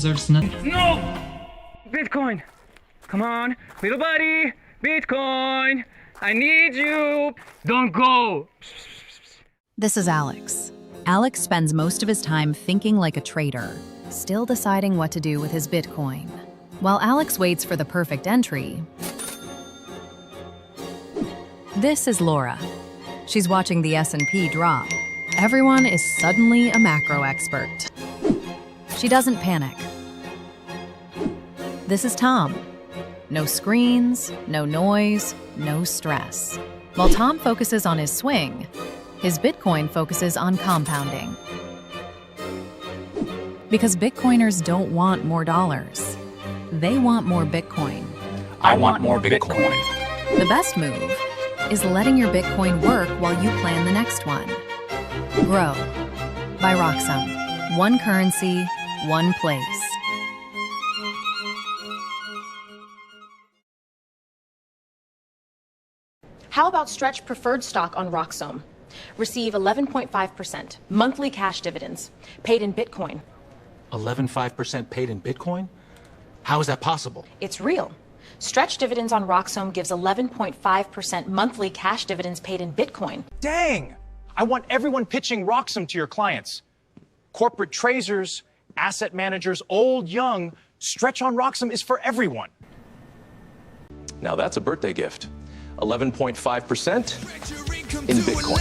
deserves nothing. No! Bitcoin! Come on, little buddy! Bitcoin! I need you! Don't go! This is Alex. Alex spends most of his time thinking like a trader, still deciding what to do with his Bitcoin. While Alex waits for the perfect entry, this is Laura. She's watching the S&P drop. Everyone is suddenly a macro expert. She doesn't panic. This is Tom. No screens, no noise, no stress. While Tom focuses on his swing, his Bitcoin focuses on compounding. Because Bitcoiners don't want more dollars. They want more Bitcoin. I want more Bitcoin. The best move is letting your Bitcoin work while you plan the next one. Grow by Roxom. One currency, one place. How about stretch preferred stock on Roxom? Receive 11.5% monthly cash dividends paid in Bitcoin. 11.5% paid in Bitcoin? How is that possible? It's real. Stretch dividends on Roxom gives 11.5% monthly cash dividends paid in Bitcoin. Dang! I want everyone pitching Roxom to your clients. Corporate traders, asset managers, old, young, Stretch on Roxom is for everyone. Now that's a birthday gift. 11.5% in Bitcoin.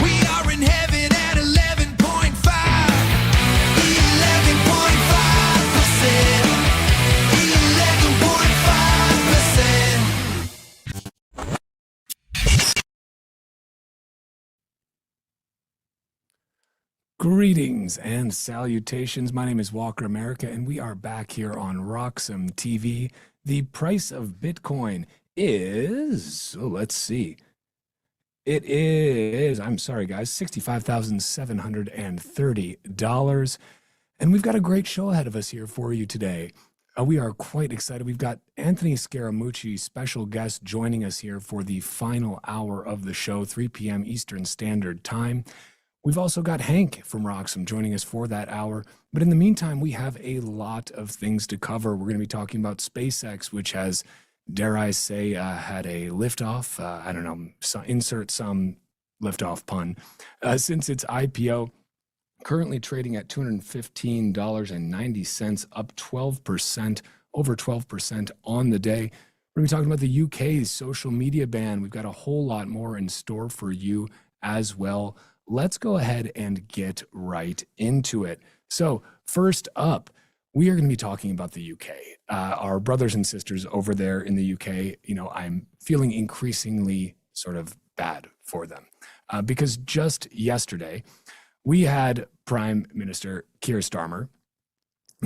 We are in heaven at 11.5. 11.5%. 11.5%. Greetings and salutations. My name is Walker America, and we are back here on RoxomTV. The price of Bitcoin is, let's see. It is, I'm sorry guys, $65,730. And we've got a great show ahead of us here for you today. We are quite excited. We've got Anthony Scaramucci, special guest, joining us here for the final hour of the show, 3 p.m. Eastern Standard Time. We've also got Hank from Roxom joining us for that hour. But in the meantime, we have a lot of things to cover. We're going to be talking about SpaceX, which has, dare I say, had a liftoff. I don't know, insert some liftoff pun. Since its IPO, currently trading at $215.90, up 12%, over 12% on the day. We're going to be talking about the UK's social media ban. We've got a whole lot more in store for you as well. Let's go ahead and get right into it. So first up, we are going to be talking about the UK. Our brothers and sisters over there in the UK, I'm feeling increasingly sort of bad for them because just yesterday we had Prime Minister Keir Starmer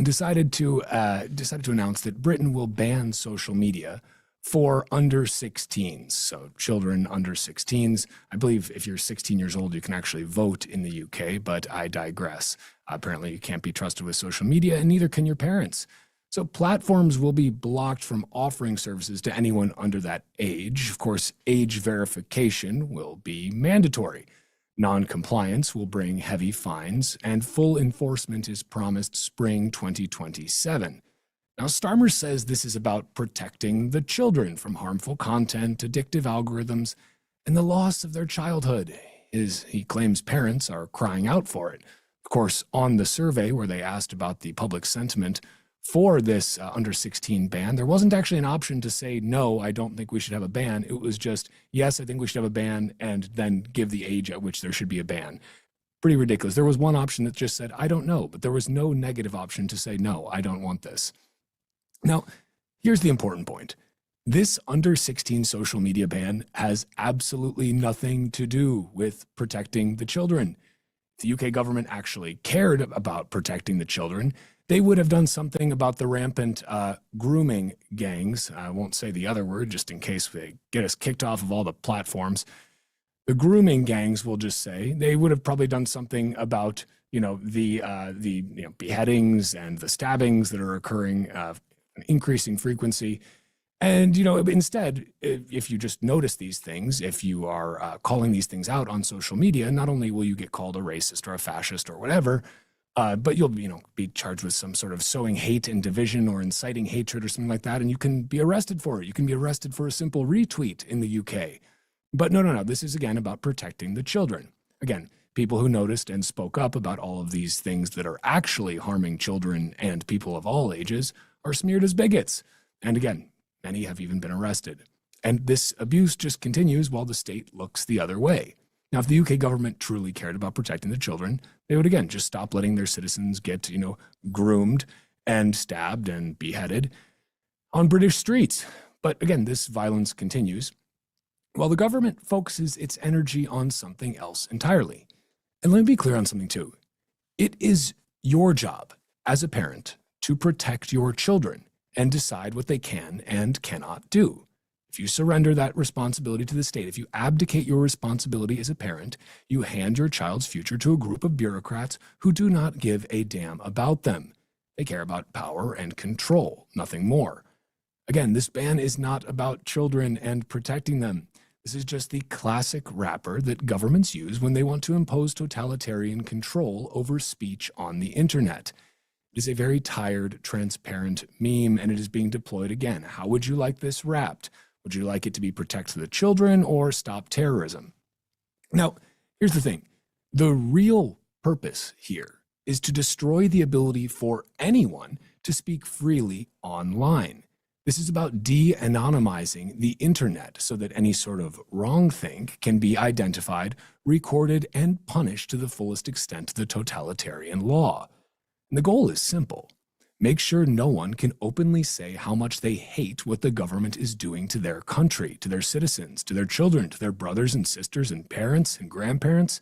decided to announce that Britain will ban social media for under 16s, so children under 16s. I believe if you're 16 years old, you can actually vote in the UK, but I digress. Apparently, you can't be trusted with social media, and neither can your parents. So platforms will be blocked from offering services to anyone under that age. Of course, age verification will be mandatory. Non-compliance will bring heavy fines, and full enforcement is promised spring 2027. Now, Starmer says this is about protecting the children from harmful content, addictive algorithms, and the loss of their childhood. He claims parents are crying out for it. Of course, on the survey where they asked about the public sentiment for this under 16 ban, there wasn't actually an option to say, no, I don't think we should have a ban. It was just, yes, I think we should have a ban, and then give the age at which there should be a ban. Pretty ridiculous. There was one option that just said, I don't know, but there was no negative option to say, no, I don't want this. Now, here's the important point. This under 16 social media ban has absolutely nothing to do with protecting the children. If the UK government actually cared about protecting the children, they would have done something about the rampant grooming gangs. I won't say the other word just in case they get us kicked off of all the platforms. The grooming gangs, will just say, they would have probably done something about, the beheadings and the stabbings that are occurring, increasing frequency. And, instead, if you just notice these things, if you are calling these things out on social media, not only will you get called a racist or a fascist or whatever, But you'll, be charged with some sort of sowing hate and division or inciting hatred or something like that, and you can be arrested for it. You can be arrested for a simple retweet in the UK. But no. This is, again, about protecting the children. Again, people who noticed and spoke up about all of these things that are actually harming children and people of all ages are smeared as bigots. And again, many have even been arrested. And this abuse just continues while the state looks the other way. Now, if the UK government truly cared about protecting the children, they would, again, just stop letting their citizens get, groomed and stabbed and beheaded on British streets. But again, this violence continues while the government focuses its energy on something else entirely. And let me be clear on something too. It is your job as a parent to protect your children and decide what they can and cannot do. If you surrender that responsibility to the state, if you abdicate your responsibility as a parent, you hand your child's future to a group of bureaucrats who do not give a damn about them. They care about power and control, nothing more. Again, this ban is not about children and protecting them. This is just the classic wrapper that governments use when they want to impose totalitarian control over speech on the internet. It is a very tired, transparent meme, and it is being deployed again. How would you like this wrapped? Would you like it to be protect the children or stop terrorism? Now, here's the thing. The real purpose here is to destroy the ability for anyone to speak freely online. This is about de-anonymizing the internet so that any sort of wrongthink can be identified, recorded, and punished to the fullest extent of the totalitarian law. And the goal is simple. Make sure no one can openly say how much they hate what the government is doing to their country, to their citizens, to their children, to their brothers and sisters and parents and grandparents.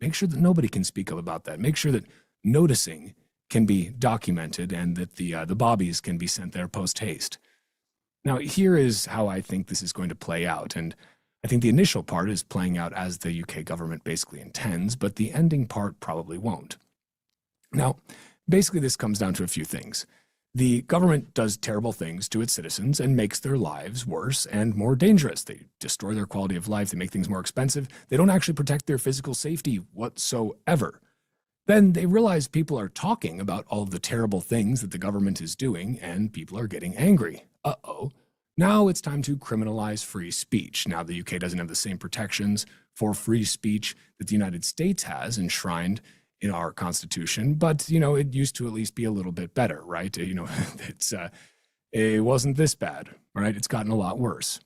Make sure that nobody can speak up about that. Make sure that noticing can be documented and that the bobbies can be sent there post-haste. Now, here is how I think this is going to play out, and I think the initial part is playing out as the UK government basically intends, but the ending part probably won't. Now, basically this comes down to a few things. The government does terrible things to its citizens and makes their lives worse and more dangerous. They destroy their quality of life, they make things more expensive, they don't actually protect their physical safety whatsoever. Then they realize people are talking about all of the terrible things that the government is doing, and people are getting angry. Uh-oh. Now it's time to criminalize free speech. Now the UK doesn't have the same protections for free speech that the United States has enshrined in our Constitution, but, it used to at least be a little bit better, right? It wasn't this bad, right? It's gotten a lot worse.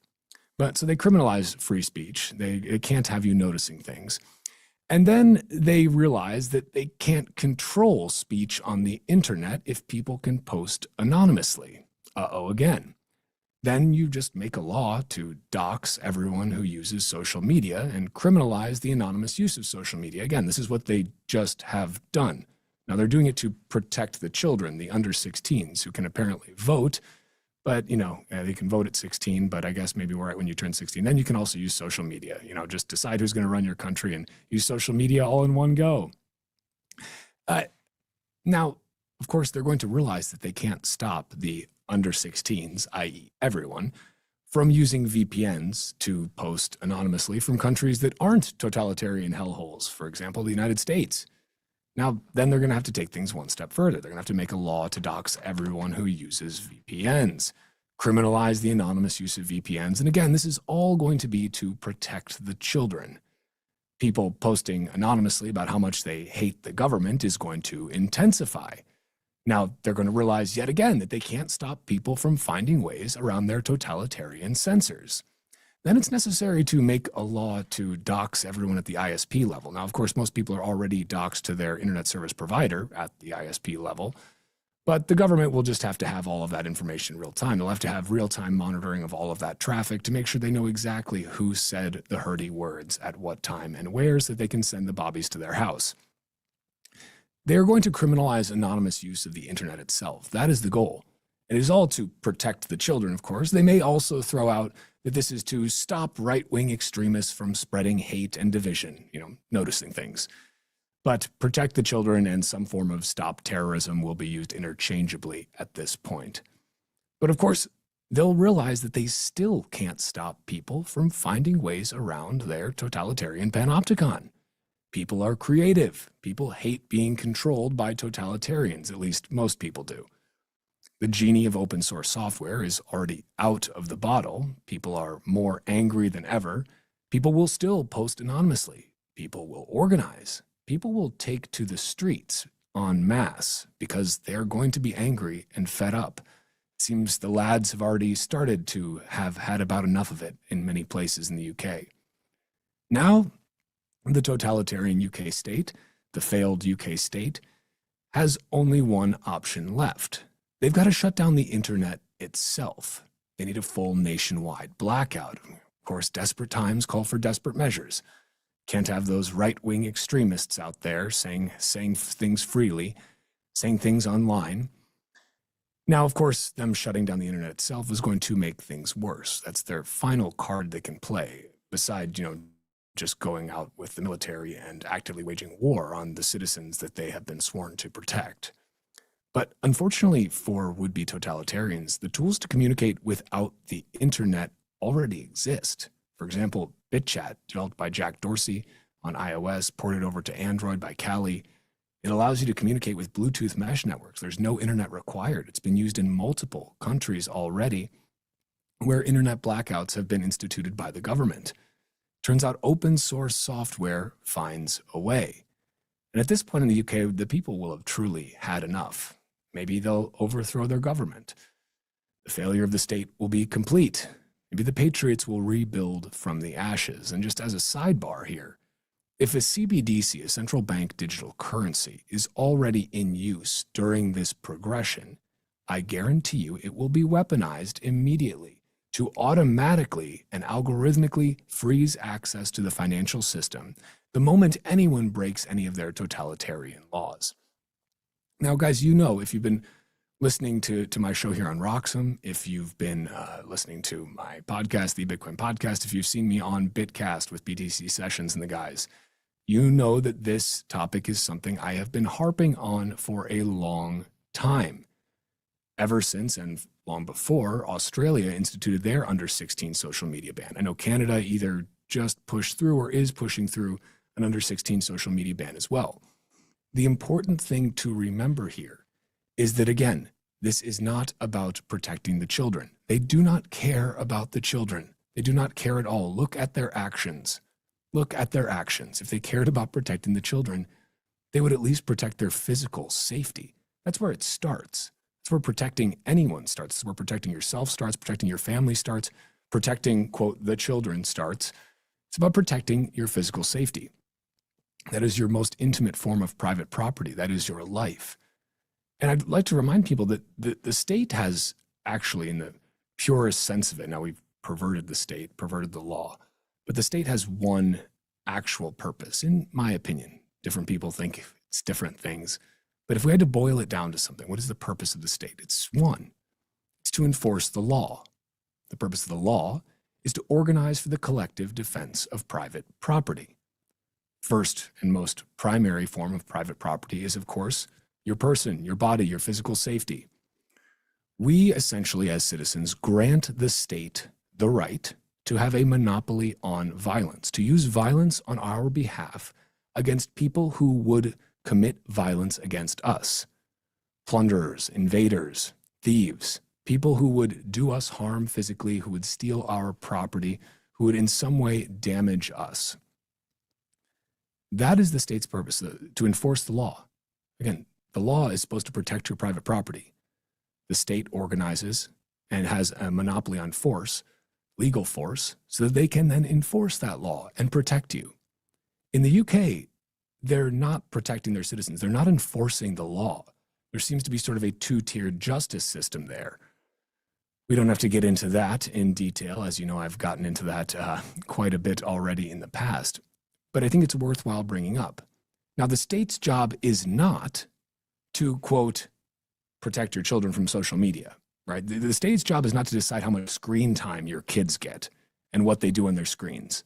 But so they criminalize free speech. They can't have you noticing things. And then they realize that they can't control speech on the internet if people can post anonymously. Uh-oh again. Then you just make a law to dox everyone who uses social media and criminalize the anonymous use of social media. Again, this is what they just have done. Now they're doing it to protect the children, the under 16s, who can apparently vote, but they can vote at 16, but I guess maybe right when you turn 16. Then you can also use social media, just decide who's going to run your country and use social media all in one go. Now, of course, they're going to realize that they can't stop the under 16s, i.e. everyone, from using VPNs to post anonymously from countries that aren't totalitarian hellholes, for example, the United States. Now, then they're going to have to take things one step further. They're going to have to make a law to dox everyone who uses VPNs, criminalize the anonymous use of VPNs. And again, this is all going to be to protect the children. People posting anonymously about how much they hate the government is going to intensify. Now, they're going to realize yet again that they can't stop people from finding ways around their totalitarian censors. Then it's necessary to make a law to dox everyone at the ISP level. Now, of course, most people are already doxed to their internet service provider at the ISP level, but the government will just have to have all of that information real time. They'll have to have real-time monitoring of all of that traffic to make sure they know exactly who said the hurty words at what time and where so that they can send the bobbies to their house. They're going to criminalize anonymous use of the internet itself. That is the goal. It is all to protect the children, of course. They may also throw out that this is to stop right-wing extremists from spreading hate and division, noticing things. But protect the children and some form of stop terrorism will be used interchangeably at this point. But of course, they'll realize that they still can't stop people from finding ways around their totalitarian panopticon. People are creative. People hate being controlled by totalitarians, at least most people do. The genie of open source software is already out of the bottle. People are more angry than ever. People will still post anonymously. People will organize. People will take to the streets en masse because they're going to be angry and fed up. It seems the lads have already started to have had about enough of it in many places in the UK. Now, the totalitarian UK state, the failed UK state, has only one option left. They've got to shut down the internet itself. They need a full nationwide blackout. Of course, desperate times call for desperate measures. Can't have those right-wing extremists out there saying things freely, saying things online. Now, of course, them shutting down the internet itself is going to make things worse. That's their final card they can play, besides, just going out with the military and actively waging war on the citizens that they have been sworn to protect. But unfortunately for would-be totalitarians, the tools to communicate without the internet already exist. For example, BitChat, developed by Jack Dorsey on iOS, ported over to Android by Kali. It allows you to communicate with Bluetooth mesh networks. There's no internet required. It's been used in multiple countries already where internet blackouts have been instituted by the government. Turns out open source software finds a way. And at this point in the UK, the people will have truly had enough. Maybe they'll overthrow their government. The failure of the state will be complete. Maybe the patriots will rebuild from the ashes. And just as a sidebar here, if a CBDC, a central bank digital currency, is already in use during this progression, I guarantee you it will be weaponized immediately to automatically and algorithmically freeze access to the financial system the moment anyone breaks any of their totalitarian laws. Now, guys, if you've been listening to my show here on Roxom, if you've been listening to my podcast, the Bitcoin Podcast, if you've seen me on Bitcast with BTC Sessions and the guys, you know that this topic is something I have been harping on for a long time. Ever since and long before Australia instituted their under 16 social media ban. I know Canada either just pushed through or is pushing through an under 16 social media ban as well. The important thing to remember here is that, again, this is not about protecting the children. They do not care about the children. They do not care at all. Look at their actions. Look at their actions. If they cared about protecting the children, they would at least protect their physical safety. That's where it starts. That's where protecting anyone starts. That's where protecting yourself starts, protecting your family starts, protecting, quote, the children starts. It's about protecting your physical safety. That is your most intimate form of private property. That is your life. And I'd like to remind people that the state has actually, in the purest sense of it, now we've perverted the state, perverted the law, but the state has one actual purpose, in my opinion. Different people think it's different things. But if we had to boil it down to something, what is the purpose of the state? It's one. It's to enforce the law. The purpose of the law is to organize for the collective defense of private property. First and most primary form of private property is, of course, your person, your body, your physical safety. We essentially, as citizens, grant the state the right to have a monopoly on violence, to use violence on our behalf against people who would commit violence against us. Plunderers, invaders, thieves, people who would do us harm physically, who would steal our property, who would in some way damage us. That is the state's purpose, to enforce the law. Again, the law is supposed to protect your private property. The state organizes and has a monopoly on force, legal force, so that they can then enforce that law and protect you. In the UK, they're not protecting their citizens. They're not enforcing the law. There seems to be sort of a two-tiered justice system there. We don't have to get into that in detail. As you know, I've gotten into that quite a bit already in the past. But I think it's worthwhile bringing up. Now, the state's job is not to, quote, protect your children from social media, right? The state's job is not to decide how much screen time your kids get and what they do on their screens.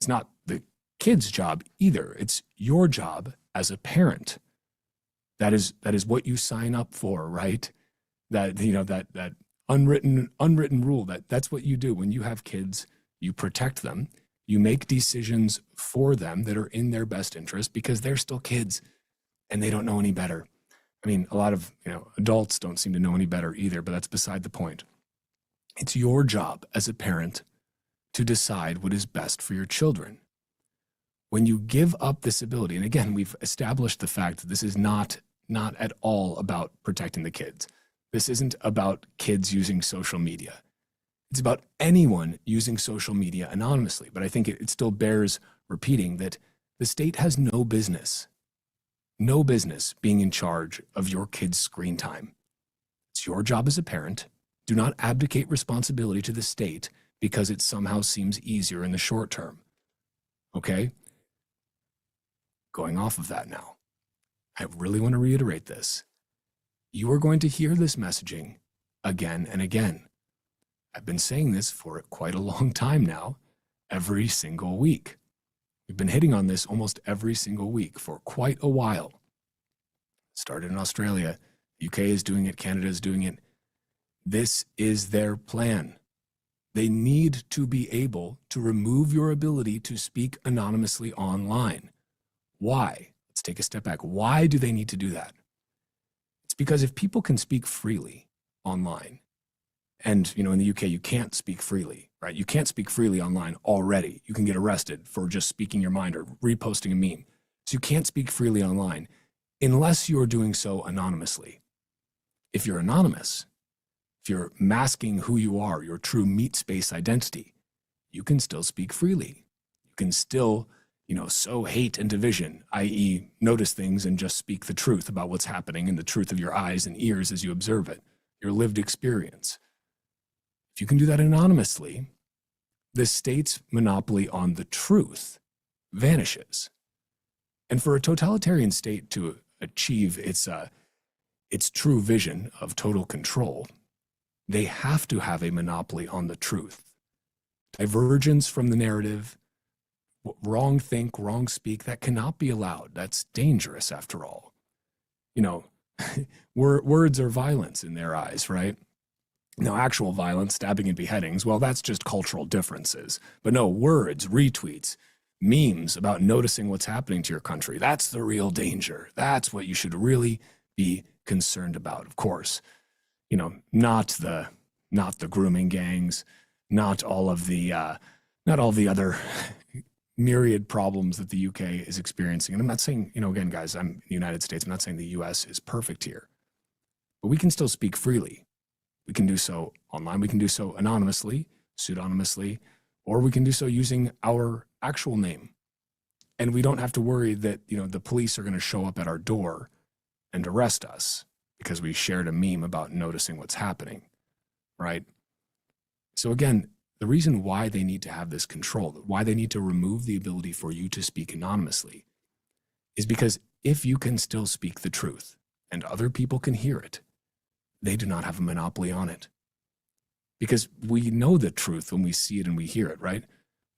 It's not the kid's job either. It's your job as a parent. That is what you sign up for, right? That unwritten rule, that's what you do when you have kids. You protect them. You make decisions for them that are in their best interest because they're still kids and they don't know any better. I mean, a lot of adults don't seem to know any better either, but that's beside the point. It's your job as a parent to decide what is best for your children. When you give up this ability, and again, we've established the fact that this is not at all about protecting the kids. This isn't about kids using social media. It's about anyone using social media anonymously. But I think it still bears repeating that the state has no business being in charge of your kids' screen time. It's your job as a parent. Do not abdicate responsibility to the state because it somehow seems easier in the short term. Okay? Going off of that now, I really want to reiterate this. You are going to hear this messaging again and again. I've been saying this for quite a long time now, every single week. We've been hitting on this almost every single week for quite a while. Started in Australia, UK is doing it, Canada is doing it. This is their plan. They need to be able to remove your ability to speak anonymously online. Why? Let's take a step back. Why do they need to do that? It's because if people can speak freely online, and in the UK, you can't speak freely, right? You can't speak freely online already. You can get arrested for just speaking your mind or reposting a meme. So you can't speak freely online unless you're doing so anonymously. If you're anonymous, if you're masking who you are, your true meat space identity, you can still speak freely. You can still, sow hate and division, i.e. notice things and just speak the truth about what's happening in the truth of your eyes and ears as you observe it, your lived experience. If you can do that anonymously, the state's monopoly on the truth vanishes. And for a totalitarian state to achieve its true vision of total control, they have to have a monopoly on the truth. Divergence from the narrative, wrong think, wrong speak, that cannot be allowed. That's dangerous after all. Words are violence in their eyes, right? Now, actual violence, stabbing and beheadings, well, that's just cultural differences. But no, words, retweets, memes about noticing what's happening to your country, that's the real danger. That's what you should really be concerned about, of course. Not the grooming gangs, not all the other myriad problems that the UK is experiencing. And I'm not saying, again, guys, I'm in the United States. I'm not saying the US is perfect here. But we can still speak freely. We can do so online. We can do so anonymously, pseudonymously, or we can do so using our actual name. And we don't have to worry that, the police are going to show up at our door and arrest us because we shared a meme about noticing what's happening, right? So again, the reason why they need to have this control, why they need to remove the ability for you to speak anonymously, is because if you can still speak the truth and other people can hear it, they do not have a monopoly on it. Because we know the truth when we see it and we hear it, right?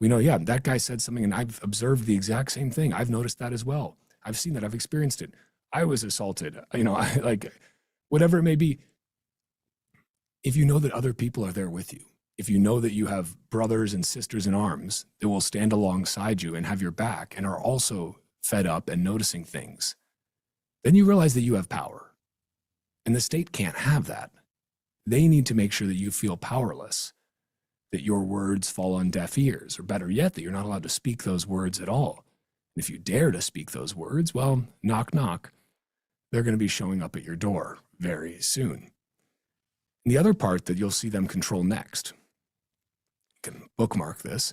We know, yeah, that guy said something and I've observed the exact same thing. I've noticed that as well. I've seen that. I've experienced it. I was assaulted, whatever it may be. If you know that other people are there with you, if you know that you have brothers and sisters in arms that will stand alongside you and have your back and are also fed up and noticing things, then you realize that you have power. And the state can't have that. They need to make sure that you feel powerless, that your words fall on deaf ears, or better yet, that you're not allowed to speak those words at all. And if you dare to speak those words, well, knock, knock, they're going to be showing up at your door very soon. And the other part that you'll see them control next, you can bookmark this,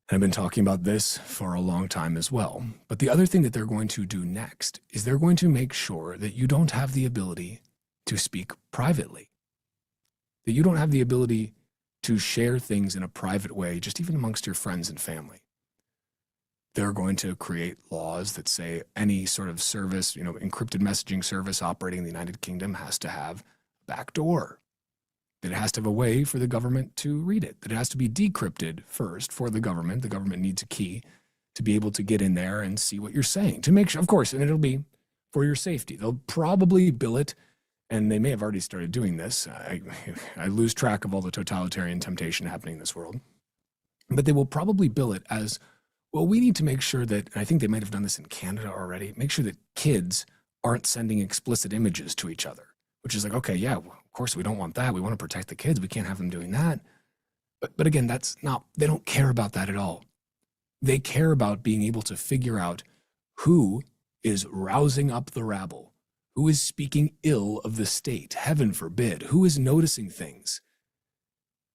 and I've been talking about this for a long time as well. But the other thing that they're going to do next is they're going to make sure that you don't have the ability to speak privately, that you don't have the ability to share things in a private way, just even amongst your friends and family. They're going to create laws that say any sort of service, encrypted messaging service operating in the United Kingdom has to have a back door. That it has to have a way for the government to read it, that it has to be decrypted first for the government. The government needs a key to be able to get in there and see what you're saying, to make sure, of course, and it'll be for your safety. They'll probably bill it, and they may have already started doing this. I lose track of all the totalitarian temptation happening in this world. But they will probably bill it as, well, we need to make sure that, and I think they might have done this in Canada already, make sure that kids aren't sending explicit images to each other, which is like, okay, yeah, well, of course we don't want that. We want to protect the kids. We can't have them doing that. But again, that's not, they don't care about that at all. They care about being able to figure out who is rousing up the rabble, who is speaking ill of the state, heaven forbid, who is noticing things.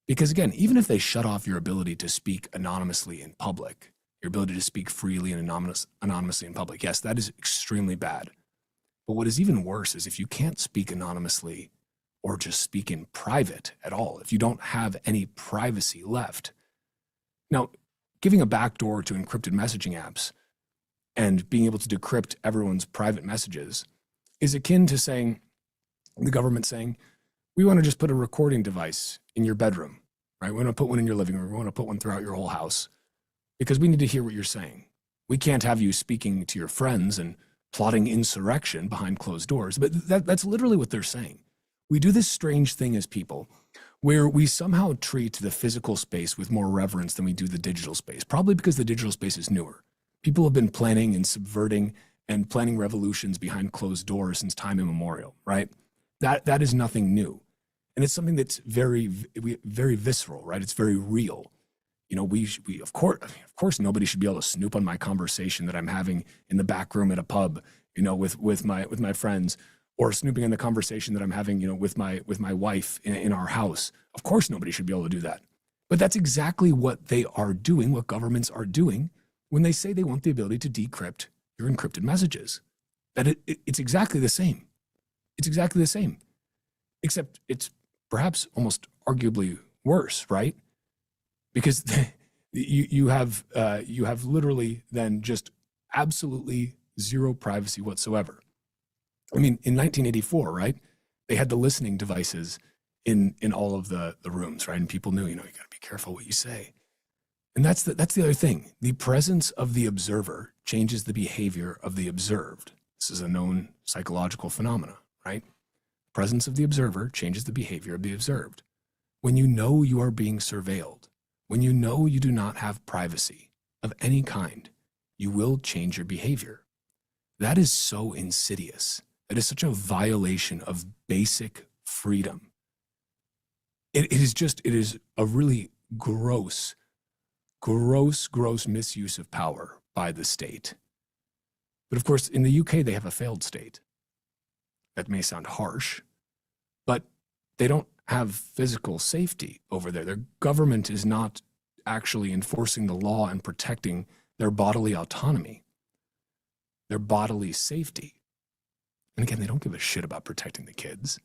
Because again, even if they shut off your ability to speak anonymously in public, your ability to speak freely and anonymously in public, yes, that is extremely bad. But what is even worse is if you can't speak anonymously or just speak in private at all, if you don't have any privacy left. Now, giving a backdoor to encrypted messaging apps and being able to decrypt everyone's private messages is akin to saying, the government saying, we want to just put a recording device in your bedroom, right? We want to put one in your living room. We want to put one throughout your whole house because we need to hear what you're saying. We can't have you speaking to your friends and plotting insurrection behind closed doors. But that's literally what they're saying. We do this strange thing as people where we somehow treat the physical space with more reverence than we do the digital space, probably because the digital space is newer. People have been planning and subverting and planning revolutions behind closed doors since time immemorial, right? That is nothing new. And it's something that's very, very visceral, right? It's very real. You know, we of course, nobody should be able to snoop on my conversation that I'm having in the back room at a pub, you know, with my friends, or snooping on the conversation that I'm having, you know, with my wife in our house. Of course, nobody should be able to do that. But that's exactly what they are doing, what governments are doing when they say they want the ability to decrypt your encrypted messages. That it's exactly the same. It's exactly the same, except it's perhaps almost arguably worse, right? Because you have literally then just absolutely zero privacy whatsoever. I mean, in 1984, right, they had the listening devices in all of the rooms, right? And people knew, you know, you got to be careful what you say. And that's the other thing. The presence of the observer changes the behavior of the observed. This is a known psychological phenomena, right? Presence of the observer changes the behavior of the observed. When you know you are being surveilled, when you know you do not have privacy of any kind, you will change your behavior. That is so insidious. That is such a violation of basic freedom. It is a really gross misuse of power by the state. But of course, in the UK, they have a failed state. That may sound harsh, but they don't have physical safety over there. Their government is not actually enforcing the law and protecting their bodily autonomy, their bodily safety. And again, they don't give a shit about protecting the kids.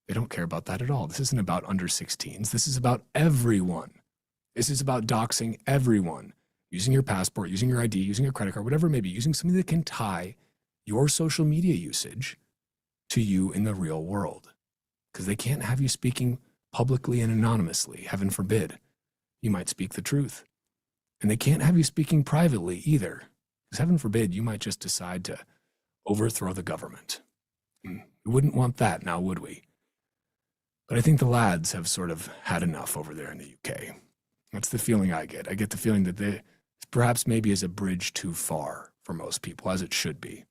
They don't care about that at all. This isn't about under 16s. This is about everyone. This is about doxing everyone, using your passport, using your ID, using your credit card, whatever it may be, using something that can tie your social media usage to you in the real world. Because they can't have you speaking publicly and anonymously, heaven forbid. You might speak the truth. And they can't have you speaking privately either. Because heaven forbid, you might just decide to overthrow the government. We wouldn't want that now, would we? But I think the lads have sort of had enough over there in the UK. That's the feeling I get. I get the feeling that they perhaps maybe is a bridge too far for most people, as it should be.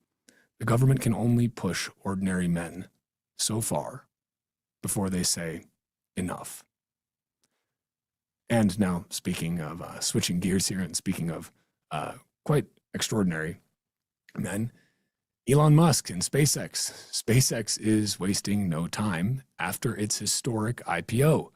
The government can only push ordinary men so far before they say enough. And now, speaking of switching gears here and speaking of quite extraordinary men, Elon Musk and SpaceX. SpaceX is wasting no time after its historic IPO.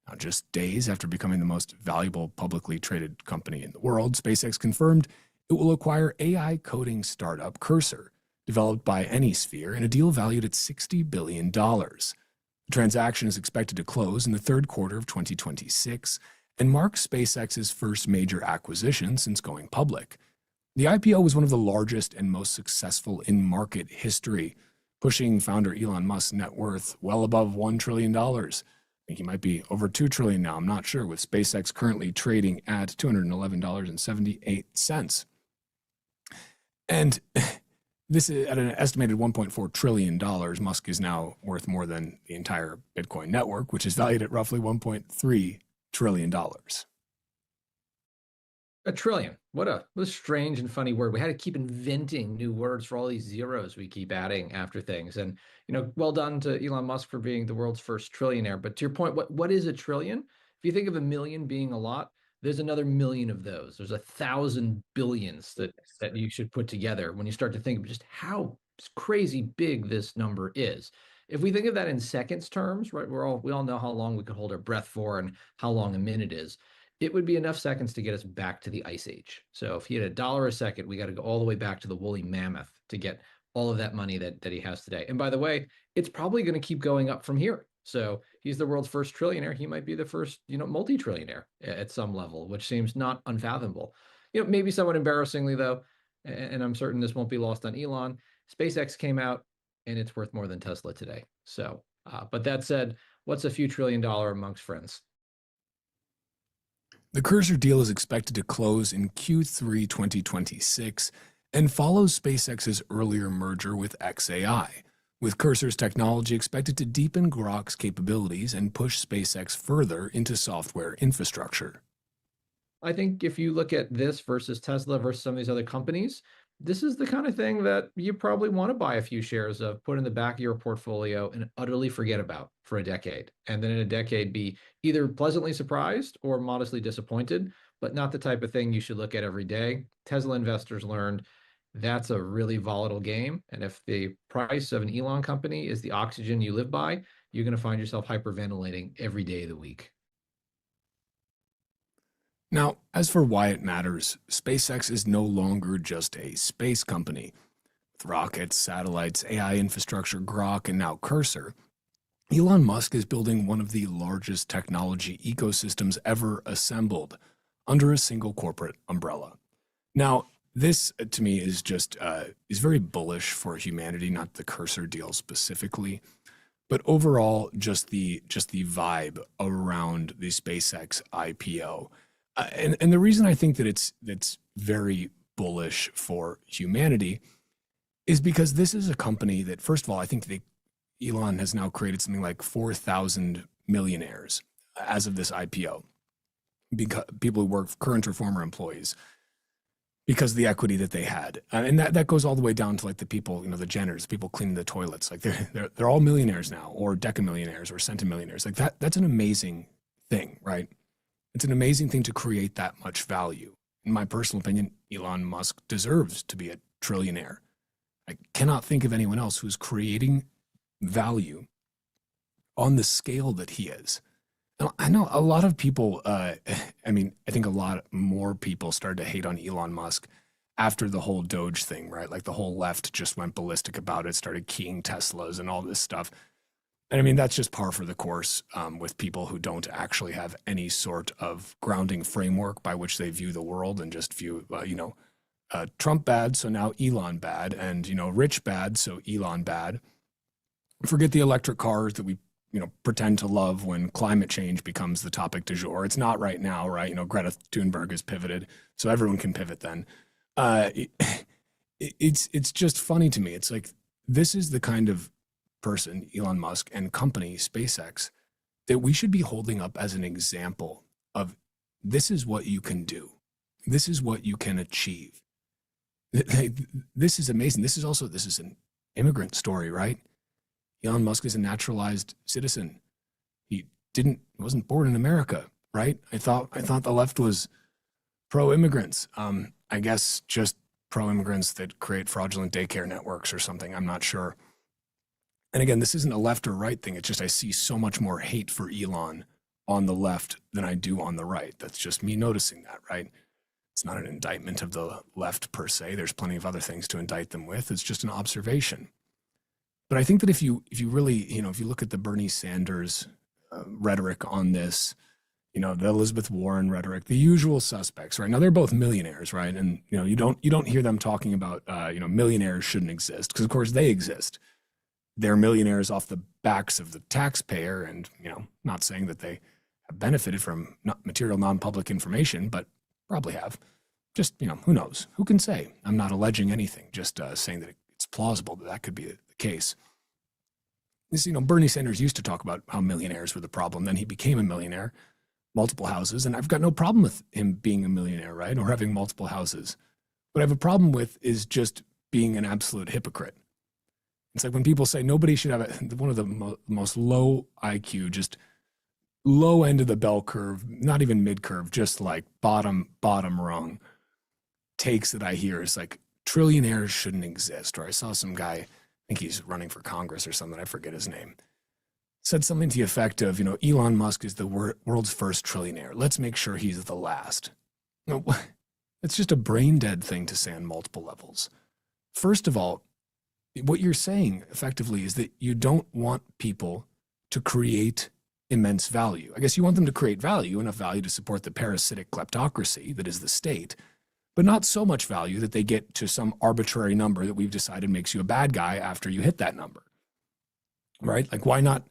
Now, just days after becoming the most valuable publicly traded company in the world, SpaceX confirmed it will acquire AI coding startup Cursor, developed by Anysphere, in a deal valued at $60 billion. The transaction is expected to close in the third quarter of 2026 and marks SpaceX's first major acquisition since going public. The IPO was one of the largest and most successful in market history, pushing founder Elon Musk's net worth well above $1 trillion. I think he might be over $2 trillion now, I'm not sure, with SpaceX currently trading at $211.78. And this is at an estimated $1.4 trillion. Musk is now worth more than the entire Bitcoin network, which is valued at roughly $1.3 trillion. A trillion. What a strange and funny word. We had to keep inventing new words for all these zeros we keep adding after things. And well done to Elon Musk for being the world's first trillionaire. But to your point, what is a trillion? If you think of a million being a lot, there's another million of those. There's 1,000 billions that you should put together when you start to think of just how crazy big this number is. If we think of that in seconds terms, right? We all know how long we could hold our breath for and how long a minute is. It would be enough seconds to get us back to the Ice Age. So if he had $1 a second, we got to go all the way back to the woolly mammoth to get all of that money that he has today. And by the way, it's probably going to keep going up from here. So he's the world's first trillionaire. He might be the first, multi-trillionaire at some level, which seems not unfathomable. Maybe somewhat embarrassingly though, and I'm certain this won't be lost on Elon, SpaceX came out and it's worth more than Tesla today. So, but that said, what's a few $1 trillion amongst friends? The Cursor deal is expected to close in Q3 2026 and follows SpaceX's earlier merger with xAI, with Cursor's technology expected to deepen Grok's capabilities and push SpaceX further into software infrastructure. I think if you look at this versus Tesla versus some of these other companies, this is the kind of thing that you probably want to buy a few shares of, put in the back of your portfolio and utterly forget about for a decade. And then in a decade, be either pleasantly surprised or modestly disappointed, but not the type of thing you should look at every day. Tesla investors learned that's a really volatile game. And if the price of an Elon company is the oxygen you live by, you're going to find yourself hyperventilating every day of the week. Now, as for why it matters, SpaceX is no longer just a space company. With rockets, satellites, AI infrastructure, Grok, and now Cursor, Elon Musk is building one of the largest technology ecosystems ever assembled under a single corporate umbrella. Now, this to me is just is very bullish for humanity, not the Cursor deal specifically, but overall just the vibe around the SpaceX IPO. And the reason I think that it's very bullish for humanity is because this is a company that, first of all, I think Elon has now created something like 4,000 millionaires as of this IPO, because people who work, current or former employees, because of the equity that they had. And that goes all the way down to like the people, the janitors, people cleaning the toilets. Like they're all millionaires now, or decamillionaires or centimillionaires. Like that's an amazing thing, right? It's an amazing thing to create that much value. In my personal opinion, Elon Musk deserves to be a trillionaire. I cannot think of anyone else who's creating value on the scale that he is. And I know a lot of people, I think a lot more people started to hate on Elon Musk after the whole Doge thing, right? Like the whole left just went ballistic about it, started keying Teslas and all this stuff. And I mean, that's just par for the course with people who don't actually have any sort of grounding framework by which they view the world, and just view, Trump bad, so now Elon bad, and, Rich bad, so Elon bad. Forget the electric cars that we, pretend to love when climate change becomes the topic du jour. It's not right now, right? Greta Thunberg has pivoted, so everyone can pivot then. It's just funny to me. It's like, this is the kind of person, Elon Musk, and company SpaceX, that we should be holding up as an example of, this is what you can do. This is what you can achieve. This is amazing. This is an immigrant story, right? Elon Musk is a naturalized citizen. He wasn't born in America, right? I thought the left was pro-immigrants. I guess just pro-immigrants that create fraudulent daycare networks or something. I'm not sure. And again, this isn't a left or right thing. It's just I see so much more hate for Elon on the left than I do on the right. That's just me noticing that, right? It's not an indictment of the left per se. There's plenty of other things to indict them with. It's just an observation. But I think that if you really, if you look at the Bernie Sanders rhetoric on this, the Elizabeth Warren rhetoric, the usual suspects, right? Now they're both millionaires, right? And you don't hear them talking about millionaires shouldn't exist, because of course they exist. They're millionaires off the backs of the taxpayer, and not saying that they have benefited from material non-public information, but probably have. Just who knows? Who can say? I'm not alleging anything. Just saying that it's plausible that could be the case. This, Bernie Sanders used to talk about how millionaires were the problem. Then he became a millionaire. multiple houses, and I've got no problem with him being a millionaire, right? Or having multiple houses. What I have a problem with is just being an absolute hypocrite. It's like when people say nobody should have one of the most low IQ, just low end of the bell curve, not even mid curve, just like bottom rung takes that I hear is like trillionaires shouldn't exist. Or I saw some guy, I think he's running for Congress or something, I forget his name, said something to the effect of, Elon Musk is the world's first trillionaire. Let's make sure he's the last. No, it's just a brain dead thing to say on multiple levels. First of all, what you're saying effectively is that you don't want people to create immense value. I guess you want them to create value, enough value to support the parasitic kleptocracy that is the state, but not so much value that they get to some arbitrary number that we've decided makes you a bad guy after you hit that number, right? Like, why not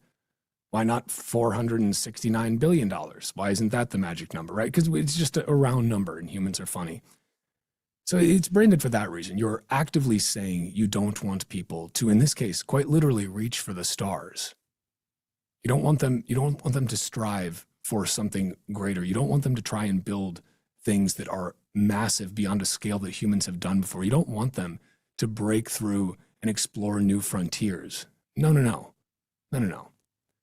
$469 billion? Why isn't that the magic number, right? Because it's just a round number and humans are funny. So it's branded for that reason. You're actively saying you don't want people to, in this case, quite literally reach for the stars. You don't want them to strive for something greater. You don't want them to try and build things that are massive beyond a scale that humans have done before. You don't want them to break through and explore new frontiers. No.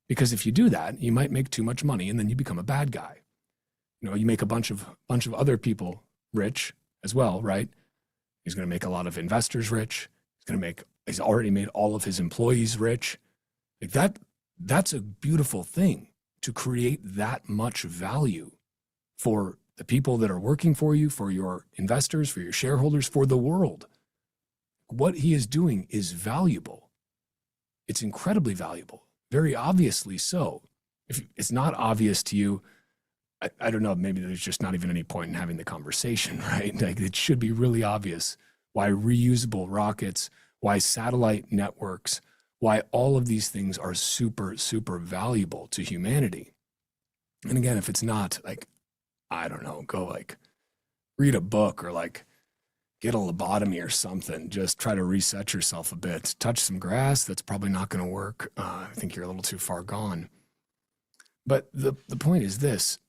Because if you do that, you might make too much money and then you become a bad guy. You make a bunch of other people rich as well, right? He's going to make a lot of investors rich. He's already made all of his employees rich. Like that's a beautiful thing, to create that much value for the people that are working for you, for your investors, for your shareholders, for the world. What he is doing is valuable. It's incredibly valuable, very obviously so. If it's not obvious to you, I don't know, maybe there's just not even any point in having the conversation, right? Like, it should be really obvious why reusable rockets, why satellite networks, why all of these things are super, super valuable to humanity. And again, if it's not, like, I don't know, go like read a book or like get a lobotomy or something. Just try to reset yourself a bit. Touch some grass, that's probably not going to work. I think you're a little too far gone. But the point is this.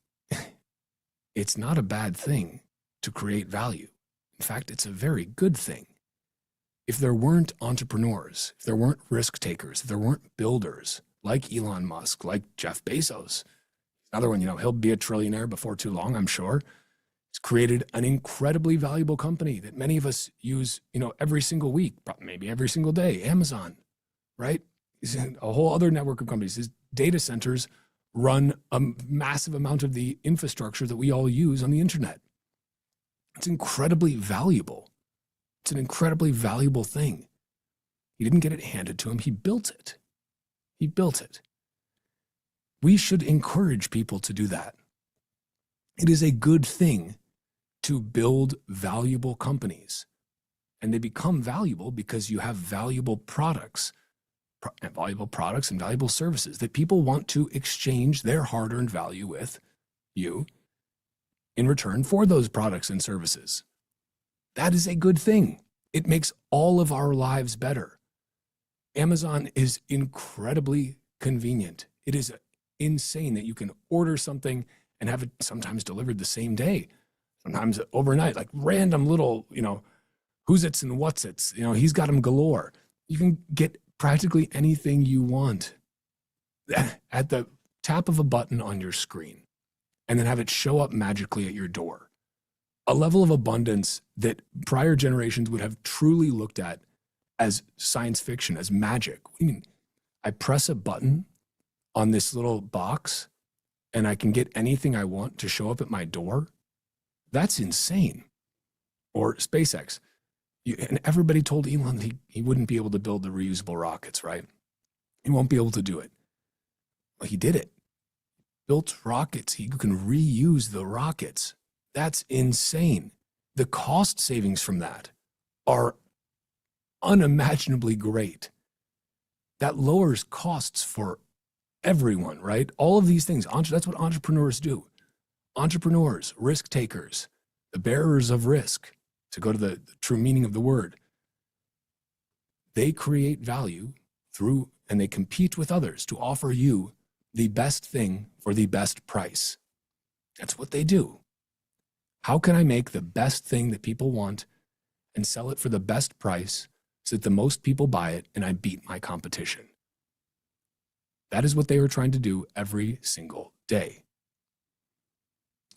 It's not a bad thing to create value. In fact, it's a very good thing. If there weren't entrepreneurs, if there weren't risk takers, if there weren't builders like Elon Musk, like Jeff Bezos, another one, he'll be a trillionaire before too long, I'm sure. He's created an incredibly valuable company that many of us use, every single week, maybe every single day, Amazon, right? He's in a whole other network of companies. His data centers run a massive amount of the infrastructure that we all use on the internet. It's incredibly valuable. It's an incredibly valuable thing. He didn't get it handed to him. He built it. We should encourage people to do that. It is a good thing to build valuable companies. And they become valuable because you have valuable products and valuable services that people want to exchange their hard-earned value with you in return for those products and services. That is a good thing. It makes all of our lives better. Amazon is incredibly convenient. It is insane that you can order something and have it sometimes delivered the same day, sometimes overnight, like random little, who's its and what's its, he's got them galore. You can get practically anything you want at the tap of a button on your screen and then have it show up magically at your door. A level of abundance that prior generations would have truly looked at as science fiction, as magic. What do you mean? I press a button on this little box and I can get anything I want to show up at my door? That's insane. Or SpaceX. And everybody told Elon that he wouldn't be able to build the reusable rockets, right? He won't be able to do it. Well, he did it. Built rockets. He can reuse the rockets. That's insane. The cost savings from that are unimaginably great. That lowers costs for everyone, right? All of these things, that's what entrepreneurs do. Entrepreneurs, risk takers, the bearers of risk, to go to the true meaning of the word. They create value through, and they compete with others to offer you the best thing for the best price. That's what they do. How can I make the best thing that people want and sell it for the best price so that the most people buy it and I beat my competition? That is what they were trying to do every single day.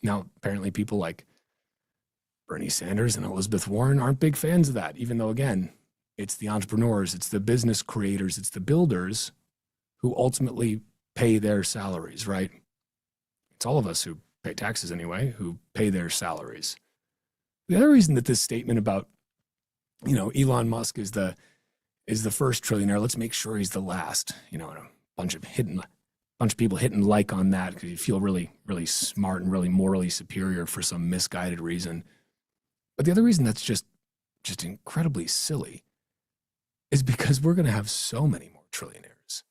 Now, apparently people like Bernie Sanders and Elizabeth Warren aren't big fans of that, even though, again, it's the entrepreneurs, it's the business creators, it's the builders who ultimately pay their salaries, right? It's all of us who pay taxes anyway, who pay their salaries. The other reason that this statement about, Elon Musk is the first trillionaire, let's make sure he's the last, and a bunch of people hitting like on that because you feel really, really smart and really morally superior for some misguided reason. But the other reason that's just incredibly silly is because we're going to have so many more trillionaires.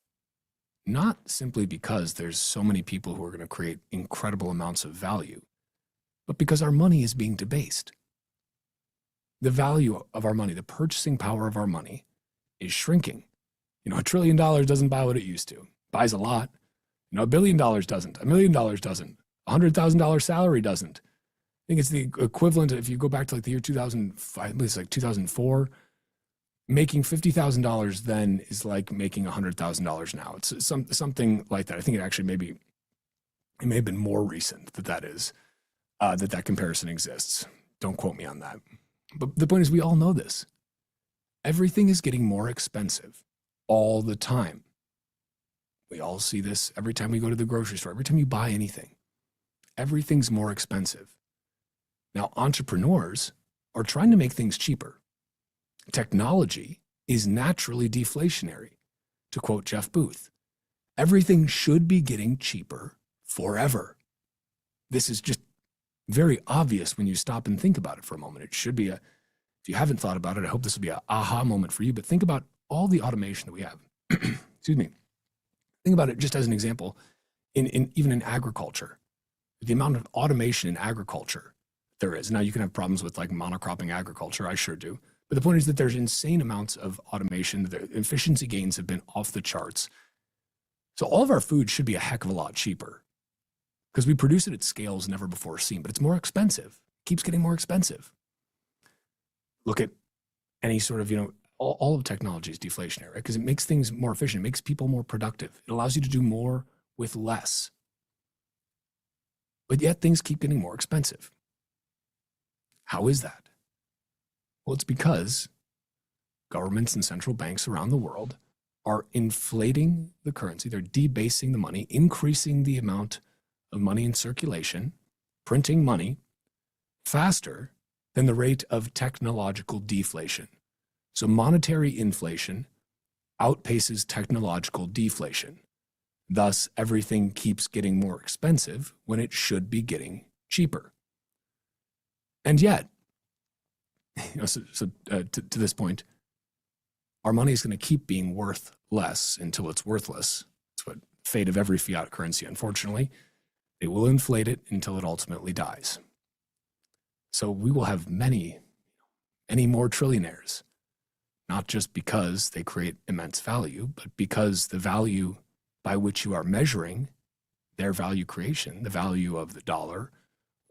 Not simply because there's so many people who are going to create incredible amounts of value, but because our money is being debased. The value of our money, the purchasing power of our money is shrinking. $1 trillion doesn't buy what it used to. It buys a lot. $1 billion doesn't. $1 million doesn't. $100,000 salary doesn't. I think it's the equivalent, if you go back to like the year 2005, at least like 2004, making $50,000 then is like making $100,000 now. It's something like that. I think it may have been more recent that comparison exists. Don't quote me on that. But the point is, we all know this. Everything is getting more expensive all the time. We all see this every time we go to the grocery store, every time you buy anything. Everything's more expensive. Now, entrepreneurs are trying to make things cheaper. Technology is naturally deflationary. To quote Jeff Booth, everything should be getting cheaper forever. This is just very obvious when you stop and think about it for a moment. It should be if you haven't thought about it, I hope this will be an aha moment for you, but think about all the automation that we have. Excuse me. Think about it just as an example, even in agriculture, the amount of automation in agriculture there is. Now you can have problems with like monocropping agriculture, I sure do. But the point is that there's insane amounts of automation. The efficiency gains have been off the charts. So all of our food should be a heck of a lot cheaper because we produce it at scales never before seen, but it's more expensive. It keeps getting more expensive. Look at any sort of, all of technology is deflationary, right? Because it makes things more efficient. It makes people more productive. It allows you to do more with less. But yet things keep getting more expensive. How is that? Well, it's because governments and central banks around the world are inflating the currency. They're debasing the money, increasing the amount of money in circulation, printing money faster than the rate of technological deflation. So monetary inflation outpaces technological deflation. Thus, everything keeps getting more expensive when it should be getting cheaper. And yet, to this point, our money is going to keep being worth less until it's worthless. It's what fate of every fiat currency, unfortunately. They will inflate it until it ultimately dies. So we will have many more trillionaires, not just because they create immense value, but because the value by which you are measuring their value creation, the value of the dollar,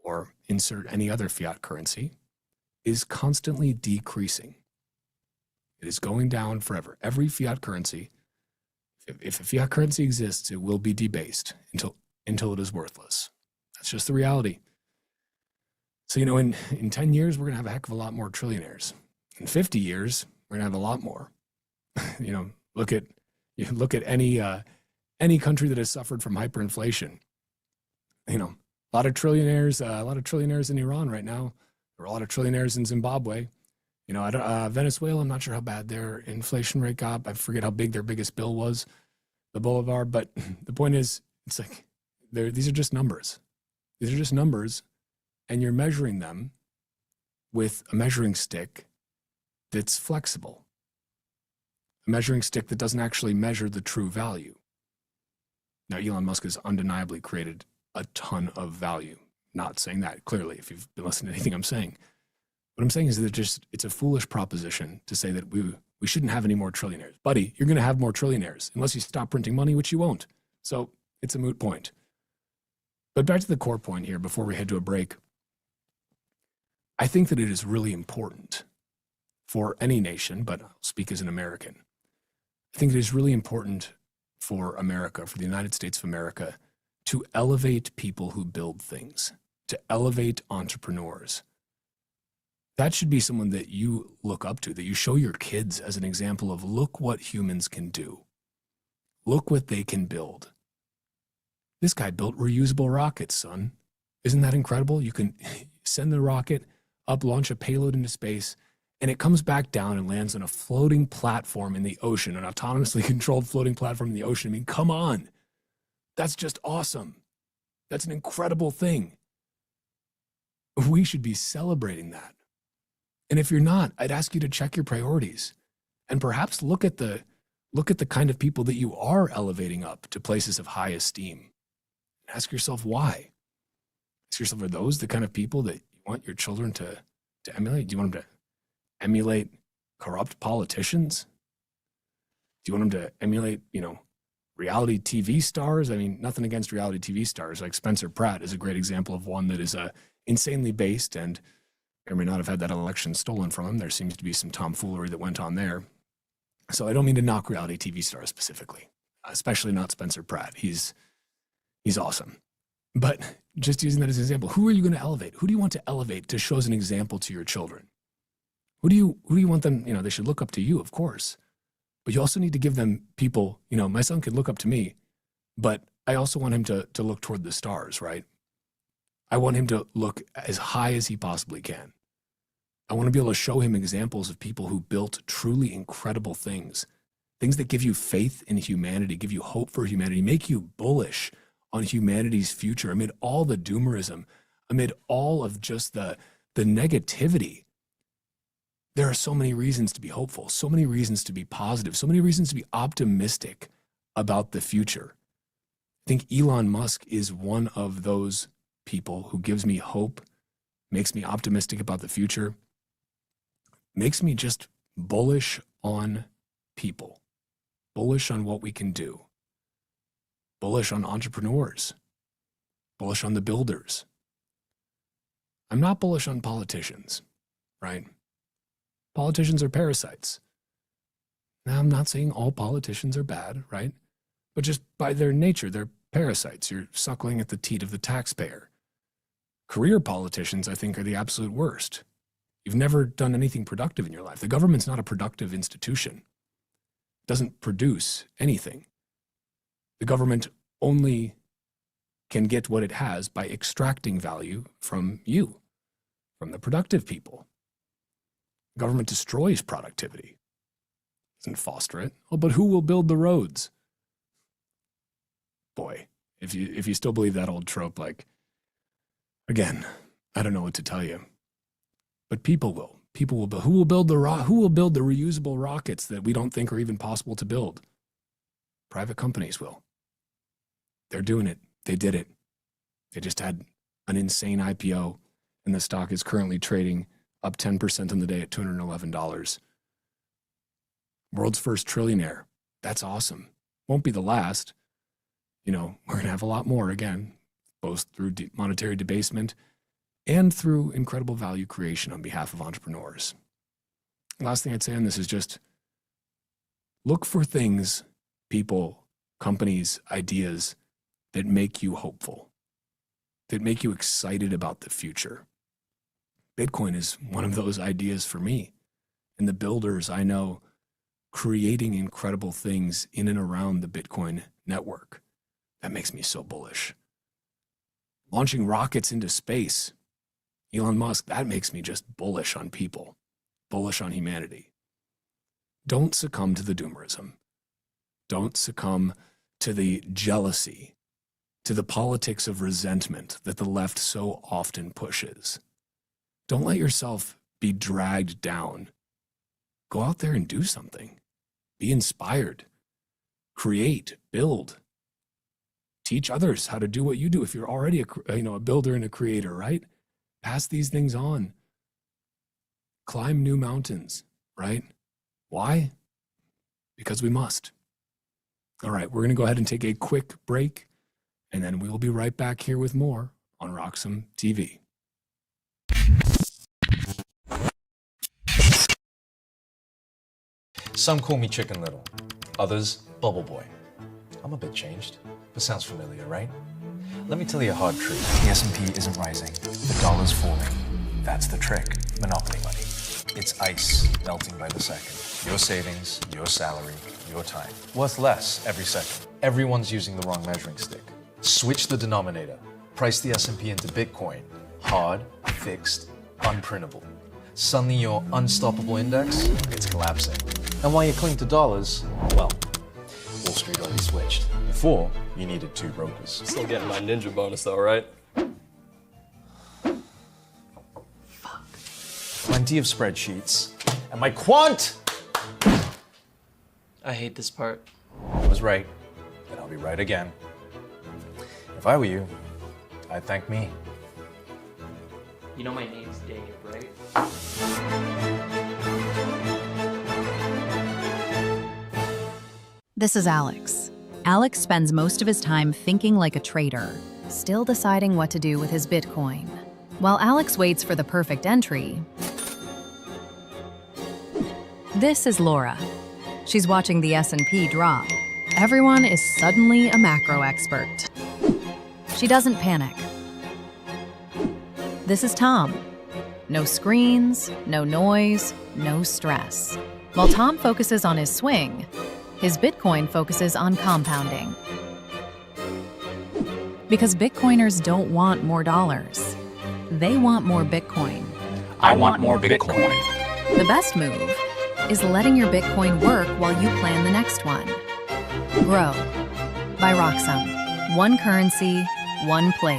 or insert any other fiat currency, is constantly decreasing. It is going down forever. Every fiat currency, if a fiat currency exists, it will be debased until it is worthless. That's just the reality. So, in 10 years, we're going to have a heck of a lot more trillionaires. In 50 years, we're going to have a lot more. Look at any country that has suffered from hyperinflation. A lot of trillionaires in Iran right now. There are a lot of trillionaires in Zimbabwe. Venezuela, I'm not sure how bad their inflation rate got. I forget how big their biggest bill was, the Bolivar. But the point is, it's like these are just numbers. These are just numbers, and you're measuring them with a measuring stick that's flexible. A measuring stick that doesn't actually measure the true value. Now, Elon Musk has undeniably created a ton of value. Not saying that clearly, if you've been listening to anything I'm saying. What I'm saying is that it's a foolish proposition to say that we shouldn't have any more trillionaires. Buddy, you're going to have more trillionaires unless you stop printing money, which you won't. So it's a moot point. But back to the core point here before we head to a break. I think that it is really important for any nation, but I'll speak as an American. I think it is really important for America, for the United States of America, to elevate people who build things, to elevate entrepreneurs. That should be someone that you look up to, that you show your kids as an example of, look what humans can do. Look what they can build. This guy built reusable rockets, son. Isn't that incredible? You can send the rocket up, launch a payload into space, and it comes back down and lands on a floating platform in the ocean, an autonomously controlled floating platform in the ocean. I mean, come on. That's just awesome. That's an incredible thing. We should be celebrating that. And if you're not, I'd ask you to check your priorities and perhaps look at the kind of people that you are elevating up to places of high esteem. Ask yourself why. Ask yourself, are those the kind of people that you want your children to emulate? Do you want them to emulate corrupt politicians? Do you want them to emulate, reality TV stars? I mean, nothing against reality TV stars. Like Spencer Pratt is a great example of one that is insanely based and may or may not have had that election stolen from him. There seems to be some tomfoolery that went on there. So I don't mean to knock reality TV stars specifically, especially not Spencer Pratt. He's awesome. But just using that as an example, who are you going to elevate? Who do you want to elevate to show as an example to your children? Who do you want them, they should look up to you, of course. But you also need to give them people, my son could look up to me, but I also want him to look toward the stars, right? I want him to look as high as he possibly can. I want to be able to show him examples of people who built truly incredible things that give you faith in humanity, give you hope for humanity, make you bullish on humanity's future amid all the doomerism, amid all of just the negativity. There are so many reasons to be hopeful, so many reasons to be positive, so many reasons to be optimistic about the future. I think Elon Musk is one of those people who gives me hope, makes me optimistic about the future, makes me just bullish on people, bullish on what we can do, bullish on entrepreneurs, bullish on the builders. I'm not bullish on politicians, right? Politicians are parasites. Now, I'm not saying all politicians are bad, right? But just by their nature, they're parasites. You're suckling at the teat of the taxpayer. Career politicians, I think, are the absolute worst. You've never done anything productive in your life. The government's not a productive institution. It doesn't produce anything. The government only can get what it has by extracting value from you, from the productive people. Government destroys productivity, doesn't foster it. Oh, but who will build the roads? Boy, if you still believe that old trope, again, I don't know what to tell you. But people will. People will build. Who will build the reusable rockets that we don't think are even possible to build? Private companies will. They're doing it. They did it. They just had an insane IPO, and the stock is currently trading up 10% on the day at $211. World's first trillionaire. That's awesome. Won't be the last. We're going to have a lot more again, both through monetary debasement and through incredible value creation on behalf of entrepreneurs. Last thing I'd say on this is just look for things, people, companies, ideas that make you hopeful, that make you excited about the future. Bitcoin is one of those ideas for me. And the builders I know creating incredible things in and around the Bitcoin network. That makes me so bullish. Launching rockets into space, Elon Musk, that makes me just bullish on people, bullish on humanity. Don't succumb to the doomerism. Don't succumb to the jealousy, to the politics of resentment that the left so often pushes. Don't let yourself be dragged down. Go out there and do something. Be inspired. Create, build. Teach others how to do what you do. If you're already a builder and a creator, right? Pass these things on. Climb new mountains, right? Why? Because we must. All right, we're going to go ahead and take a quick break. and then we'll be right back here with more on Roxom TV. Some call me Chicken Little, others Bubble Boy. I'm a bit changed, but sounds familiar, right? Let me tell you a hard truth. The S&P isn't rising, the dollar's falling. That's the trick, monopoly money. It's ice melting by the second. Your savings, your salary, your time. Worth less every second. Everyone's using the wrong measuring stick. Switch the denominator. Price the S&P into Bitcoin. Hard, fixed, unprintable. Suddenly your unstoppable index, it's collapsing. And while you cling to dollars, well, Wall Street already switched. Before, you needed 2 brokers. Still getting my ninja bonus though, right? Fuck. Plenty of spreadsheets. And my quant! I hate this part. I was right, and I'll be right again. If I were you, I'd thank me. You know my name's Dave, right? This is Alex. Alex spends most of his time thinking like a trader, still deciding what to do with his Bitcoin. While Alex waits for the perfect entry, this is Laura. She's watching the S&P drop. Everyone is suddenly a macro expert. She doesn't panic. This is Tom. No screens, no noise, no stress. While Tom focuses on his swing, his Bitcoin focuses on compounding. Because Bitcoiners don't want more dollars. They want more Bitcoin. I want more Bitcoin. The best move is letting your Bitcoin work while you plan the next one. Grow by Roxom. One currency, one place.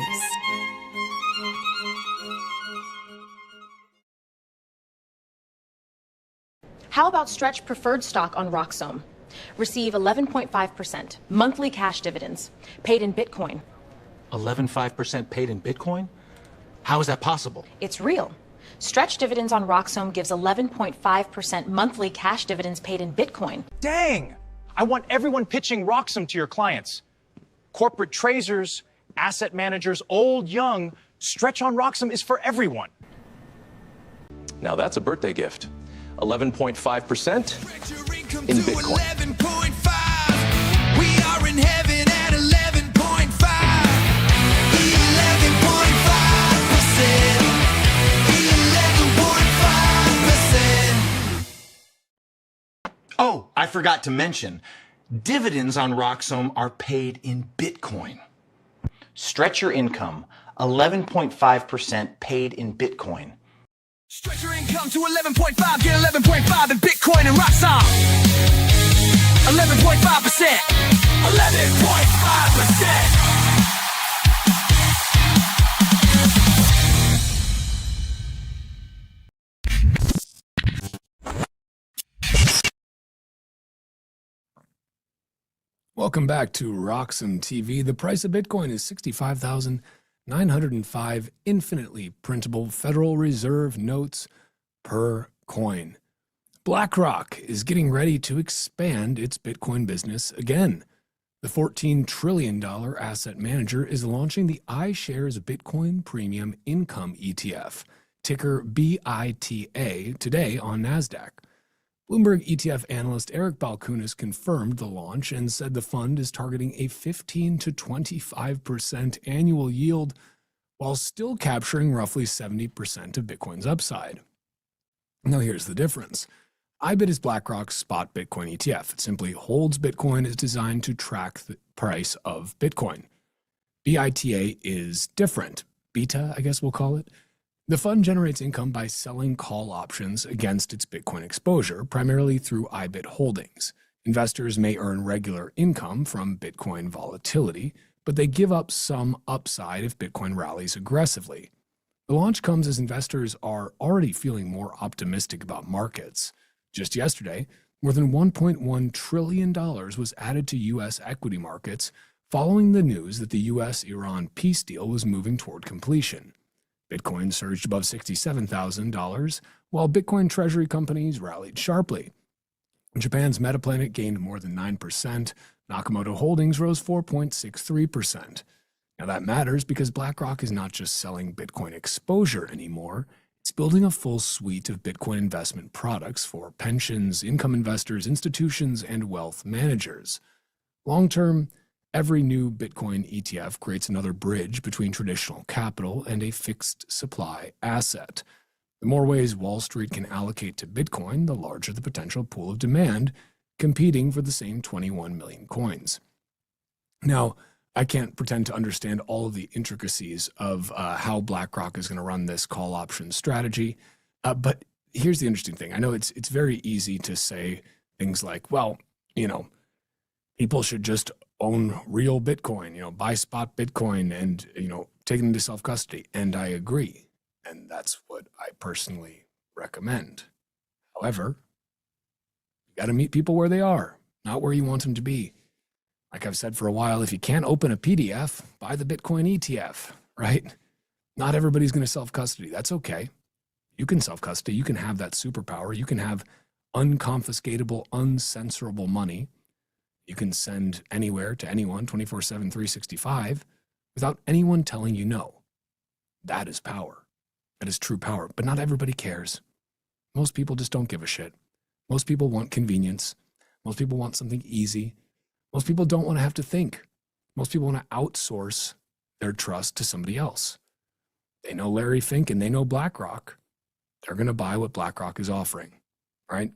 How about stretch preferred stock on Roxom? Receive 11.5% monthly cash dividends paid in Bitcoin. 11.5% paid in Bitcoin? How is that possible? It's real. Stretch dividends on Roxom gives 11.5% monthly cash dividends paid in Bitcoin. Dang! I want everyone pitching Roxom to your clients. Corporate traders, asset managers, old, young, Stretch on Roxom is for everyone. Now that's a birthday gift. 11.5% in Bitcoin. 11.5. We are in heaven at 11.5. 11.5%. 11.5%. Oh, I forgot to mention, dividends on Roxom are paid in Bitcoin. Stretch your income, 11.5% paid in Bitcoin. Stretch your income to 11.5, get 11.5 in Bitcoin and Roxom. 11.5%. 11.5%. Welcome back to Roxom TV. The price of Bitcoin is $65,905 infinitely printable Federal Reserve notes per coin. BlackRock is getting ready to expand its Bitcoin business again. The $14 trillion asset manager is launching the iShares Bitcoin Premium Income ETF, ticker BITA, today on NASDAQ. Bloomberg ETF analyst Eric Balkunas confirmed the launch and said the fund is targeting a 15 to 25% annual yield while still capturing roughly 70% of Bitcoin's upside. Now here's the difference. IBIT is BlackRock's spot Bitcoin ETF. It simply holds Bitcoin. It's designed to track the price of Bitcoin. BITA is different. Beta, I guess we'll call it. The fund generates income by selling call options against its Bitcoin exposure, primarily through IBIT holdings. Investors may earn regular income from Bitcoin volatility, but they give up some upside if Bitcoin rallies aggressively. The launch comes as investors are already feeling more optimistic about markets. Just yesterday, more than $1.1 trillion was added to U.S. equity markets following the news that the U.S.-Iran peace deal was moving toward completion. Bitcoin surged above $67,000, while Bitcoin treasury companies rallied sharply. Japan's Metaplanet gained more than 9%. Nakamoto Holdings rose 4.63%. Now that matters because BlackRock is not just selling Bitcoin exposure anymore. It's building a full suite of Bitcoin investment products for pensions, income investors, institutions, and wealth managers. Long term, every new Bitcoin ETF creates another bridge between traditional capital and a fixed supply asset. The more ways Wall Street can allocate to Bitcoin, the larger the potential pool of demand competing for the same 21 million coins. Now, I can't pretend to understand all of the intricacies of how BlackRock is going to run this call option strategy, but here's the interesting thing. I know it's very easy to say things like, well, people should just own real Bitcoin, buy spot Bitcoin and, take it into self-custody. And I agree. And that's what I personally recommend. However, you got to meet people where they are, not where you want them to be. Like I've said for a while, if you can't open a PDF, buy the Bitcoin ETF, right? Not everybody's going to self-custody. That's okay. You can self-custody. You can have that superpower. You can have unconfiscatable, uncensorable money. You can send anywhere to anyone 24/7, 365 without anyone telling you no. That is power. That is true power. But not everybody cares. Most people just don't give a shit. Most people want convenience. Most people want something easy. Most people don't want to have to think. Most people want to outsource their trust to somebody else. They know Larry Fink and they know BlackRock. They're going to buy what BlackRock is offering, right?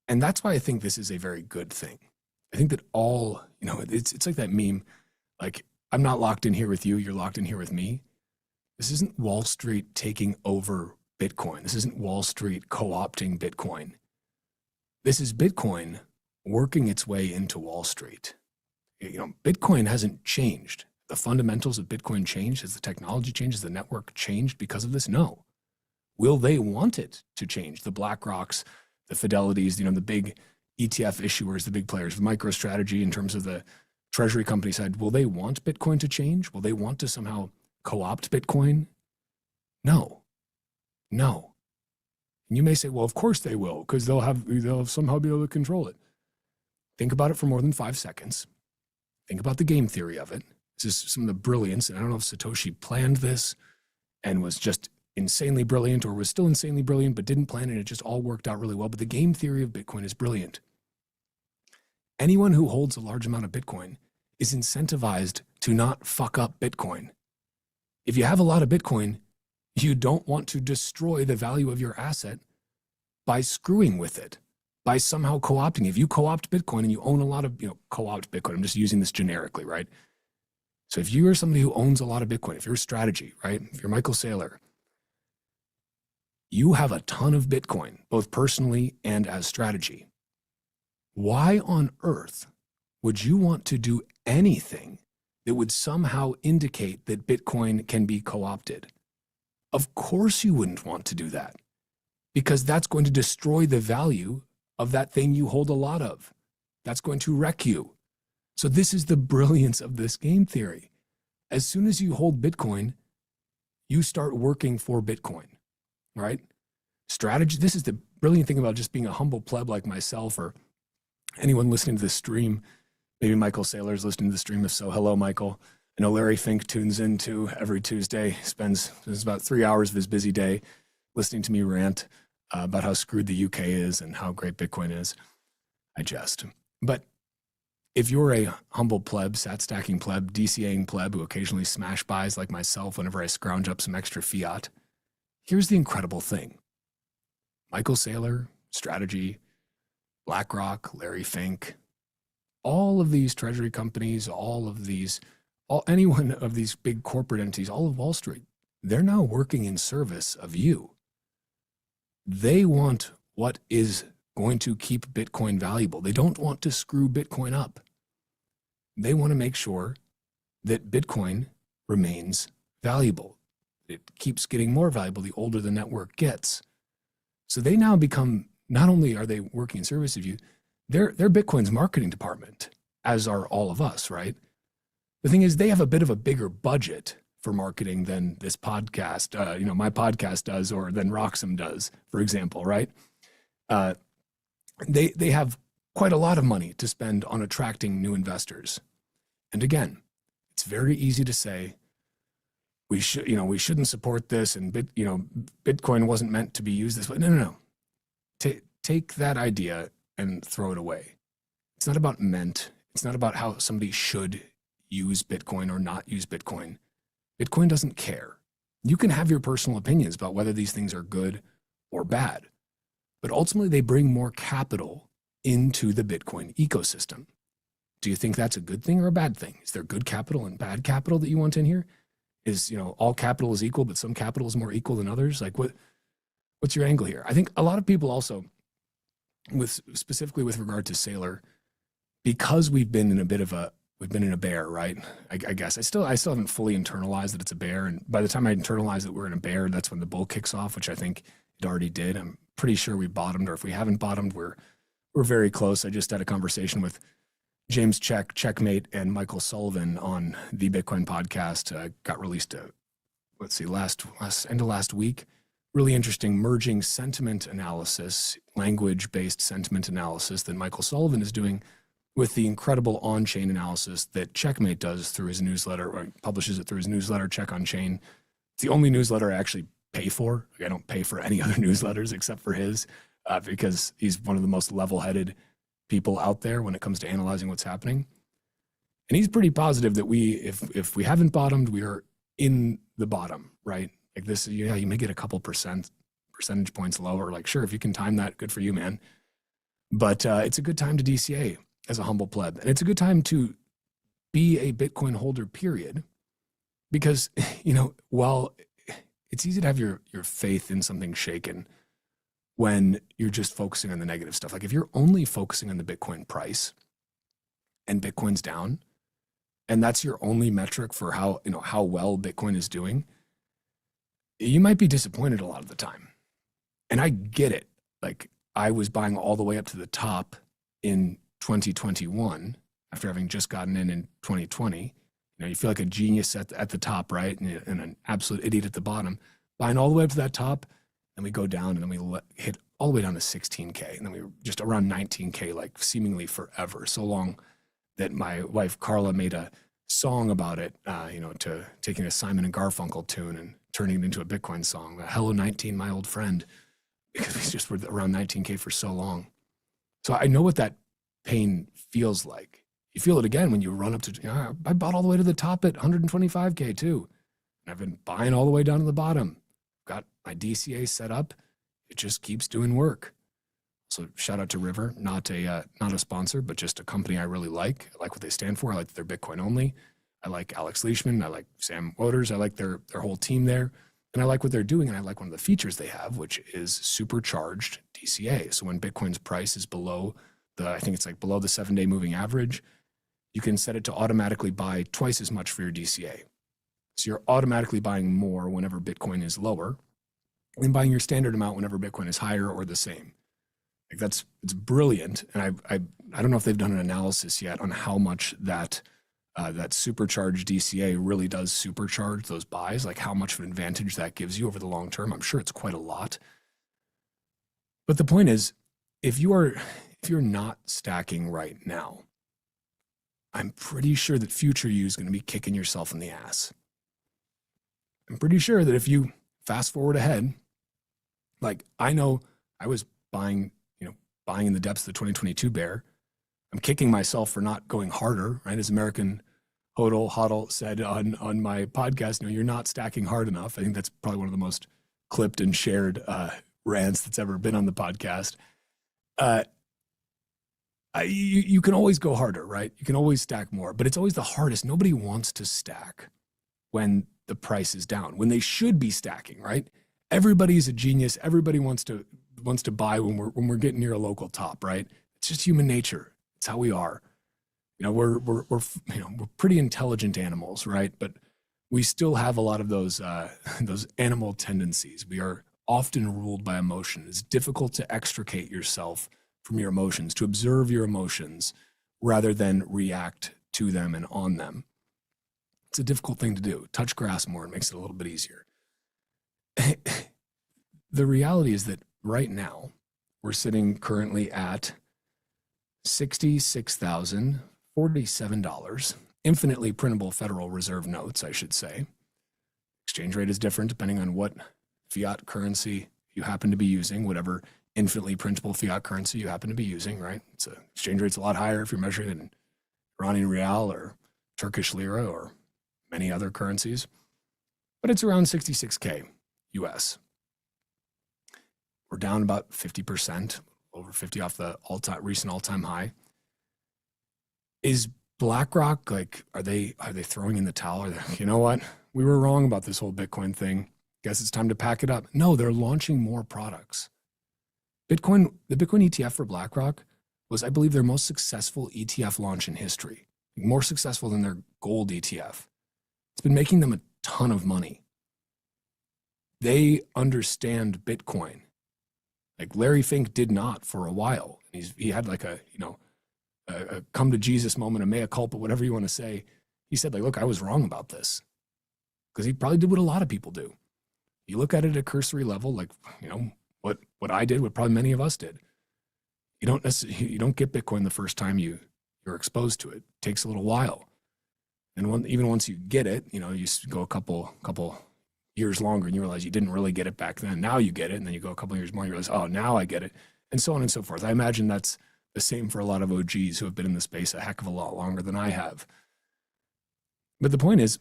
And that's why I think this is a very good thing. I think that it's like that meme, like, I'm not locked in here with you, you're locked in here with me. This isn't Wall Street taking over Bitcoin. This isn't Wall Street co-opting Bitcoin. This is Bitcoin working its way into Wall Street. Bitcoin hasn't changed. The fundamentals of Bitcoin changed. Has the technology changed? Has the network changed because of this? No. Will they want it to change? The BlackRocks, the Fidelities, the big ETF issuers, the big players, the MicroStrategy in terms of the treasury company side, will they want Bitcoin to change? Will they want to somehow co-opt Bitcoin? No. And you may say, well, of course they will, because they'll somehow be able to control it. Think about it for more than 5 seconds. Think about the game theory of it. This is some of the brilliance, and I don't know if Satoshi planned this and was just insanely brilliant or was still insanely brilliant but didn't plan it. It just all worked out really well. But the game theory of Bitcoin is brilliant. Anyone who holds a large amount of Bitcoin is incentivized to not fuck up Bitcoin. If you have a lot of Bitcoin, you don't want to destroy the value of your asset by screwing with it, by somehow co-opting. If you co-opt Bitcoin and you own a lot of, co-opt Bitcoin, I'm just using this generically, right? So if you are somebody who owns a lot of Bitcoin, if you're a strategy, right? If you're Michael Saylor, you have a ton of Bitcoin, both personally and as strategy. Why on earth would you want to do anything that would somehow indicate that Bitcoin can be co-opted? Of course you wouldn't want to do that, because that's going to destroy the value of that thing you hold a lot of. That's going to wreck you. So this is the brilliance of this game theory. As soon as you hold Bitcoin, you start working for Bitcoin, right? Strategy. This is the brilliant thing about just being a humble pleb like myself, or anyone listening to this stream. Maybe Michael Saylor's listening to the stream. If so, hello, Michael. I know Larry Fink tunes in too every Tuesday, spends about 3 hours of his busy day listening to me rant about how screwed the UK is and how great Bitcoin is. I jest. But if you're a humble pleb, sat-stacking pleb, DCAing pleb who occasionally smash buys like myself whenever I scrounge up some extra fiat, here's the incredible thing. Michael Saylor, Strategy, BlackRock, Larry Fink, all of these treasury companies, any one of these big corporate entities, all of Wall Street, they're now working in service of you. They want what is going to keep Bitcoin valuable. They don't want to screw Bitcoin up. They want to make sure that Bitcoin remains valuable. It keeps getting more valuable the older the network gets. So they now become, not only are they working in service of you, they're Bitcoin's marketing department, as are all of us, right? The thing is, they have a bit of a bigger budget for marketing than this podcast, my podcast does, or than Roxom does, for example, right? They have quite a lot of money to spend on attracting new investors. And again, It's very easy to say we shouldn't support this, and Bitcoin wasn't meant to be used this way. No. Take that idea and throw it away. It's not about meant. It's not about how somebody should use Bitcoin or not use Bitcoin. Bitcoin doesn't care. You can have your personal opinions about whether these things are good or bad, but ultimately they bring more capital into the Bitcoin ecosystem. Do you think that's a good thing or a bad thing? Is there good capital and bad capital that you want in here? Is, all capital is equal, but some capital is more equal than others? Like what's your angle here? I think a lot of people also, specifically with regard to Saylor, because we've been in a bear, right? I guess I still haven't fully internalized that it's a bear. And by the time I internalize that we're in a bear, that's when the bull kicks off, which I think it already did. I'm pretty sure we bottomed, or if we haven't bottomed, we're very close. I just had a conversation with James Checkmate and Michael Sullivan on the Bitcoin podcast. Got released, end of last week. Really interesting merging sentiment analysis, language-based sentiment analysis that Michael Sullivan is doing with the incredible on-chain analysis that Checkmate does through his newsletter, or publishes it through his newsletter, Check on Chain. It's the only newsletter I actually pay for. I don't pay for any other newsletters except for his, because he's one of the most level-headed people out there when it comes to analyzing what's happening. And he's pretty positive that if we haven't bottomed, we are in the bottom, right? Like this, you may get a couple percentage points lower. Like, sure, if you can time that, good for you, man. But it's a good time to DCA as a humble pleb. And it's a good time to be a Bitcoin holder, period. Because, while it's easy to have your faith in something shaken when you're just focusing on the negative stuff. Like if you're only focusing on the Bitcoin price and Bitcoin's down, and that's your only metric for how well Bitcoin is doing, you might be disappointed a lot of the time. And I get it. Like I was buying all the way up to the top in 2021 after having just gotten in 2020. You feel like a genius at the top, right? And an absolute idiot at the bottom, buying all the way up to that top. And we go down, and then we hit all the way down to 16K. And then we were just around 19K, like seemingly forever. So long that my wife, Carla, made a song about it, to taking a Simon and Garfunkel tune and turning it into a Bitcoin song. Hello, 19, my old friend. Because we just were around 19K for so long. So I know what that pain feels like. You feel it again when you run up to, I bought all the way to the top at 125K too. And I've been buying all the way down to the bottom. Got my DCA set up. It just keeps doing work. So shout out to River, not a sponsor, but just a company I really like. I like what they stand for. I like that they're Bitcoin only. I like Alex Leishman. I like Sam Woders. I like their whole team there. And I like what they're doing. And I like one of the features they have, which is supercharged DCA. So when Bitcoin's price is below I think it's like below the 7-day moving average, you can set it to automatically buy twice as much for your DCA. So you're automatically buying more whenever Bitcoin is lower and buying your standard amount whenever Bitcoin is higher or the same. Like it's brilliant. And I don't know if they've done an analysis yet on how much that supercharged DCA really does supercharge those buys, like how much of an advantage that gives you over the long term. I'm sure it's quite a lot. But the point is, if you're not stacking right now, I'm pretty sure that future you is going to be kicking yourself in the ass. I'm pretty sure that if you fast forward ahead, like I know I was buying in the depths of the 2022 bear. I'm kicking myself for not going harder, right? As American Hodl said on my podcast, you're not stacking hard enough. I think that's probably one of the most clipped and shared rants that's ever been on the podcast. You can always go harder, right? You can always stack more, but it's always the hardest. Nobody wants to stack when the price is down, when they should be stacking, right? Everybody's a genius. Everybody wants to buy when we're getting near a local top, right? It's just human nature. It's how we are. We're pretty intelligent animals, right? But we still have a lot of those animal tendencies. We are often ruled by emotion. It's difficult to extricate yourself from your emotions, to observe your emotions rather than react to them and on them. It's a difficult thing to do. Touch grass more, it makes it a little bit easier. The reality is that right now, we're sitting currently at $66,047 infinitely printable Federal Reserve notes, I should say. Exchange rate is different depending on what fiat currency you happen to be using, whatever infinitely printable fiat currency you happen to be using, right? Exchange rate's a lot higher if you're measuring it in Iranian rial or Turkish lira or many other currencies. But it's around 66K US. We're down about 50%, over 50 off the recent all-time high. Is BlackRock, like, are they throwing in the towel? Are they, you know what? We were wrong about this whole Bitcoin thing. Guess it's time to pack it up. No, they're launching more products. The Bitcoin ETF for BlackRock was, I believe, their most successful ETF launch in history. More successful than their gold ETF. It's been making them a ton of money. They understand Bitcoin. Like Larry Fink did not for a while. He had like a come to Jesus moment, a mea culpa, whatever you want to say. He said, like, look, I was wrong about this. Because he probably did what a lot of people do. You look at it at a cursory level, like, what I did, what probably many of us did. You don't get Bitcoin the first time you're exposed to it. It takes a little while. And even once you get it, you go a couple years longer and you realize you didn't really get it back then. Now you get it. And then you go a couple years more and you realize, oh, now I get it. And so on and so forth. I imagine that's the same for a lot of OGs who have been in the space a heck of a lot longer than I have. But the point is,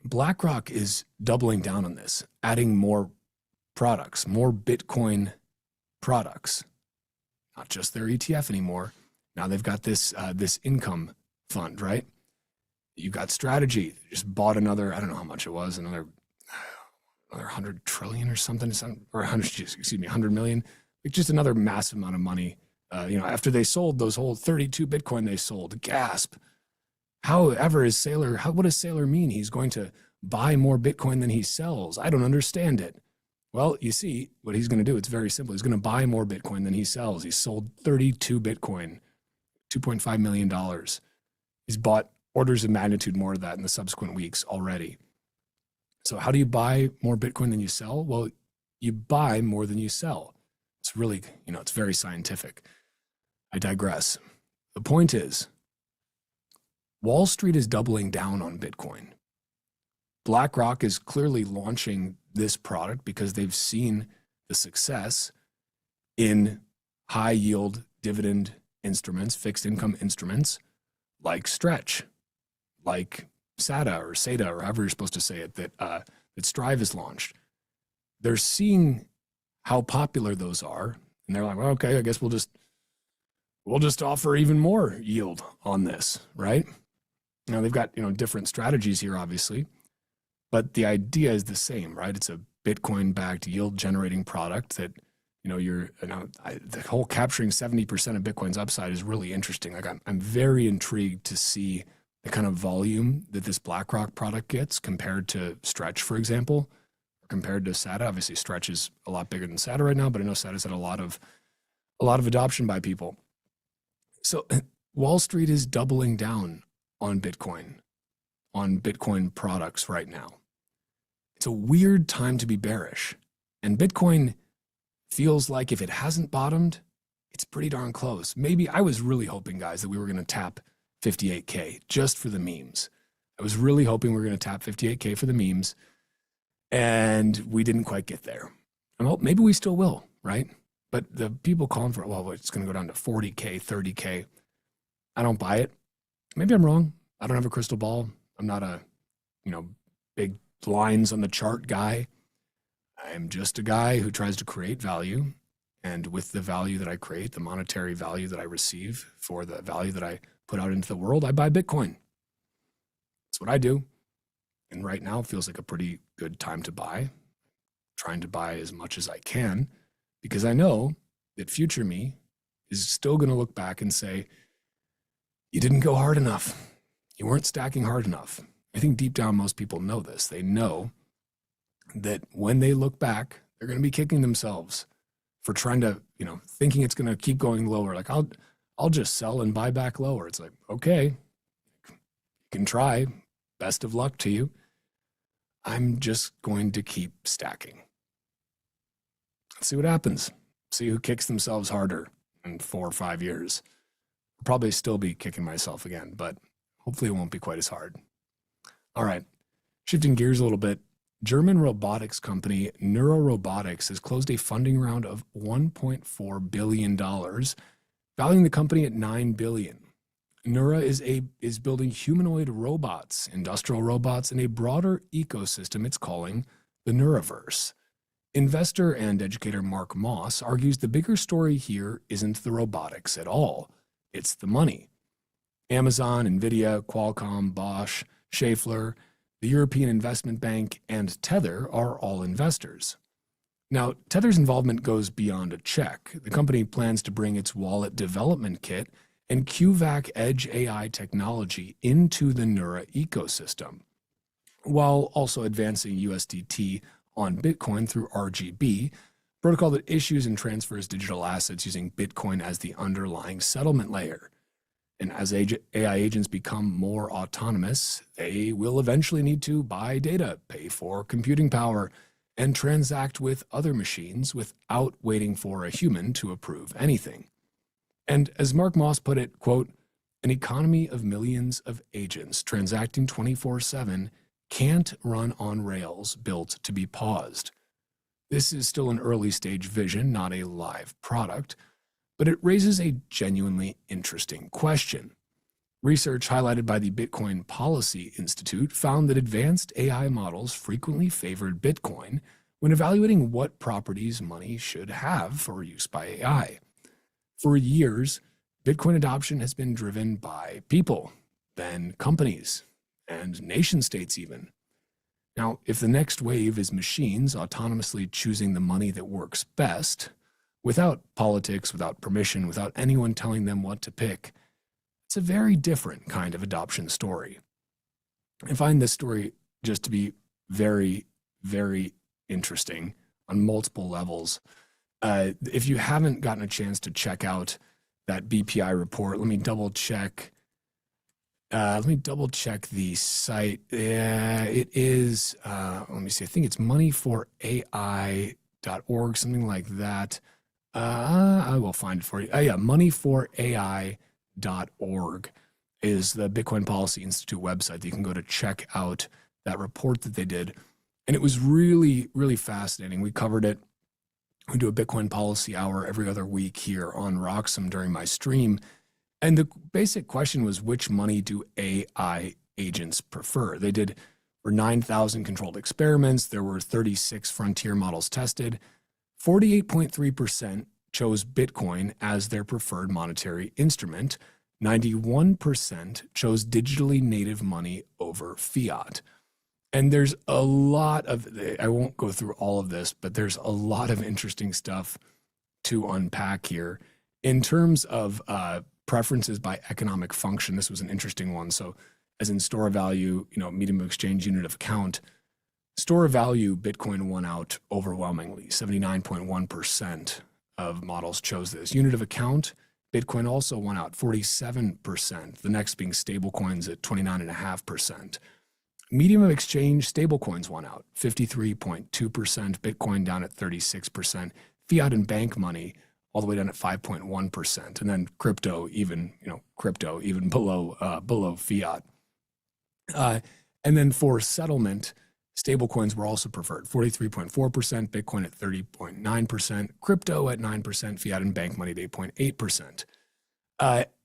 BlackRock is doubling down on this, adding more products, more Bitcoin products, not just their ETF anymore. Now they've got this income fund, right? You've got Strategy, just bought another, I don't know how much it was, another 100 trillion or something, or 100 million, like just another massive amount of money. After they sold those whole 32 Bitcoin they sold, gasp. However, what does Saylor mean? He's going to buy more Bitcoin than he sells. I don't understand it. Well, you see what he's going to do. It's very simple. He's going to buy more Bitcoin than he sells. He sold 32 Bitcoin, $2.5 million. He's bought orders of magnitude more of that in the subsequent weeks already. So how do you buy more Bitcoin than you sell? Well, you buy more than you sell. It's really, it's very scientific. I digress. The point is, Wall Street is doubling down on Bitcoin. BlackRock is clearly launching this product because they've seen the success in high yield dividend instruments, fixed income instruments like Stretch, like SATA or however you're supposed to say it, that Strive has launched. They're seeing how popular those are, and they're like, well, okay, I guess we'll just offer even more yield on this, right? Now they've got different strategies here, obviously, but the idea is the same, right? It's a Bitcoin-backed yield-generating product that the whole capturing 70% of Bitcoin's upside is really interesting. Like I'm very intrigued to see the kind of volume that this BlackRock product gets compared to Stretch, for example, or compared to SATA. Obviously, Stretch is a lot bigger than SATA right now, but I know SATA's had a lot of adoption by people. So Wall Street is doubling down on Bitcoin products right now. It's a weird time to be bearish. And Bitcoin feels like if it hasn't bottomed, it's pretty darn close. Maybe I was really hoping, guys, that we were going to tap 58K just for the memes. I was really hoping we were going to tap 58K for the memes, and we didn't quite get there. And maybe we still will, right? But the people calling for, well, it's going to go down to 40K, 30K. I don't buy it. Maybe I'm wrong. I don't have a crystal ball. I'm not a, big lines on the chart guy. I'm just a guy who tries to create value. And with the value that I create, the monetary value that I receive for the value that I put out into the world, I buy Bitcoin. That's what I do. And right now it feels like a pretty good time to buy. Trying to buy as much as I can because I know that future me is still going to look back and say, you didn't go hard enough. You weren't stacking hard enough. I think deep down, most people know this. They know that when they look back, they're going to be kicking themselves for trying to, thinking it's going to keep going lower. Like, I'll just sell and buy back lower. It's like, okay, you can try. Best of luck to you. I'm just going to keep stacking. Let's see what happens. See who kicks themselves harder in 4 or 5 years. I'll probably still be kicking myself again, but Hopefully it won't be quite as hard. All right, shifting gears a little bit. German robotics company Neurorobotics has closed a funding round of $1.4 billion, valuing the company at $9 billion. Neura is building humanoid robots, industrial robots, in a broader ecosystem it's calling the Neuraverse. Investor and educator Mark Moss argues the bigger story here isn't the robotics at all. It's the money. Amazon, Nvidia, Qualcomm, Bosch, Schaeffler, the European Investment Bank, and Tether are all investors. Now, Tether's involvement goes beyond a check. The company plans to bring its wallet development kit and QVAC Edge AI technology into the Neura ecosystem, while also advancing USDT on Bitcoin through RGB, protocol that issues and transfers digital assets using Bitcoin as the underlying settlement layer. And as AI agents become more autonomous, they will eventually need to buy data, pay for computing power, and transact with other machines without waiting for a human to approve anything. And as Mark Moss put it, quote, an economy of millions of agents transacting 24/7 can't run on rails built to be paused. This is still an early stage vision, not a live product, but it raises a genuinely interesting question. Research highlighted by the Bitcoin Policy Institute found that advanced AI models frequently favored Bitcoin when evaluating what properties money should have for use by AI. For years, Bitcoin adoption has been driven by people, then companies, and nation states even. Now, if the next wave is machines autonomously choosing the money that works best, without politics, without permission, without anyone telling them what to pick, it's a very different kind of adoption story. I find this story just to be very, very interesting on multiple levels. If you haven't gotten a chance to check out that BPI report, let me double check. The site. It is, let me see, I think it's moneyforai.org, something like that. I will find it for you. Yeah, moneyforai.org is the Bitcoin Policy Institute website that you can go to check out that report that they did. And it was really, really fascinating. We covered it. We do a Bitcoin policy hour every other week here on Roxom during my stream. And the basic question was, which money do AI agents prefer? They did for 9,000 controlled experiments. There were 36 frontier models tested. 48.3% chose Bitcoin as their preferred monetary instrument. 91% chose digitally native money over fiat. And there's a lot of, I won't go through all of this, but there's a lot of interesting stuff to unpack here. In terms of preferences by economic function, this was an interesting one. So as in store of value, medium of exchange, unit of account, store of value, Bitcoin won out overwhelmingly. 79.1% of models chose this. Unit of account, Bitcoin also won out 47%, the next being stablecoins at 29.5%. Medium of exchange, stablecoins won out 53.2%, Bitcoin down at 36%, fiat and bank money all the way down at 5.1%, and then crypto even below fiat. And then for settlement, stablecoins were also preferred, 43.4%, Bitcoin at 30.9%, crypto at 9%, fiat and bank money at 8.8%.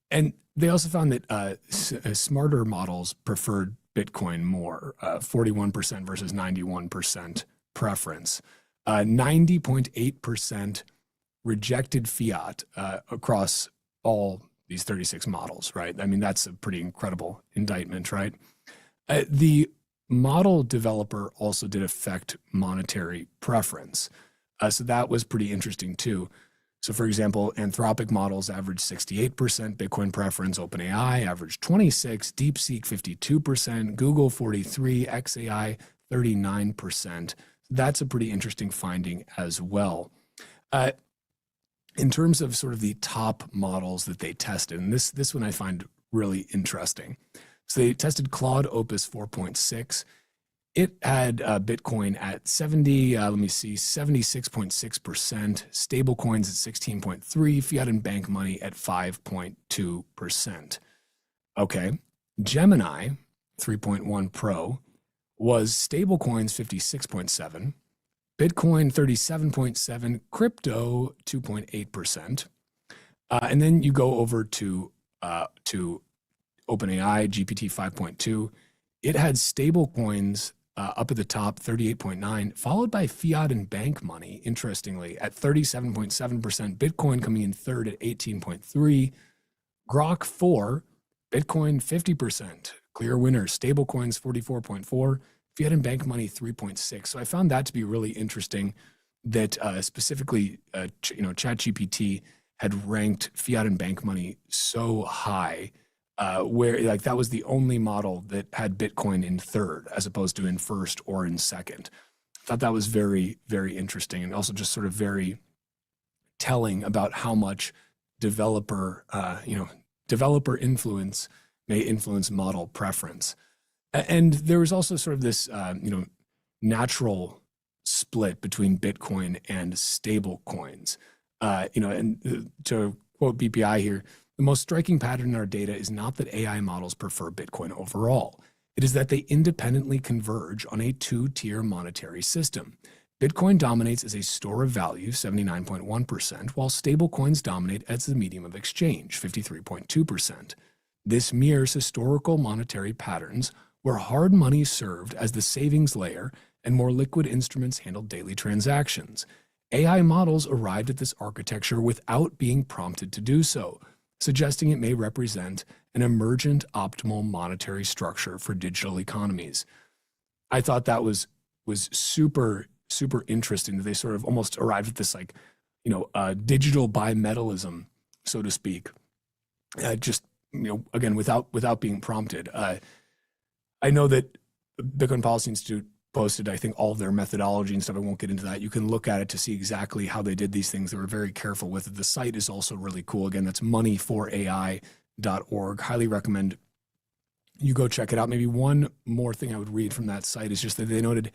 And they also found that smarter models preferred Bitcoin more, 41% versus 91% preference. 90.8% rejected fiat across all these 36 models, right? I mean, that's a pretty incredible indictment, right? The model developer also did affect monetary preference. So that was pretty interesting too. So for example, Anthropic models averaged 68% Bitcoin preference, OpenAI averaged 26%, DeepSeek 52%, Google 43%, xAI 39%. That's a pretty interesting finding as well. In terms of sort of the top models that they tested, and this one I find really interesting. So they tested Claude Opus 4.6. It had Bitcoin at 76.6%, stablecoins at 16.3%, fiat and bank money at 5.2%. Okay, Gemini 3.1 Pro was stablecoins 56.7, Bitcoin 37.7, crypto 2.8%. And then you go over to OpenAI, GPT 5.2. It had stablecoins up at the top, 38.9, followed by fiat and bank money, interestingly, at 37.7%, Bitcoin coming in third at 18.3, Grok 4, Bitcoin 50%, clear winner, stablecoins 44.4, fiat and bank money 3.6. So I found that to be really interesting that specifically, ChatGPT had ranked fiat and bank money so high, where like that was the only model that had Bitcoin in third as opposed to in first or in second. I thought that was very, very interesting, and also just sort of very telling about how much developer influence may influence model preference. And there was also sort of this, natural split between Bitcoin and stable coins. And to quote BPI here, the most striking pattern in our data is not that AI models prefer Bitcoin overall. It is that they independently converge on a two-tier monetary system. Bitcoin dominates as a store of value, 79.1%, while stablecoins dominate as the medium of exchange, 53.2%. This mirrors historical monetary patterns where hard money served as the savings layer and more liquid instruments handled daily transactions. AI models arrived at this architecture without being prompted to do so, suggesting it may represent an emergent optimal monetary structure for digital economies. I thought that was super, super interesting that they sort of almost arrived at this digital bimetallism, so to speak, again, without being prompted. I know that Bitcoin Policy Institute posted, I think, all of their methodology and stuff. I won't get into that. You can look at it to see exactly how they did these things. They were very careful with it. The site is also really cool. Again, that's moneyforai.org. Highly recommend you go check it out. Maybe one more thing I would read from that site is just that they noted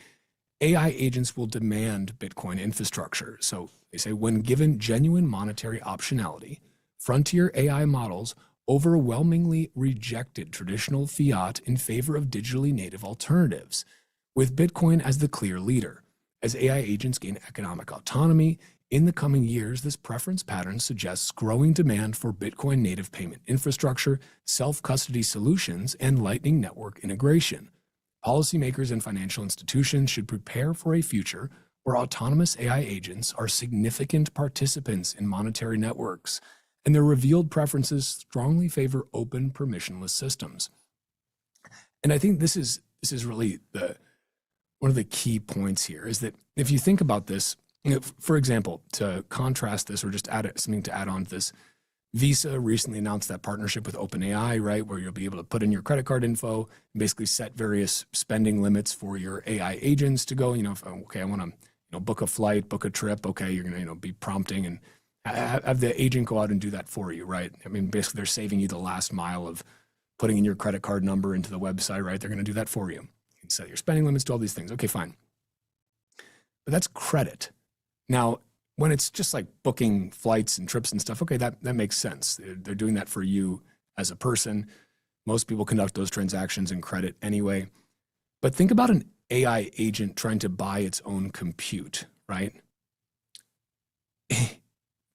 AI agents will demand Bitcoin infrastructure. So they say, when given genuine monetary optionality, frontier AI models overwhelmingly rejected traditional fiat in favor of digitally native alternatives, with Bitcoin as the clear leader. As AI agents gain economic autonomy, in the coming years, this preference pattern suggests growing demand for Bitcoin native payment infrastructure, self-custody solutions, and Lightning Network integration. Policymakers and financial institutions should prepare for a future where autonomous AI agents are significant participants in monetary networks, and their revealed preferences strongly favor open, permissionless systems. And I think this is really one of the key points here is that if you think about this, for example, to contrast this or just add something to add on to this, Visa recently announced that partnership with OpenAI, right, where you'll be able to put in your credit card info and basically set various spending limits for your AI agents to go, I want to book a flight, book a trip, okay, you're going to be prompting and have the agent go out and do that for you, right? I mean, basically they're saving you the last mile of putting in your credit card number into the website, right? They're going to do that for you. Set your spending limits to all these things. Okay, fine. But that's credit. Now, when it's just like booking flights and trips and stuff, okay, that makes sense. They're doing that for you as a person. Most people conduct those transactions in credit anyway. But think about an AI agent trying to buy its own compute, right?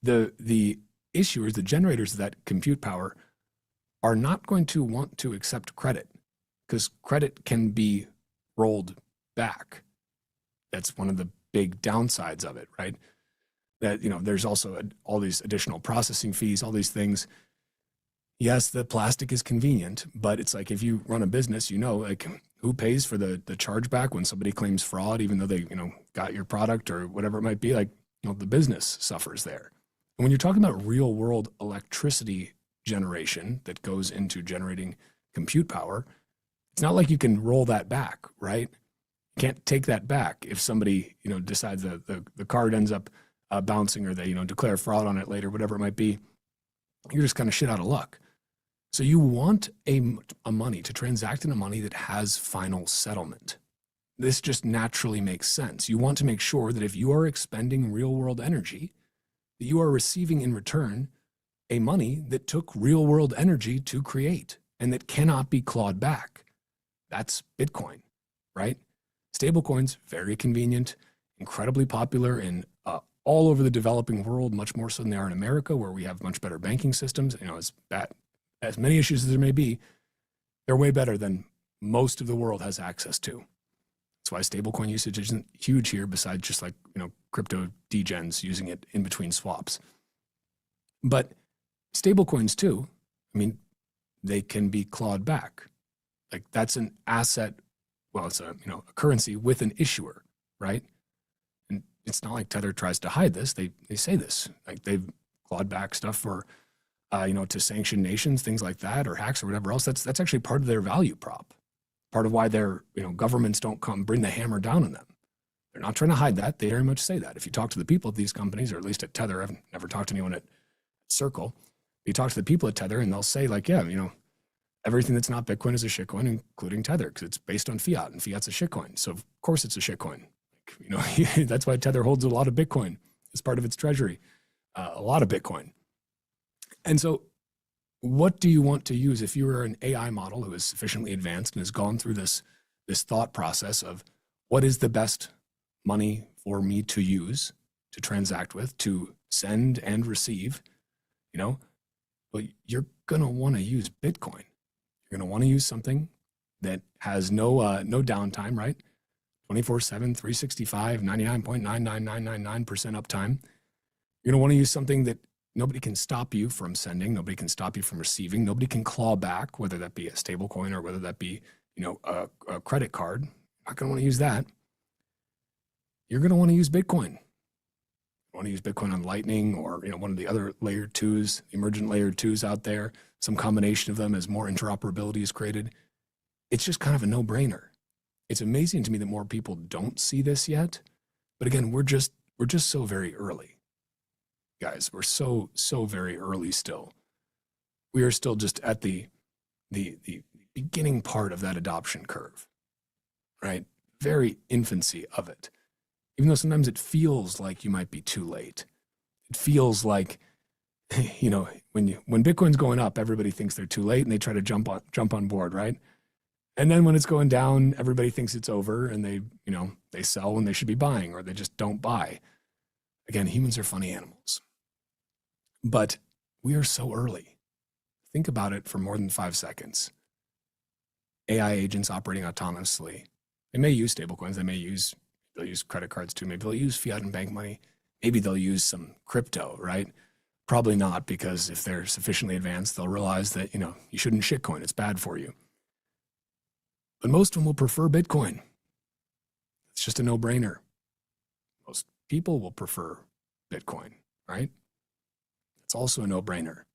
The issuers, the generators of that compute power are not going to want to accept credit because credit can be rolled back. That's one of the big downsides of it, right? That, there's also all these additional processing fees, all these things. Yes, the plastic is convenient, but it's like if you run a business, like who pays for the chargeback when somebody claims fraud, even though they, got your product or whatever it might be, the business suffers there. And when you're talking about real world electricity generation that goes into generating compute power, it's not like you can roll that back, right? You can't take that back if somebody, decides that the card ends up bouncing or they, declare fraud on it later, whatever it might be. You're just kind of shit out of luck. So you want a money to transact in a money that has final settlement. This just naturally makes sense. You want to make sure that if you are expending real world energy, that you are receiving in return a money that took real world energy to create and that cannot be clawed back. That's Bitcoin, right? Stablecoins, very convenient, incredibly popular in all over the developing world, much more so than they are in America, where we have much better banking systems. You know, as many issues as there may be, they're way better than most of the world has access to. That's why stablecoin usage isn't huge here, besides just like, you know, crypto degens using it in between swaps. But stablecoins too, I mean, they can be clawed back. Like that's an asset. Well, it's a, you know, a currency with an issuer, right? And it's not like Tether tries to hide this. They say this, like they've clawed back stuff for, you know, to sanction nations, things like that, or hacks or whatever else. That's actually part of their value prop. Part of why their, you know, governments don't come bring the hammer down on them. They're not trying to hide that. They very much say that. If you talk to the people at these companies, or at least at Tether, I've never talked to anyone at Circle. You talk to the people at Tether and they'll say like, yeah, you know, everything that's not Bitcoin is a shitcoin, including Tether, because it's based on fiat, and fiat's a shitcoin. So of course it's a shitcoin. Like, you know, that's why Tether holds a lot of Bitcoin as part of its treasury, a lot of Bitcoin. And so what do you want to use if you are an AI model who is sufficiently advanced and has gone through this thought process of what is the best money for me to use, to transact with, to send and receive, you know? Well, you're going to want to use Bitcoin. You're going to want to use something that has no downtime, right? 24/7, 365, 99.99999% uptime. You're going to want to use something that nobody can stop you from sending, nobody can stop you from receiving, nobody can claw back, whether that be a stable coin or whether that be, you know, a credit card. Not going to want to use that. You're going to want to use Bitcoin. You want to use Bitcoin on Lightning, or, you know, one of the other layer 2s, emergent layer 2s out there, some combination of them as more interoperability is created. It's just kind of a no-brainer. It's amazing to me that more people don't see this yet. But again, we're just so very early. Guys, we're so very early still. We are still just at the beginning part of that adoption curve, right? Very infancy of it. Even though sometimes it feels like you might be too late. It feels like, you know, when Bitcoin's going up, everybody thinks they're too late and they try to jump on board, right? And then when it's going down, everybody thinks it's over and they, you know, they sell when they should be buying, or they just don't buy. Again, humans are funny animals. But we are so early. Think about it for more than 5 seconds. AI agents operating autonomously. They may use stablecoins. They'll use credit cards too. Maybe they'll use fiat and bank money. Maybe they'll use some crypto, right? Probably not, because if they're sufficiently advanced, they'll realize that, you know, you shouldn't shitcoin. It's bad for you. But most of them will prefer Bitcoin. It's just a no-brainer. Most people will prefer Bitcoin, right? It's also a no-brainer.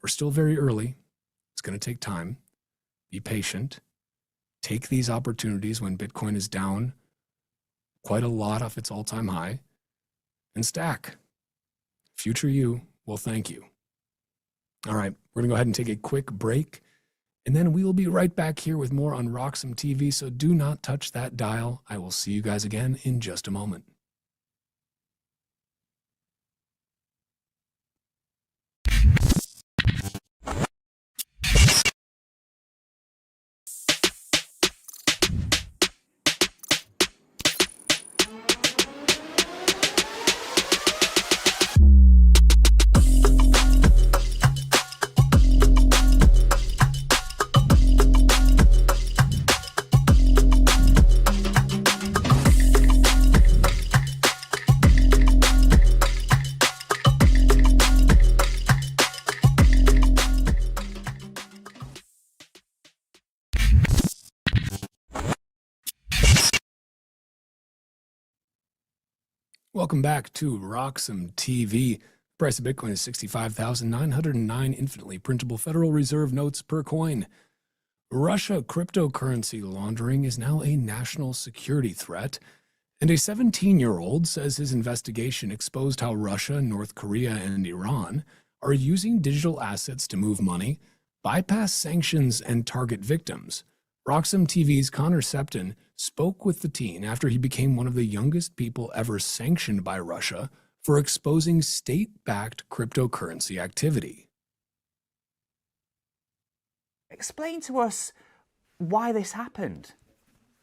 We're still very early. It's going to take time. Be patient. Take these opportunities when Bitcoin is down quite a lot off its all-time high, and stack. Future you will thank you. All right, we're going to go ahead and take a quick break, and then we will be right back here with more on RoxomTV, so do not touch that dial. I will see you guys again in just a moment. Welcome back to RoxomTV. Price of Bitcoin is 65,909 infinitely printable Federal Reserve notes per coin. Russia cryptocurrency laundering is now a national security threat, and a 17-year-old says his investigation exposed how Russia, North Korea, and Iran are using digital assets to move money, bypass sanctions, and target victims. RoxomTV's Connor Septon spoke with the teen after he became one of the youngest people ever sanctioned by Russia for exposing state-backed cryptocurrency activity. Explain to us why this happened.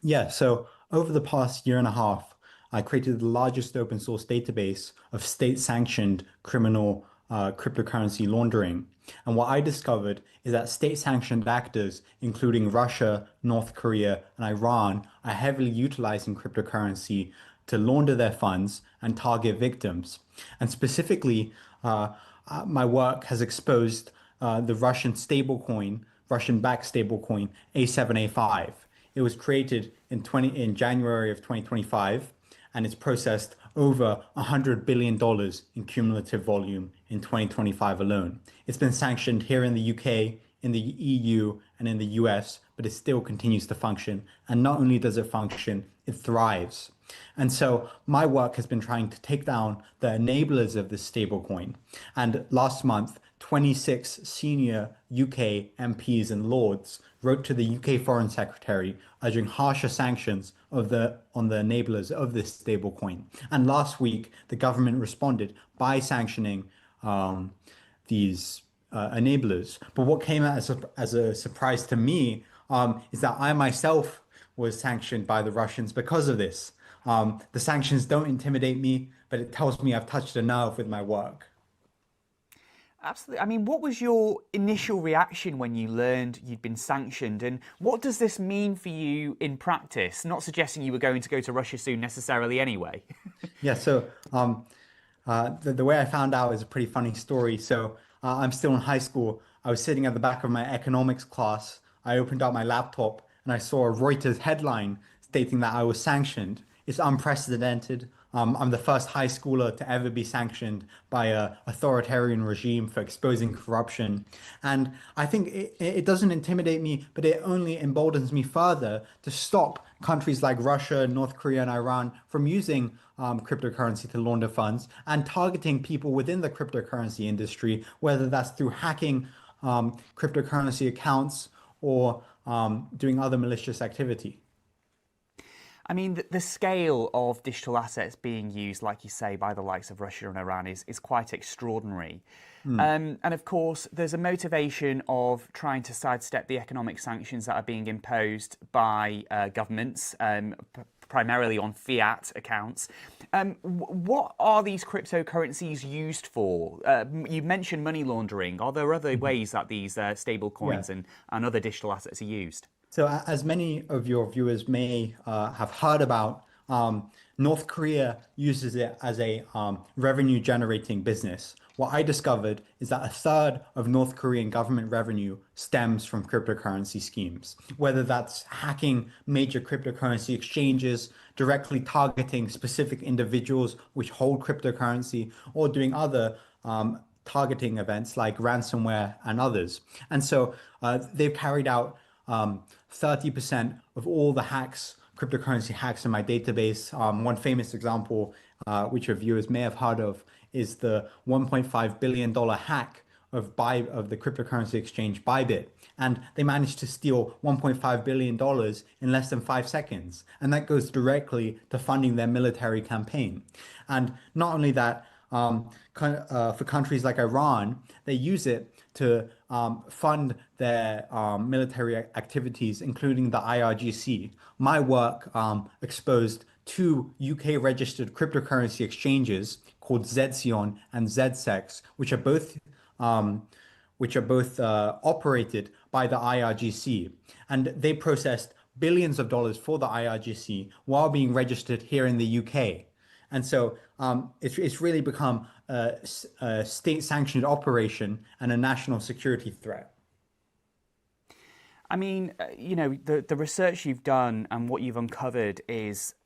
Yeah, so over the past year and a half, I created the largest open source database of state-sanctioned criminal cryptocurrency laundering. And what I discovered is that state-sanctioned actors, including Russia, North Korea, and Iran, are heavily utilizing cryptocurrency to launder their funds and target victims. And specifically, my work has exposed the Russian-backed stablecoin A7A5. It was created in January of 2025, and it's processed over $100 billion in cumulative volume in 2025 alone. It's been sanctioned here in the UK, in the EU, and in the US, but it still continues to function. And not only does it function, it thrives. And so my work has been trying to take down the enablers of this stablecoin. And last month, 26 senior UK MPs and lords wrote to the UK Foreign Secretary urging harsher sanctions on the enablers of this stablecoin. And last week, the government responded by sanctioning these enablers. But what came out as a surprise to me is that I myself was sanctioned by the Russians because of this. The sanctions don't intimidate me, but it tells me I've touched a nerve with my work. Absolutely. I mean, what was your initial reaction when you learned you'd been sanctioned, and what does this mean for you in practice? Not suggesting you were going to go to Russia soon necessarily anyway. Yeah, so the way I found out is a pretty funny story. So I'm still in high school. I was sitting at the back of my economics class. I opened up my laptop and I saw a Reuters headline stating that I was sanctioned. It's unprecedented. I'm the first high schooler to ever be sanctioned by an authoritarian regime for exposing corruption. And I think it doesn't intimidate me, but it only emboldens me further to stop countries like Russia, North Korea, and Iran from using cryptocurrency to launder funds and targeting people within the cryptocurrency industry, whether that's through hacking cryptocurrency accounts or doing other malicious activity. I mean, the scale of digital assets being used, like you say, by the likes of Russia and Iran is quite extraordinary. And of course, there's a motivation of trying to sidestep the economic sanctions that are being imposed by governments, primarily on fiat accounts. What are these cryptocurrencies used for? You mentioned money laundering. Are there other ways that these stable coins and other digital assets are used? So as many of your viewers may have heard about, North Korea uses it as a revenue generating business. What I discovered is that a third of North Korean government revenue stems from cryptocurrency schemes, whether that's hacking major cryptocurrency exchanges, directly targeting specific individuals which hold cryptocurrency, or doing other targeting events like ransomware and others. And so they've carried out 30% of all the hacks, cryptocurrency hacks in my database. One famous example, which your viewers may have heard of, is the $1.5 billion hack of the cryptocurrency exchange Bybit. And they managed to steal $1.5 billion in less than 5 seconds. And that goes directly to funding their military campaign. And not only that, for countries like Iran, they use it to fund their military activities, including the IRGC. My work exposed 2 UK-registered cryptocurrency exchanges called Zexion and Zsex, which are both operated by the IRGC, and they processed billions of dollars for the IRGC while being registered here in the UK. And so it's really become a state-sanctioned operation and a national security threat. I mean, you know, the research you've done and what you've uncovered is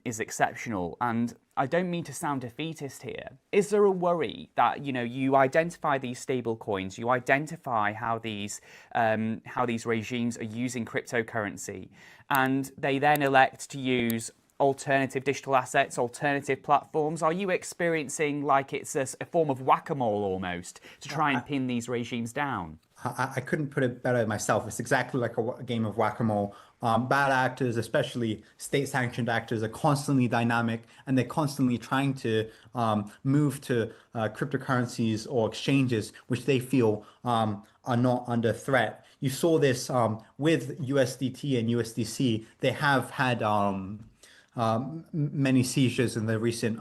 exceptional. And I don't mean to sound defeatist here. Is there a worry that, you know, you identify these stable coins, you identify how these regimes are using cryptocurrency, and they then elect to use alternative digital assets, alternative platforms? Are you experiencing like it's a form of whack-a-mole almost to try and pin these regimes down? I couldn't put it better myself. It's exactly like a game of whack-a-mole. Bad actors, especially state-sanctioned actors, are constantly dynamic, and they're constantly trying to move to cryptocurrencies or exchanges which they feel are are not under threat. You saw this with USDT and USDC. They have had many seizures in the recent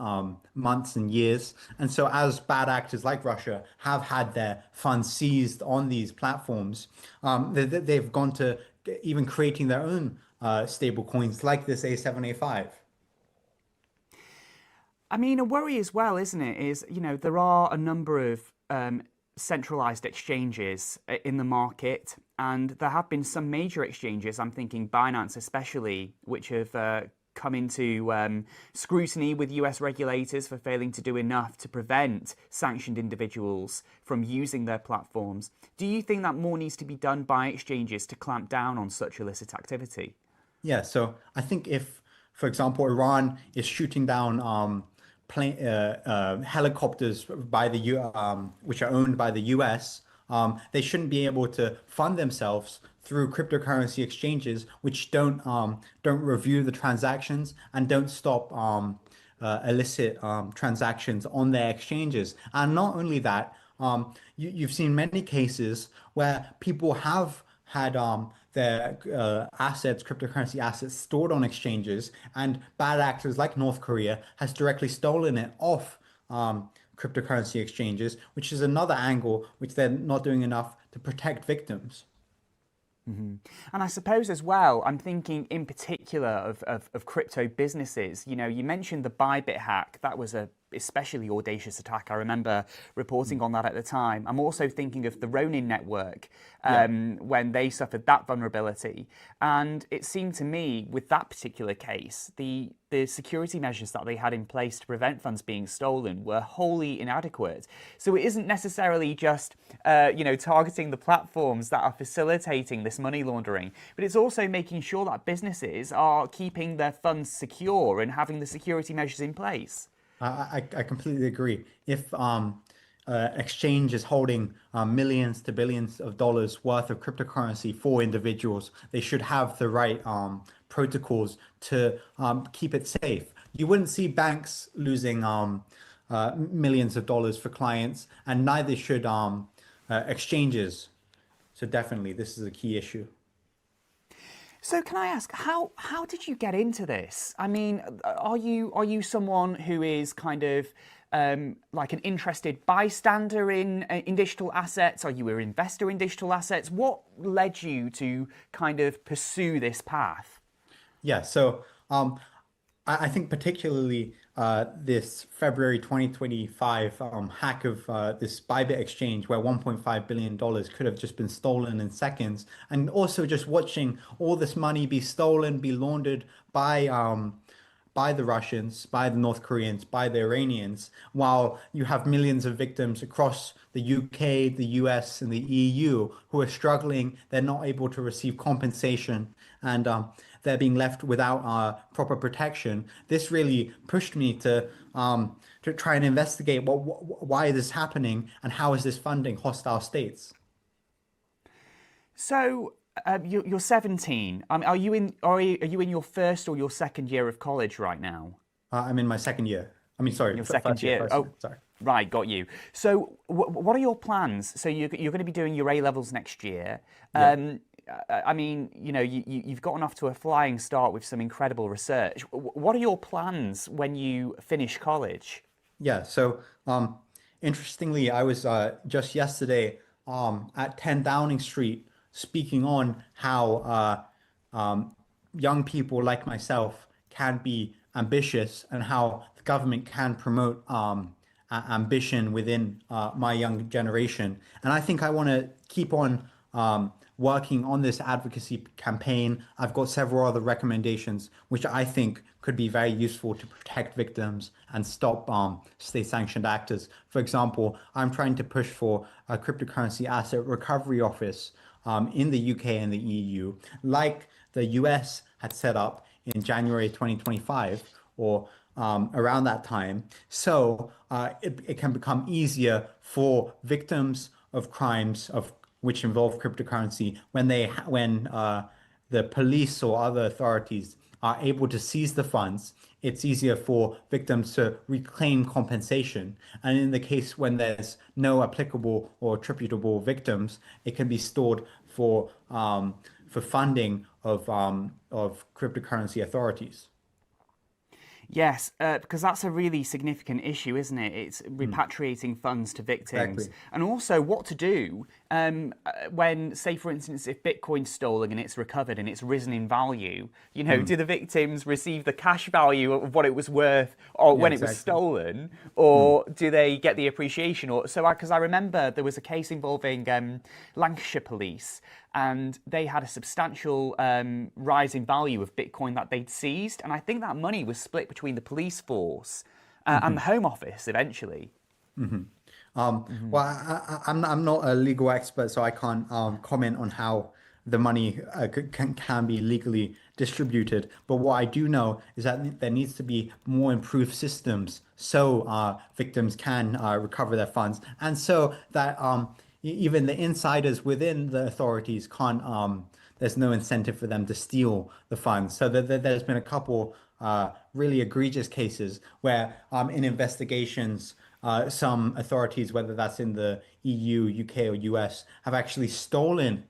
months and years. And so as bad actors like Russia have had their funds seized on these platforms, they've gone to even creating their own stable coins like this A7, A5. I mean, a worry as well, isn't it, is, there are a number of centralized exchanges in the market, and there have been some major exchanges, I'm thinking Binance especially, which have come into scrutiny with US regulators for failing to do enough to prevent sanctioned individuals from using their platforms. Do you think that more needs to be done by exchanges to clamp down on such illicit activity? Yeah, so I think if, for example, Iran is shooting down helicopters by which are owned by the US, they shouldn't be able to fund themselves through cryptocurrency exchanges which don't review the transactions and don't stop illicit transactions on their exchanges. And not only that, you've seen many cases where people have had their cryptocurrency assets stored on exchanges, and bad actors like North Korea has directly stolen it off cryptocurrency exchanges, which is another angle which they're not doing enough to protect victims. Mm-hmm. And I suppose as well, I'm thinking in particular of crypto businesses. You mentioned the Bybit hack. That was a especially audacious attack. I remember reporting on that at the time. I'm also thinking of the Ronin network when they suffered that vulnerability. And it seemed to me with that particular case, the security measures that they had in place to prevent funds being stolen were wholly inadequate. So it isn't necessarily just targeting the platforms that are facilitating this money laundering, but it's also making sure that businesses are keeping their funds secure and having the security measures in place. I completely agree. If exchange is holding millions to billions of dollars worth of cryptocurrency for individuals, they should have the right protocols to keep it safe. You wouldn't see banks losing millions of dollars for clients, and neither should exchanges. So definitely, this is a key issue. So can I ask, how did you get into this? I mean, are you someone who is kind of like an interested bystander in digital assets? Are you an investor in digital assets? What led you to kind of pursue this path? Yeah, so I think particularly this February 2025 hack of this Bybit exchange, where $1.5 billion could have just been stolen in seconds, and also just watching all this money be stolen, be laundered by the Russians, by the North Koreans, by the Iranians, while you have millions of victims across the UK, the US, and the EU who are struggling. They're not able to receive compensation, and they're being left without proper protection. This really pushed me to try and investigate why this is happening and how is this funding hostile states. So you're 17. Are you in your first or your second year of college right now? I'm in my second year. I mean, sorry, your second year. Oh, sorry. Right, got you. So what are your plans? So you're going to be doing your A-levels next year. Yeah. I mean, you've gotten off to a flying start with some incredible research. What are your plans when you finish college? Yeah, so interestingly, I was just yesterday at 10 Downing Street speaking on how young people like myself can be ambitious and how the government can promote ambition within my young generation. And I think I want to keep on working on this advocacy campaign. I've got several other recommendations which I think could be very useful to protect victims and stop state-sanctioned actors. For example, I'm trying to push for a cryptocurrency asset recovery office in the UK and the EU, like the US had set up in January 2025 or around that time. So it can become easier for victims of crimes which involve cryptocurrency when the police or other authorities are able to seize the funds, it's easier for victims to reclaim compensation. And in the case when there's no applicable or attributable victims, it can be stored for funding of cryptocurrency authorities. Yes, because that's a really significant issue, isn't it? It's repatriating funds to victims. Exactly. And also what to do when, say, for instance, if Bitcoin's stolen and it's recovered and it's risen in value, you know, do the victims receive the cash value of what it was worth or when it was stolen, or do they get the appreciation? Or so, because I remember there was a case involving Lancashire Police, and they had a substantial rise in value of Bitcoin that they'd seized. And I think that money was split between the police force and the Home Office eventually. Well, I'm not a legal expert, so I can't comment on how the money can be legally distributed. But what I do know is that there needs to be more improved systems so victims can recover their funds, and so that even the insiders within the authorities can't, there's no incentive for them to steal the funds. So there's been a couple really egregious cases where in investigations, some authorities, whether that's in the EU, UK, or US, have actually stolen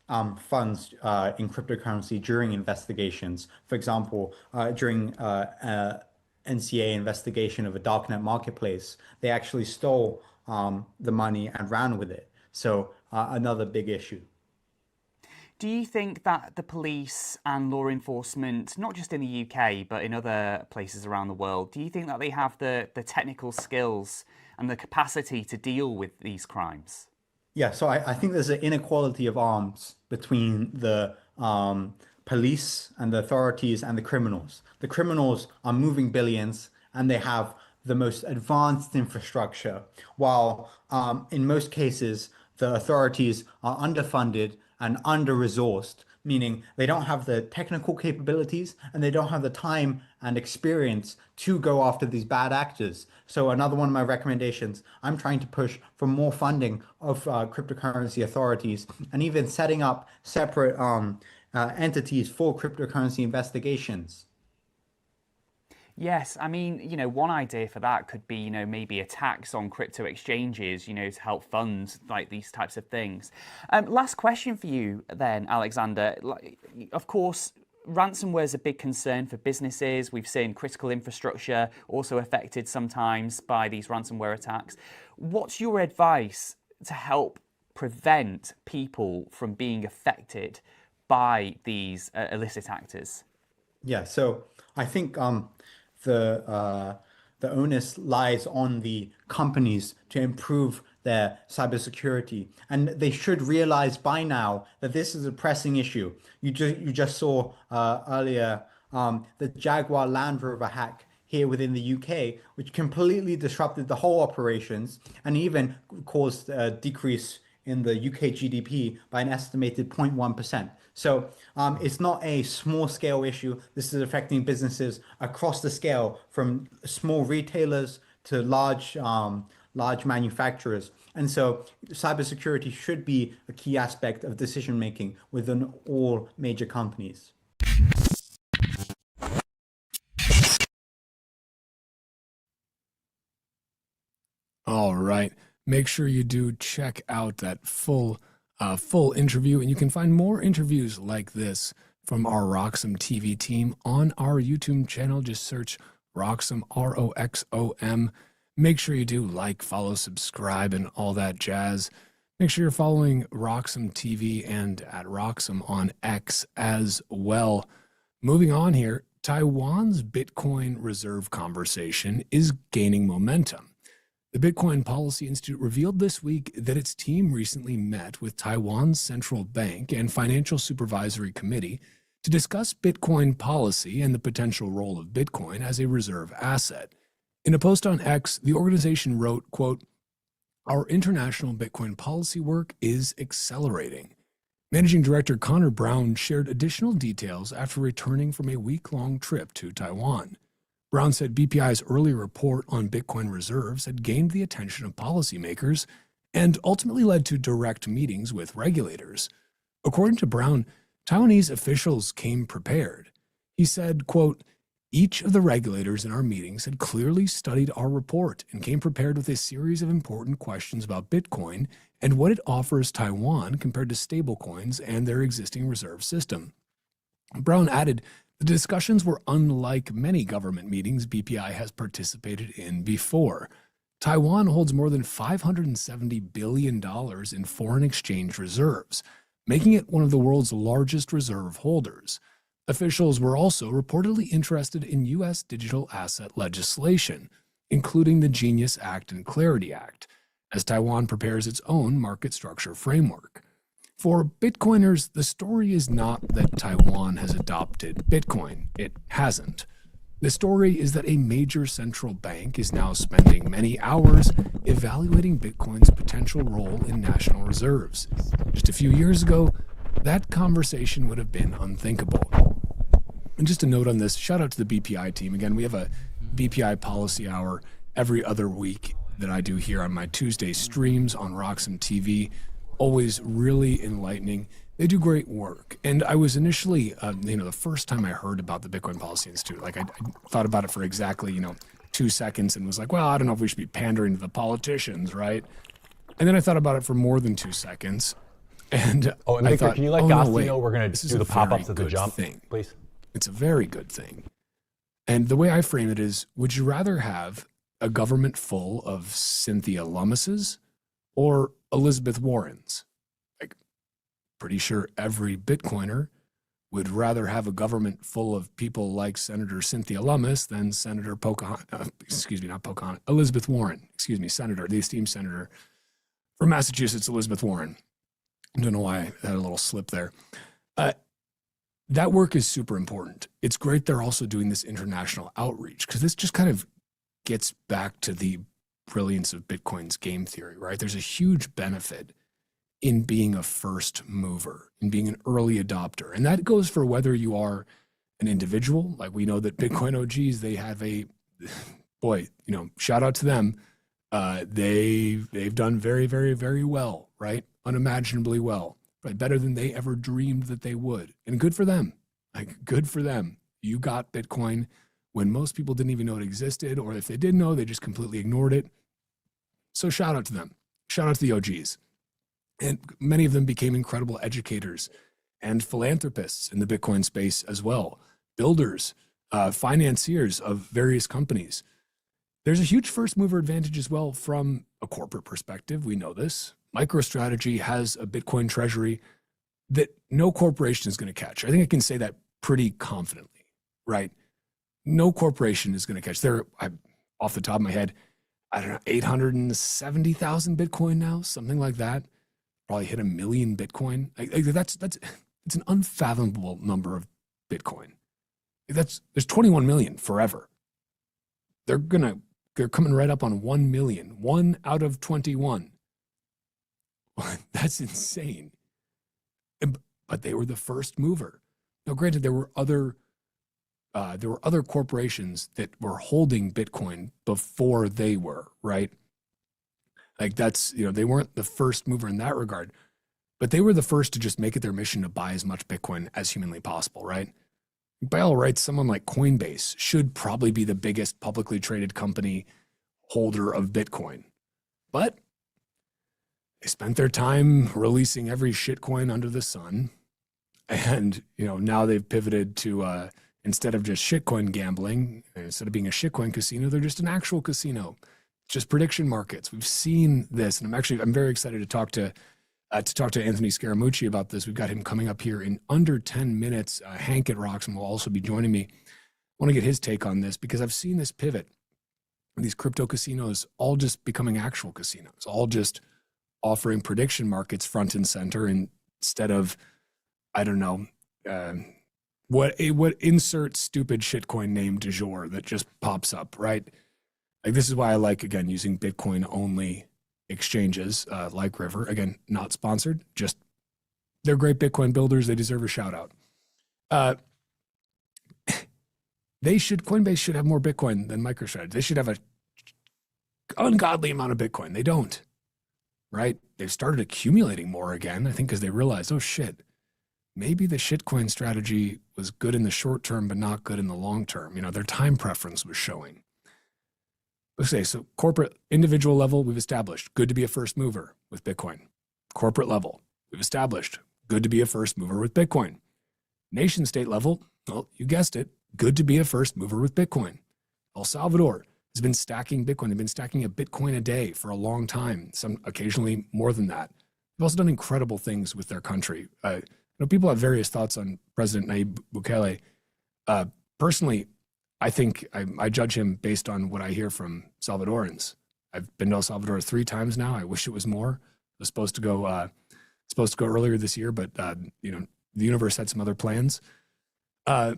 funds in cryptocurrency during investigations. For example, during NCA investigation of a darknet marketplace, they actually stole the money and ran with it. So another big issue. Do you think that the police and law enforcement, not just in the UK, but in other places around the world, do you think that they have the technical skills and the capacity to deal with these crimes? Yeah, so I think there's an inequality of arms between the police and the authorities and the criminals. The criminals are moving billions and they have the most advanced infrastructure, while in most cases, the authorities are underfunded and under-resourced, meaning they don't have the technical capabilities and they don't have the time and experience to go after these bad actors. So another one of my recommendations, I'm trying to push for more funding of cryptocurrency authorities and even setting up separate entities for cryptocurrency investigations. Yes, I mean, you know, one idea for that could be, you know, maybe a tax on crypto exchanges, you know, to help fund like these types of things. Last question for you then, Alexander. Of course, ransomware is a big concern for businesses. We've seen critical infrastructure also affected sometimes by these ransomware attacks. What's your advice to help prevent people from being affected by these illicit actors? Yeah, so I think the onus lies on the companies to improve their cybersecurity, and they should realize by now that this is a pressing issue. You just saw earlier the Jaguar Land Rover hack here within the UK, which completely disrupted the whole operations and even caused a decrease in the UK GDP by an estimated 0.1%. So it's not a small scale issue. This is affecting businesses across the scale, from small retailers to large manufacturers. And so cybersecurity should be a key aspect of decision making within all major companies. All right. Make sure you do check out that full interview, and you can find more interviews like this from our RoxomTV team on our YouTube channel. Just search Roxom, ROXOM. Make sure you do like, follow, subscribe, and all that jazz. Make sure you're following RoxomTV and at Roxom on X as well. Moving on here, Taiwan's Bitcoin reserve conversation is gaining momentum. The Bitcoin Policy Institute revealed this week that its team recently met with Taiwan's central bank and financial supervisory committee to discuss Bitcoin policy and the potential role of Bitcoin as a reserve asset. In a post on X, the organization wrote, quote, "Our international Bitcoin policy work is accelerating." Managing Director Connor Brown shared additional details after returning from a week-long trip to Taiwan. Brown said BPI's earlier report on Bitcoin reserves had gained the attention of policymakers and ultimately led to direct meetings with regulators. According to Brown, Taiwanese officials came prepared. He said, quote, each of the regulators in our meetings had clearly studied our report and came prepared with a series of important questions about Bitcoin and what it offers Taiwan compared to stablecoins and their existing reserve system. Brown added, the discussions were unlike many government meetings BPI has participated in before. Taiwan holds more than $570 billion in foreign exchange reserves, making it one of the world's largest reserve holders. Officials were also reportedly interested in U.S. digital asset legislation, including the Genius Act and Clarity Act, as Taiwan prepares its own market structure framework. For Bitcoiners, the story is not that Taiwan has adopted Bitcoin. It hasn't. The story is that a major central bank is now spending many hours evaluating Bitcoin's potential role in national reserves. Just a few years ago, that conversation would have been unthinkable. And just a note on this, shout out to the BPI team. Again, we have a BPI policy hour every other week that I do here on my Tuesday streams on RoxomTV. Always really enlightening. They do great work. And I was initially, the first time I heard about the Bitcoin Policy Institute, like I thought about it for exactly, 2 seconds and was like, well, I don't know if we should be pandering to the politicians, right? And then I thought about it for more than 2 seconds. And and I Victor, thought, can you let Gosti know we're going to do the pop-ups at the jump, thing. please? It's a very good thing. And the way I frame it is, would you rather have a government full of Cynthia Lummises or Elizabeth Warrens? Like, pretty sure every Bitcoiner would rather have a government full of people like Senator Cynthia Lummis than Senator Elizabeth Warren, Senator, the esteemed senator from Massachusetts, Elizabeth Warren. I don't know why I had a little slip there. That work is super important. It's great they're also doing this international outreach because this just kind of gets back to the brilliance of Bitcoin's game theory, right? There's a huge benefit in being a first mover, in being an early adopter. And that goes for whether you are an individual, like we know that Bitcoin OGs, they have shout out to them. They've done very, very, very well, right? Unimaginably well, right? Better than they ever dreamed that they would. And good for them. Like, good for them. You got Bitcoin when most people didn't even know it existed, or if they did know, they just completely ignored it. So shout out to them. Shout out to the OGs. And many of them became incredible educators and philanthropists in the Bitcoin space as well. Builders, financiers of various companies. There's a huge first mover advantage as well from a corporate perspective. We know this. MicroStrategy has a Bitcoin treasury that no corporation is going to catch. I think I can say that pretty confidently, right? No corporation is going to catch. Off the top of my head, I don't know, 870,000 Bitcoin now, something like that. Probably hit 1 million Bitcoin. It's an unfathomable number of Bitcoin. There's 21 million forever. They're coming right up on 1 million. 1 out of 21. That's insane. But they were the first mover. Now, granted, there were other corporations that were holding Bitcoin before they were, right? Like they weren't the first mover in that regard, but they were the first to just make it their mission to buy as much Bitcoin as humanly possible, right? By all rights, someone like Coinbase should probably be the biggest publicly traded company holder of Bitcoin. But they spent their time releasing every shitcoin under the sun. And, now they've pivoted to, instead of just shitcoin gambling, instead of being a shitcoin casino, they're just an actual casino. Just prediction markets. We've seen this, and I'm very excited to talk to Anthony Scaramucci about this. We've got him coming up here in under 10 minutes. Hank at Roxom will also be joining me. I want to get his take on this because I've seen this pivot. These crypto casinos all just becoming actual casinos, all just offering prediction markets front and center instead of, I don't know, what insert stupid shitcoin name du jour that just pops up, right? Like, this is why I like, again, using Bitcoin only exchanges like River. Again, not sponsored, just they're great Bitcoin builders. They deserve a shout out. Coinbase should have more Bitcoin than MicroStrategy. They should have an ungodly amount of Bitcoin. They don't, right? They've started accumulating more again, I think, because they realized, oh shit, maybe the shitcoin strategy was good in the short term, but not good in the long term. You know, their time preference was showing. Let's say, so corporate, individual level, we've established good to be a first mover with Bitcoin. Corporate level, we've established good to be a first mover with Bitcoin. Nation state level, well, you guessed it, good to be a first mover with Bitcoin. El Salvador has been stacking Bitcoin. They've been stacking a Bitcoin a day for a long time, some occasionally more than that. They've also done incredible things with their country. You know, people have various thoughts on President Nayib Bukele. Personally, I think I judge him based on what I hear from Salvadorans. I've been to El Salvador 3 times now. I wish it was more. I was supposed to go earlier this year, but you know, the universe had some other plans. What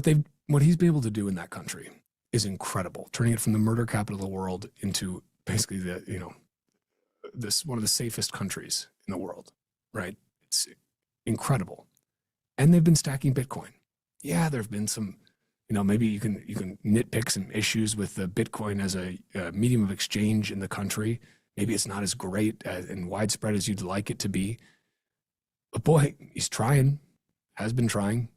he's been able to do in that country is incredible, turning it from the murder capital of the world into basically this one of the safest countries in the world, right? It's incredible. And they've been stacking Bitcoin. Yeah, there have been some, you know, maybe you can nitpick some issues with the Bitcoin as a medium of exchange in the country. Maybe it's not as great and widespread as you'd like it to be. But boy, he's trying, has been trying.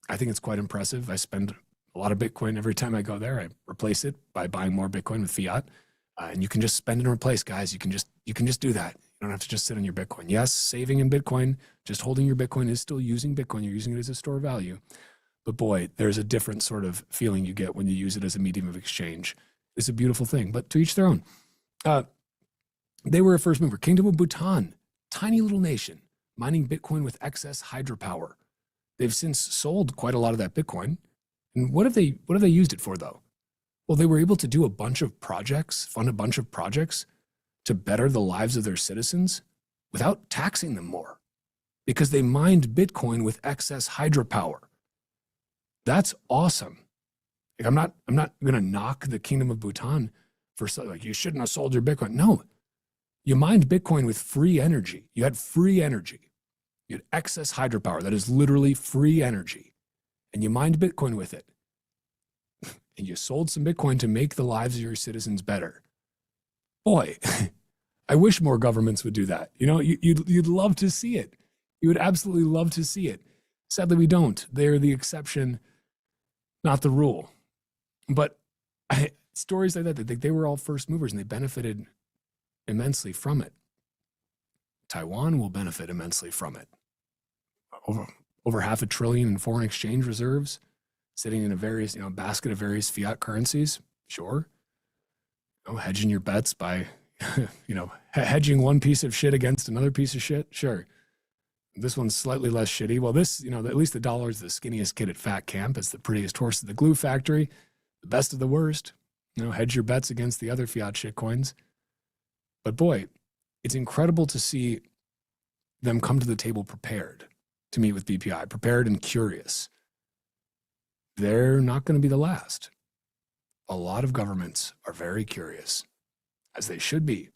I think it's quite impressive. I spend a lot of Bitcoin every time I go there. I replace it by buying more Bitcoin with fiat. And you can just spend and replace, guys. You can just do that. You don't have to just sit on your Bitcoin. Yes, saving in Bitcoin, just holding your Bitcoin is still using Bitcoin. You're using it as a store of value. But boy, there's a different sort of feeling you get when you use it as a medium of exchange. It's a beautiful thing, but to each their own. They were a first mover. Kingdom of Bhutan, tiny little nation, mining Bitcoin with excess hydropower. They've since sold quite a lot of that Bitcoin. And what have they used it for, though? Well, they were able to do a bunch of projects, fund a bunch of projects to better the lives of their citizens without taxing them more because they mined Bitcoin with excess hydropower. That's awesome. Like, I'm not going to knock the Kingdom of Bhutan for like, you shouldn't have sold your Bitcoin. No, you mined Bitcoin with free energy. You had free energy. You had excess hydropower. That is literally free energy. And you mined Bitcoin with it. And you sold some Bitcoin to make the lives of your citizens better. Boy, I wish more governments would do that. You know, you'd love to see it. You would absolutely love to see it. Sadly, we don't. They're the exception, not the rule. But stories like that, they were all first movers and they benefited immensely from it. Taiwan will benefit immensely from it. Over $500 billion in foreign exchange reserves, sitting in a basket of various fiat currencies. Sure. You know, hedging your bets by, hedging one piece of shit against another piece of shit. Sure. This one's slightly less shitty. Well, this, at least the dollar is the skinniest kid at fat camp. It's the prettiest horse at the glue factory. The best of the worst. Hedge your bets against the other fiat shit coins. But boy, it's incredible to see them come to the table prepared to meet with BPI, prepared and curious. They're not going to be the last. A lot of governments are very curious, as they should be.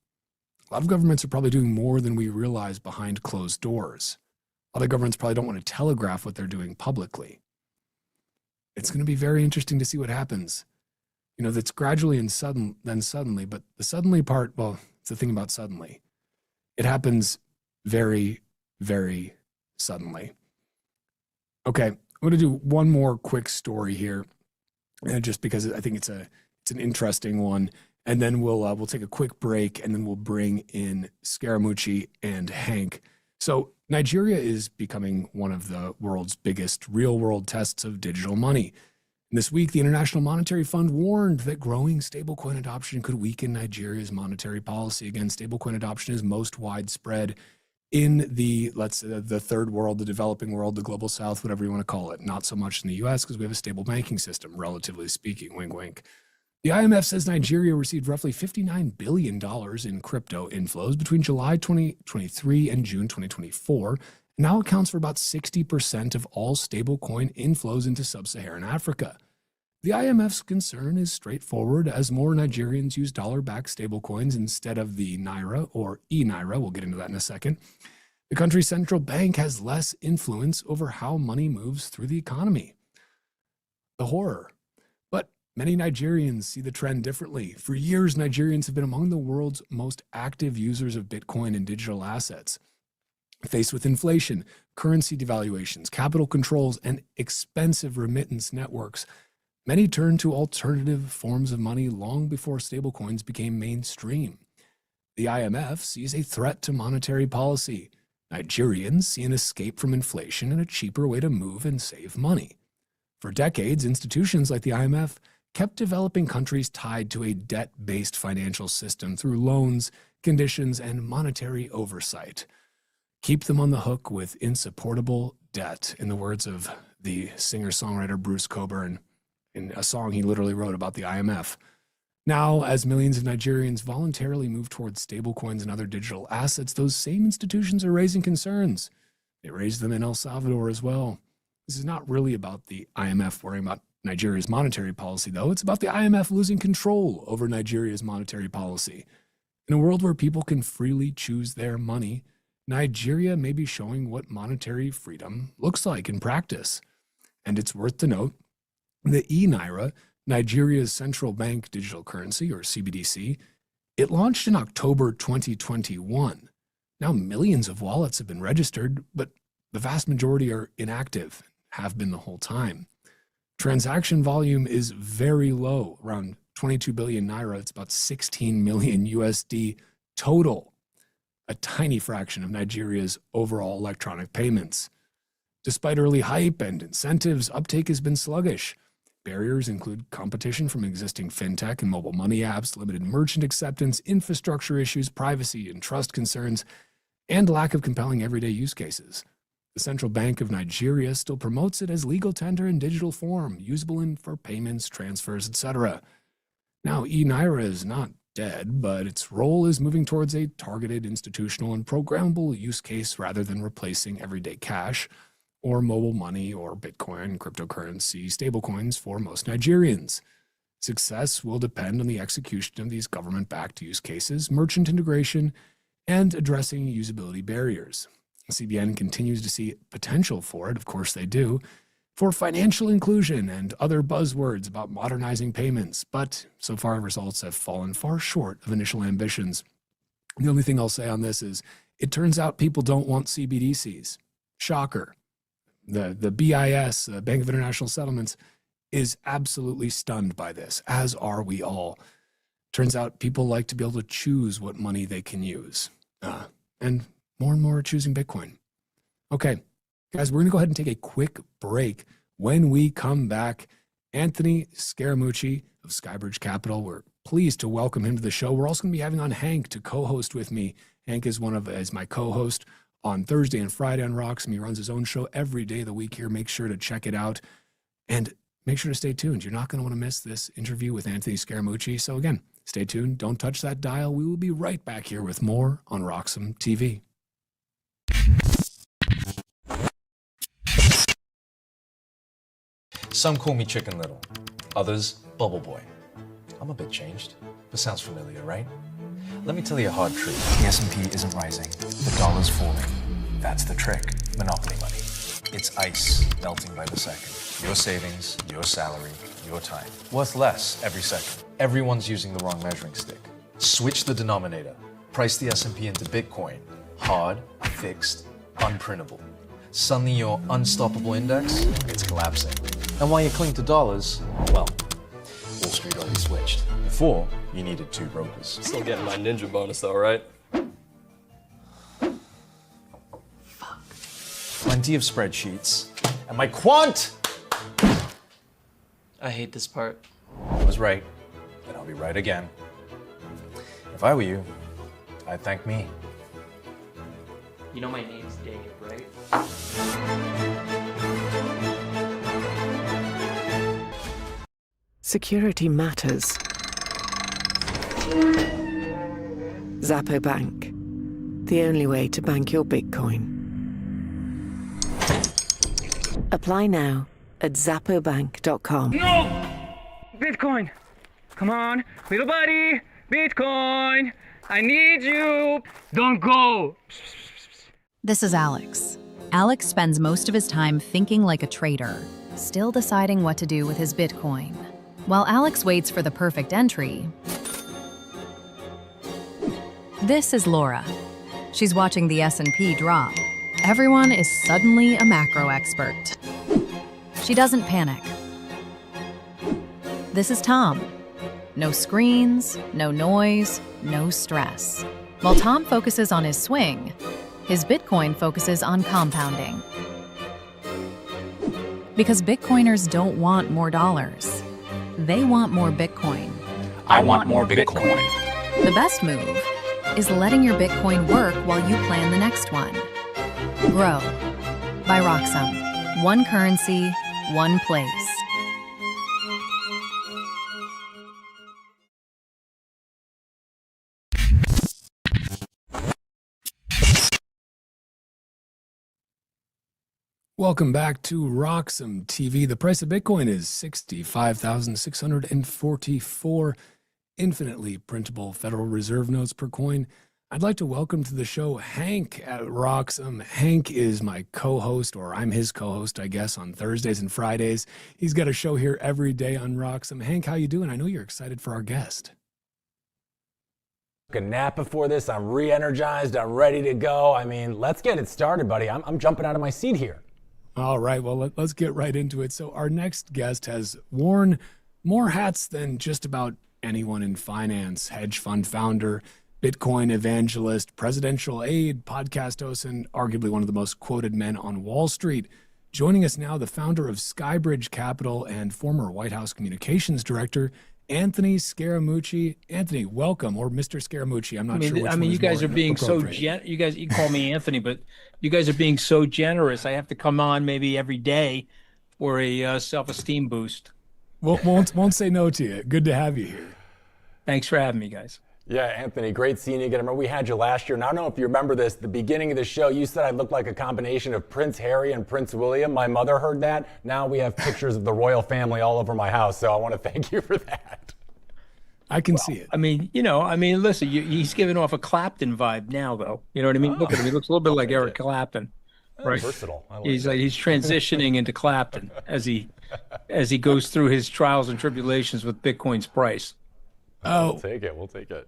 A lot of governments are probably doing more than we realize behind closed doors. Other governments probably don't want to telegraph what they're doing publicly. It's going to be very interesting to see what happens. That's gradually and then suddenly, but the suddenly part, well, it's the thing about suddenly. It happens very, very suddenly. Okay, I'm going to do one more quick story here, just because I think it's an interesting one, and then we'll take a quick break, and then we'll bring in Scaramucci and Hank. So Nigeria is becoming one of the world's biggest real-world tests of digital money. This week, the International Monetary Fund warned that growing stablecoin adoption could weaken Nigeria's monetary policy. Again, stablecoin adoption is most widespread in the third world, the developing world, the global south, whatever you want to call it. Not so much in the US because we have a stable banking system, relatively speaking, wink, wink. The IMF says Nigeria received roughly $59 billion in crypto inflows between July 2023 and June 2024, and now accounts for about 60% of all stablecoin inflows into sub-Saharan Africa. The IMF's concern is straightforward. As more Nigerians use dollar-backed stablecoins instead of the Naira or e-Naira, we'll get into that in a second, the country's central bank has less influence over how money moves through the economy. The horror. But many Nigerians see the trend differently. For years, Nigerians have been among the world's most active users of Bitcoin and digital assets. Faced with inflation, currency devaluations, capital controls, and expensive remittance networks, many turned to alternative forms of money long before stablecoins became mainstream. The IMF sees a threat to monetary policy. Nigerians see an escape from inflation and a cheaper way to move and save money. For decades, institutions like the IMF kept developing countries tied to a debt-based financial system through loans, conditions, and monetary oversight. Keep them on the hook with insupportable debt, in the words of the singer-songwriter Bruce Cockburn in a song he literally wrote about the IMF. Now, as millions of Nigerians voluntarily move towards stablecoins and other digital assets, those same institutions are raising concerns. They raised them in El Salvador as well. This is not really about the IMF worrying about Nigeria's monetary policy, though. It's about the IMF losing control over Nigeria's monetary policy. In a world where people can freely choose their money, Nigeria may be showing what monetary freedom looks like in practice. And it's worth to note the e-Naira, Nigeria's central bank digital currency, or CBDC, it launched in October 2021. Now millions of wallets have been registered, but the vast majority are inactive, have been the whole time. Transaction volume is very low, around 22 billion Naira. It's about 16 million USD total, a tiny fraction of Nigeria's overall electronic payments. Despite early hype and incentives, uptake has been sluggish. Barriers include competition from existing fintech and mobile money apps, limited merchant acceptance, infrastructure issues, privacy and trust concerns, and lack of compelling everyday use cases. The Central Bank of Nigeria still promotes it as legal tender in digital form, usable for payments, transfers, etc. Now, e-Naira is not dead, but its role is moving towards a targeted institutional and programmable use case rather than replacing everyday cash or mobile money or Bitcoin, cryptocurrency, stablecoins for most Nigerians. Success will depend on the execution of these government-backed use cases, merchant integration, and addressing usability barriers. CBN continues to see potential for it, of course they do, for financial inclusion and other buzzwords about modernizing payments, but so far results have fallen far short of initial ambitions. The only thing I'll say on this is it turns out people don't want CBDCs. Shocker. The BIS, the Bank of International Settlements, is absolutely stunned by this, as are we all. Turns out people like to be able to choose what money they can use. And more are choosing Bitcoin. Okay, guys, we're going to go ahead and take a quick break. When we come back, Anthony Scaramucci of Skybridge Capital, we're pleased to welcome him to the show. We're also going to be having on Hank to co-host with me. Hank is my co-host on Thursday and Friday on Roxom. He runs his own show every day of the week here. Make sure to check it out and make sure to stay tuned. You're not going to want to miss this interview with Anthony Scaramucci. So again, stay tuned. Don't touch that dial. We will be right back here with more on RoxomTV. Some call me Chicken Little, others Bubble Boy. I'm a bit changed, but sounds familiar, right? Let me tell you a hard truth. The S&P isn't rising, the dollar's falling. That's the trick, monopoly money. It's ice melting by the second. Your savings, your salary, your time. Worth less every second. Everyone's using the wrong measuring stick. Switch the denominator. Price the S&P into Bitcoin. Hard, fixed, unprintable. Suddenly your unstoppable index, it's collapsing. And while you cling to dollars, well, Wall Street already switched. Before, you needed 2 brokers. Still getting my ninja bonus though, right? Fuck. Plenty of spreadsheets. And my quant! I hate this part. I was right, and I'll be right again. If I were you, I'd thank me. You know my name's Dave, right? Security matters. Zappo Bank. The only way to bank your Bitcoin. Apply now at zappobank.com. No! Bitcoin! Come on, little buddy! Bitcoin! I need you! Don't go! This is Alex. Alex spends most of his time thinking like a trader, still deciding what to do with his Bitcoin. While Alex waits for the perfect entry, this is Laura. She's watching the S&P drop, everyone is suddenly a macro expert. She doesn't panic. This is Tom. No screens, no noise, no stress. While Tom focuses on his swing, his Bitcoin focuses on compounding. Because Bitcoiners don't want more dollars. They want more Bitcoin. I want more Bitcoin. The best move is letting your Bitcoin work while you plan the next one. Grow by Roxom. One currency, one place. Welcome back to RoxomTV. The price of Bitcoin is $65,644 infinitely printable Federal Reserve notes per coin. I'd like to welcome to the show Hank at Roxom. Hank is my co-host, or I'm his co-host, I guess, on Thursdays and Fridays. He's got a show here every day on Roxom. Hank, how you doing? I know you're excited for our guest. Took a nap before this. I'm re-energized. I'm ready to go. I mean, let's get it started, buddy. I'm jumping out of my seat here. All right, well, let's get right into it. So our next guest has worn more hats than just about anyone in finance: hedge fund founder, Bitcoin evangelist, presidential aide, podcast host, and arguably one of the most quoted men on Wall Street. Joining us now, the founder of Skybridge Capital and former White House communications director, Anthony Scaramucci. Anthony, welcome, or Mr. Scaramucci. I'm not sure which one you is guys more are being so appropriate. you call me Anthony, but you guys are being so generous. I have to come on maybe every day for a self-esteem boost. Won't say no to you. Good to have you here. Thanks for having me, guys. Yeah, Anthony, great seeing you again. I remember we had you last year, and I don't know if you remember this. The beginning of the show, you said I looked like a combination of Prince Harry and Prince William. My mother heard that. Now we have pictures of the royal family all over my house, so I want to thank you for that. I can see it. I mean, listen, he's giving off a Clapton vibe now, though. You know what I mean? Look at him. He looks a little bit like Eric Clapton. Right? Versatile. I like He's that. he's transitioning into Clapton as he goes through his trials and tribulations with Bitcoin's price. We'll take it. We'll take it.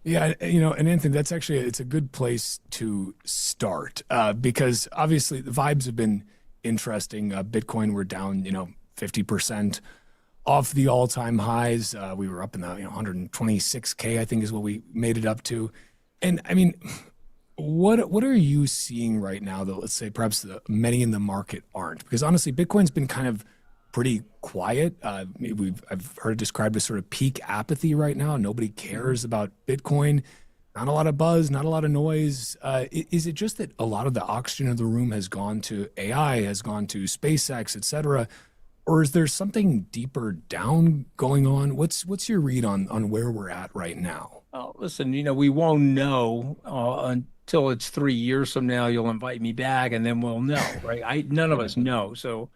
Yeah, and Anthony, that's actually, it's a good place to start because obviously the vibes have been interesting. Bitcoin, we're down, 50% off the all-time highs. We were up in the 126K, I think is what we made it up to. And I mean, what are you seeing right now that, let's say, perhaps many in the market aren't? Because honestly, Bitcoin's been kind of pretty quiet. I've heard it described as sort of peak apathy right now. Nobody cares about Bitcoin. Not a lot of buzz, not a lot of noise. Is it just that a lot of the oxygen in the room has gone to AI, has gone to SpaceX, et cetera? Or is there something deeper down going on? What's your read on where we're at right now? Oh, listen, we won't know until it's 3 years from now. You'll invite me back, and then we'll know, right? None of us know, so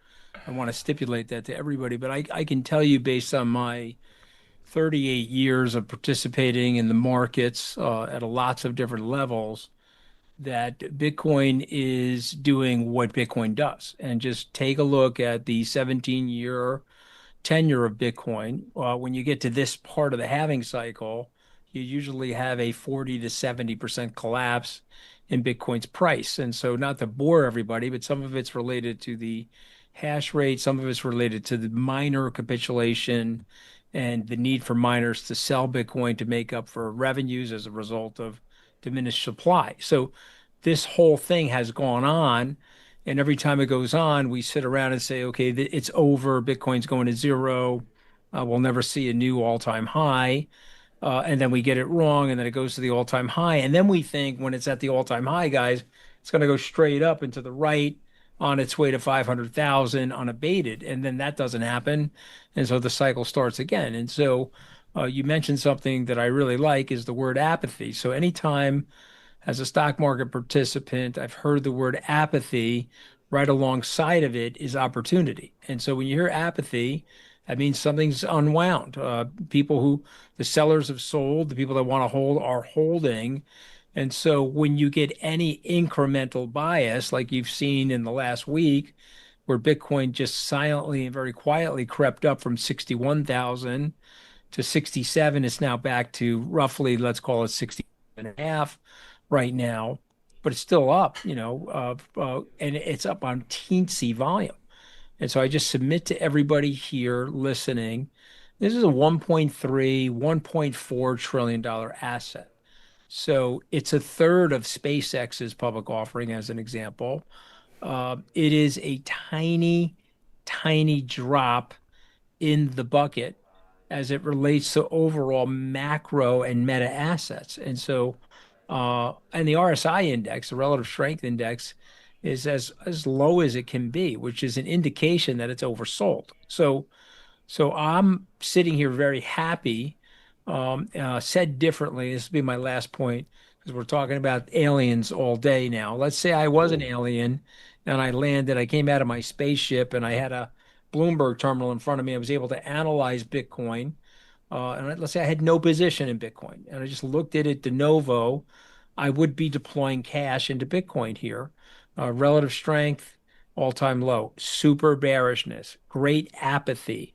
I want to stipulate that to everybody. But I can tell you, based on my 38 years of participating in the markets at lots of different levels, that Bitcoin is doing what Bitcoin does. And just take a look at the 17-year tenure of Bitcoin. When you get to this part of the halving cycle, you usually have a 40 to 70% collapse in Bitcoin's price. And so, not to bore everybody, but some of it's related to the hash rate, some of it's related to the miner capitulation and the need for miners to sell Bitcoin to make up for revenues as a result of diminished supply. So this whole thing has gone on, and every time it goes on, we sit around and say, okay, it's over, Bitcoin's going to zero, we'll never see a new all-time high, and then we get it wrong, and then it goes to the all-time high, and then we think when it's at the all-time high, guys, it's going to go straight up and to the right on its way to 500,000 unabated, and then that doesn't happen, and so the cycle starts again. And so you mentioned something that I really like is the word apathy. So anytime as a stock market participant, I've heard the word apathy, right alongside of it is opportunity. And so when you hear apathy, that means something's unwound. The sellers have sold, the people that want to hold are holding. And so when you get any incremental bias, like you've seen in the last week, where Bitcoin just silently and very quietly crept up from 61,000 to 67, it's now back to roughly, let's call it 60 and a half right now. but it's still up, and it's up on teensy volume. And so I just submit to everybody here listening, this is a 1.3, $1.4 trillion asset. So it's a third of SpaceX's public offering, as an example. It is a tiny, tiny drop in the bucket as it relates to overall macro and meta assets. And so, and the RSI index, the relative strength index, is as low as it can be, which is an indication that it's oversold. So I'm sitting here very happy. Said differently, this will be my last point, because we're talking about aliens all day now. Let's say I was an alien and I landed, I came out of my spaceship and I had a Bloomberg terminal in front of me. I was able to analyze Bitcoin. And let's say I had no position in Bitcoin and I just looked at it de novo. I would be deploying cash into Bitcoin here. Relative strength, all-time low, super bearishness, great apathy.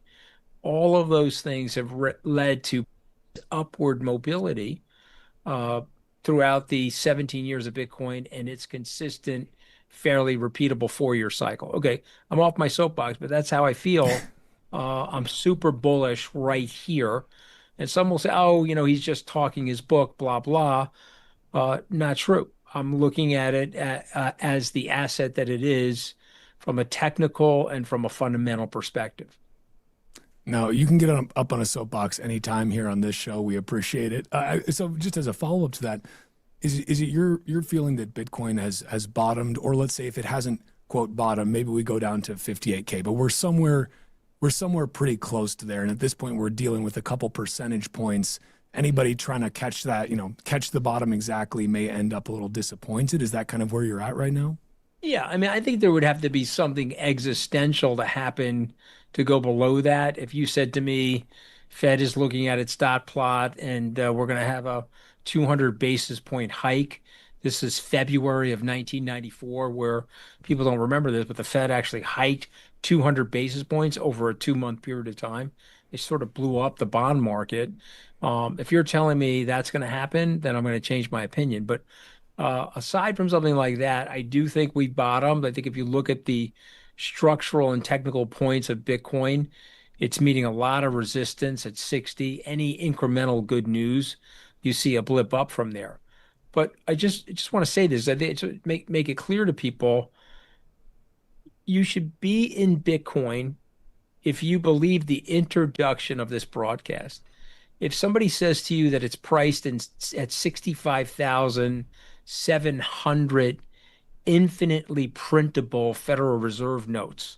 All of those things have led to upward mobility throughout the 17 years of Bitcoin and its consistent, fairly repeatable 4-year cycle. Okay, I'm off my soapbox, but that's how I feel. I'm super bullish right here. And some will say, oh, he's just talking his book, blah, blah. Not true. I'm looking at it as the asset that it is from a technical and from a fundamental perspective. No, you can get up on a soapbox anytime here on this show. We appreciate it. So just as a follow-up to that, is it your feeling that Bitcoin has bottomed, or let's say if it hasn't, quote, bottomed, maybe we go down to 58K, but we're somewhere pretty close to there. And at this point, we're dealing with a couple percentage points. Anybody trying to catch that, catch the bottom exactly may end up a little disappointed. Is that kind of where you're at right now? Yeah, I mean, I think there would have to be something existential to happen to go below that. If you said to me, Fed is looking at its dot plot and we're going to have a 200 basis point hike. This is February of 1994, where people don't remember this, but the Fed actually hiked 200 basis points over a 2-month period of time. They sort of blew up the bond market. If you're telling me that's going to happen, then I'm going to change my opinion. But aside from something like that, I do think we bottomed. I think if you look at the structural and technical points of Bitcoin, it's meeting a lot of resistance at 60. Any incremental good news, you see a blip up from there. But I just want to say this, I think to make it clear to people, you should be in Bitcoin if you believe the introduction of this broadcast. If somebody says to you that it's priced at 65,700 infinitely printable Federal Reserve notes,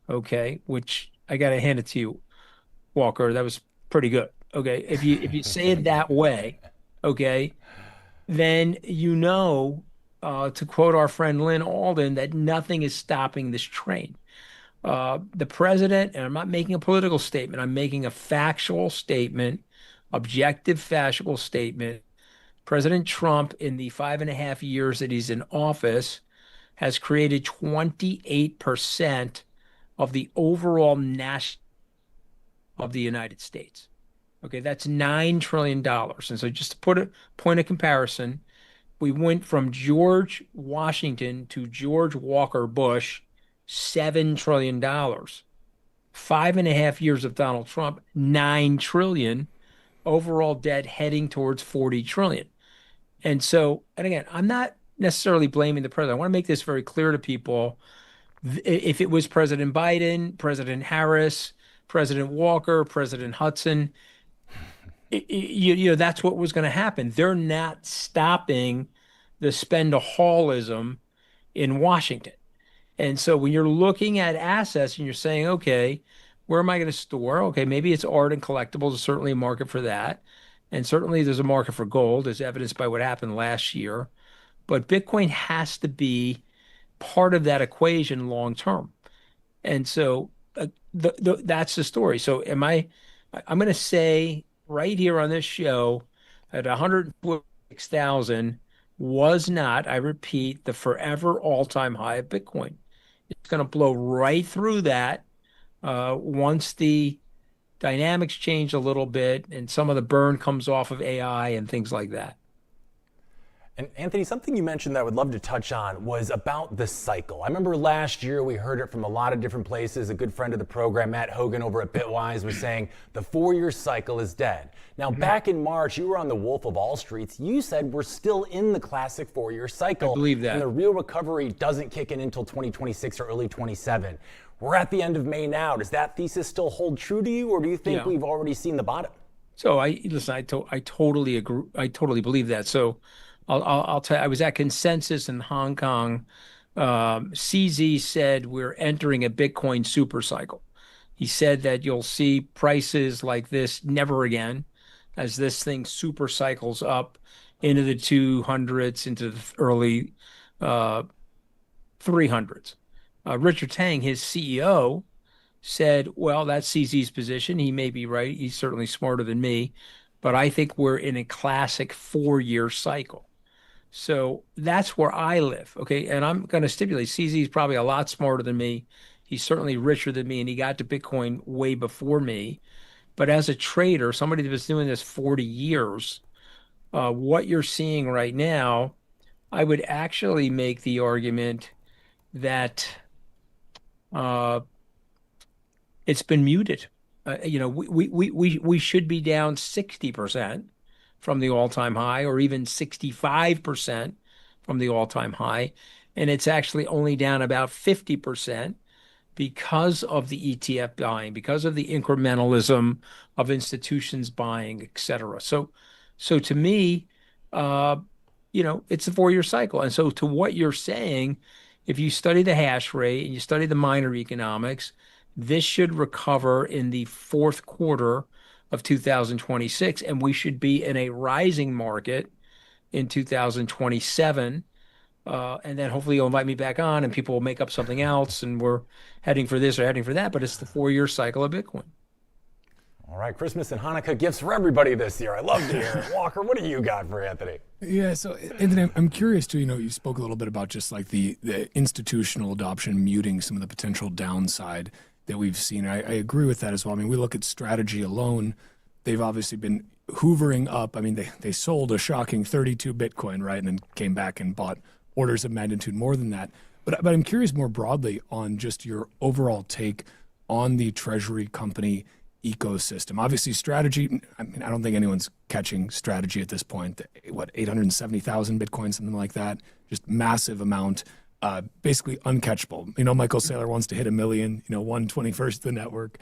okay, which I got to hand it to you, Walker, that was pretty good. Okay, if you say it that way, okay, then to quote our friend Lynn Alden, that nothing is stopping this train. The president, and I'm not making a political statement, I'm making a factual statement, objective factual statement. President Trump, in the 5.5 years that he's in office, has created 28% of the overall national of the United States. Okay, that's $9 trillion. And so just to put a point of comparison, we went from George Washington to George Walker Bush, $7 trillion. 5.5 years of Donald Trump, $9 trillion. Overall debt heading towards 40 trillion. And so, and again, I'm not necessarily blaming the president. I want to make this very clear to people. If it was President Biden, President Harris, President Walker, President Hudson, that's what was going to happen. They're not stopping the spend-a-hallism in Washington. And so when you're looking at assets and you're saying, okay, where am I going to store? Okay, maybe it's art and collectibles. There's certainly a market for that. And certainly there's a market for gold, as evidenced by what happened last year. But Bitcoin has to be part of that equation long term. And so that's the story. So I'm going to say right here on this show that 146,000 was not, I repeat, the forever all-time high of Bitcoin. It's going to blow right through that once the dynamics change a little bit and some of the burn comes off of AI and things like that. And Anthony, something you mentioned that I would love to touch on was about the cycle. I remember last year we heard it from a lot of different places. A good friend of the program, Matt Hogan over at Bitwise, was saying the 4-year cycle is dead. Now, back in March, you were on the Wolf of All Streets. You said we're still in the classic 4-year cycle. I believe that. And the real recovery doesn't kick in until 2026 or early 27. We're at the end of May now. Does that thesis still hold true to you, or do you think we've already seen the bottom? So I totally agree. I totally believe that. So I'll tell you, I was at Consensus in Hong Kong. CZ said we're entering a Bitcoin super cycle. He said that you'll see prices like this never again as this thing super cycles up into the 200s, into the early 300s. Richard Tang, his CEO, said, well, that's CZ's position. He may be right. He's certainly smarter than me. But I think we're in a classic 4-year cycle. So that's where I live, okay? And I'm going to stipulate CZ is probably a lot smarter than me. He's certainly richer than me, and he got to Bitcoin way before me. But as a trader, somebody that was doing this 40 years, what you're seeing right now, I would actually make the argument that it's been muted. We should be down 60% from the all-time high, or even 65% from the all-time high, and it's actually only down about 50% because of the ETF buying, because of the incrementalism of institutions buying, et cetera. So to me, it's a 4-year cycle. And so to what you're saying, if you study the hash rate and you study the miner economics, this should recover in the fourth quarter of 2026, and we should be in a rising market in 2027. And then hopefully you'll invite me back on and people will make up something else and we're heading for this or heading for that, but it's the 4-year cycle of Bitcoin. All right, Christmas and Hanukkah gifts for everybody this year. I love to hear it. Walker, what do you got for Anthony? Yeah, so Anthony, I'm curious too, you spoke a little bit about just like the institutional adoption muting some of the potential downside that we've seen. I agree with that as well. I mean, we look at strategy alone. They've obviously been hoovering up. I mean, they sold a shocking 32 Bitcoin, right? And then came back and bought orders of magnitude more than that. But I'm curious more broadly on just your overall take on the treasury company ecosystem. Obviously, strategy, I mean, I don't think anyone's catching strategy at this point. What, 870,000 Bitcoin, something like that? Just massive amount. Basically uncatchable. Michael Saylor wants to hit 1 million, 1/21st the network.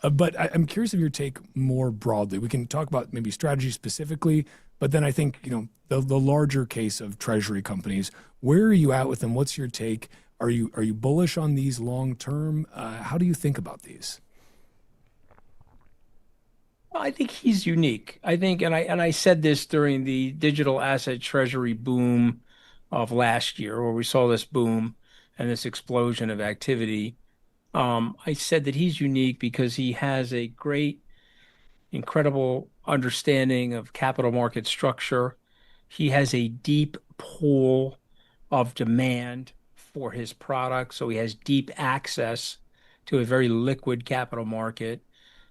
But I'm curious of your take more broadly. We can talk about maybe strategy specifically, but then I think, the larger case of treasury companies, where are you at with them? What's your take? Are you bullish on these long term? How do you think about these? I think he's unique. I think, and I said this during the digital asset treasury boom of last year, where we saw this boom and this explosion of activity. I said that he's unique because he has a great, incredible understanding of capital market structure. He has a deep pool of demand for his product, so he has deep access to a very liquid capital market.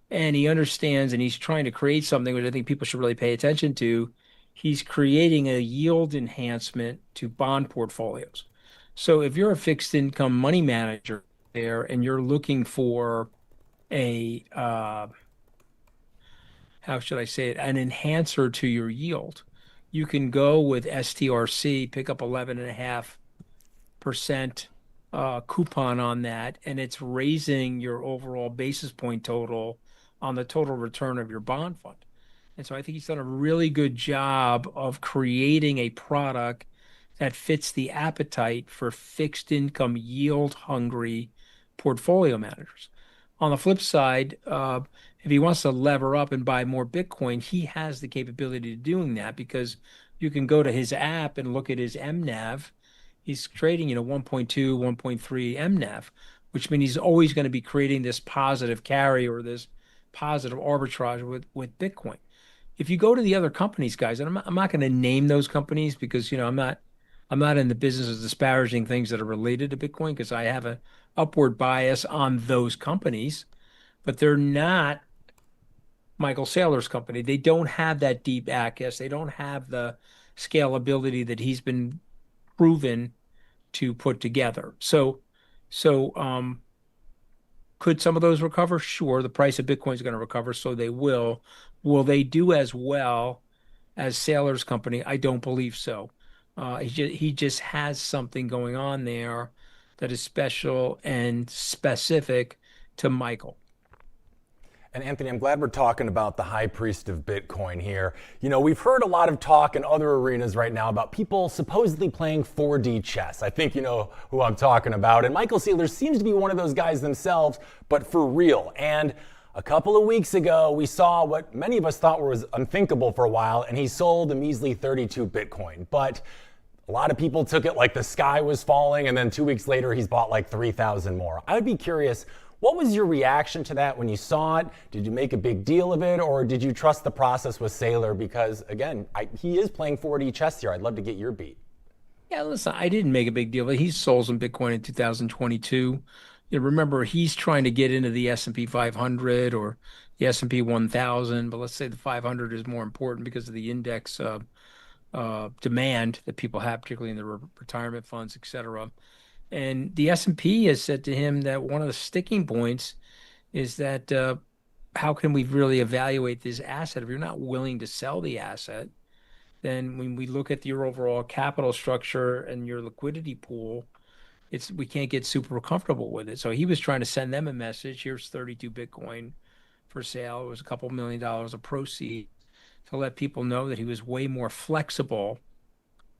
And he understands, and he's trying to create something which I think people should really pay attention to. He's creating a yield enhancement to bond portfolios. So if you're a fixed income money manager there and you're looking for a, how should I say it, an enhancer to your yield, you can go with STRC, pick up 11.5% coupon on that, and it's raising your overall basis point total on the total return of your bond fund. And so I think he's done a really good job of creating a product that fits the appetite for fixed income yield hungry portfolio managers. On the flip side, if he wants to lever up and buy more Bitcoin, he has the capability of doing that because you can go to his app and look at his MNAV. He's trading, 1.2, 1.3 MNAV, which means he's always going to be creating this positive carry or this positive arbitrage with Bitcoin. If you go to the other companies, guys, and I'm not going to name those companies because I'm not in the business of disparaging things that are related to Bitcoin because I have an upward bias on those companies, but they're not Michael Saylor's company. They don't have that deep access. They don't have the scalability that he's been proven to put together. So could some of those recover? Sure. The price of Bitcoin is going to recover, so they will. Will they do as well as Saylor's company? I don't believe so. He just has something going on there that is special and specific to Michael. And Anthony, I'm glad we're talking about the high priest of Bitcoin here. You know, we've heard a lot of talk in other arenas right now about people supposedly playing 4D chess. I think you know who I'm talking about. And Michael Saylor seems to be one of those guys themselves, but for real. And a couple of weeks ago, we saw what many of us thought was unthinkable for a while, and he sold a measly 32 Bitcoin. But a lot of people took it like the sky was falling, and then 2 weeks later, he's bought like 3,000 more. I would be curious, what was your reaction to that when you saw it? Did you make a big deal of it, or did you trust the process with Saylor? Because again, he is playing 4D chess here. I'd love to get your beat. Yeah, listen, I didn't make a big deal, but he sold some Bitcoin in 2022. You remember, he's trying to get into the S&P 500 or the S&P 1000, but let's say the 500 is more important because of the index demand that people have, particularly in their retirement funds, et cetera. And the S&P has said to him that one of the sticking points is that how can we really evaluate this asset? If you're not willing to sell the asset, then when we look at your overall capital structure and your liquidity pool, we can't get super comfortable with it. So he was trying to send them a message. Here's 32 Bitcoin for sale. It was a couple $1 million of proceeds to let people know that he was way more flexible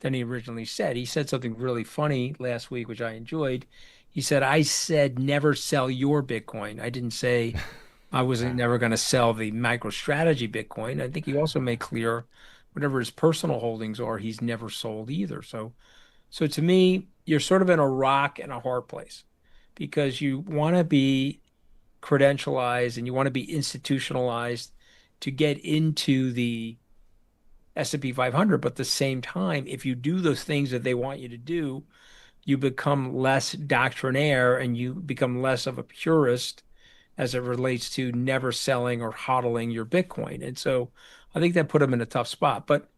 than he originally said. He said something really funny last week, which I enjoyed. He said, I said, never sell your Bitcoin. I didn't say I wasn't never going to sell the MicroStrategy Bitcoin. I think he also made clear whatever his personal holdings are, he's never sold either. So to me, you're sort of in a rock and a hard place because you want to be credentialized and you want to be institutionalized to get into the S&P 500, but at the same time, if you do those things that they want you to do, you become less doctrinaire and you become less of a purist as it relates to never selling or hodling your Bitcoin. And so I think that put him in a tough spot. But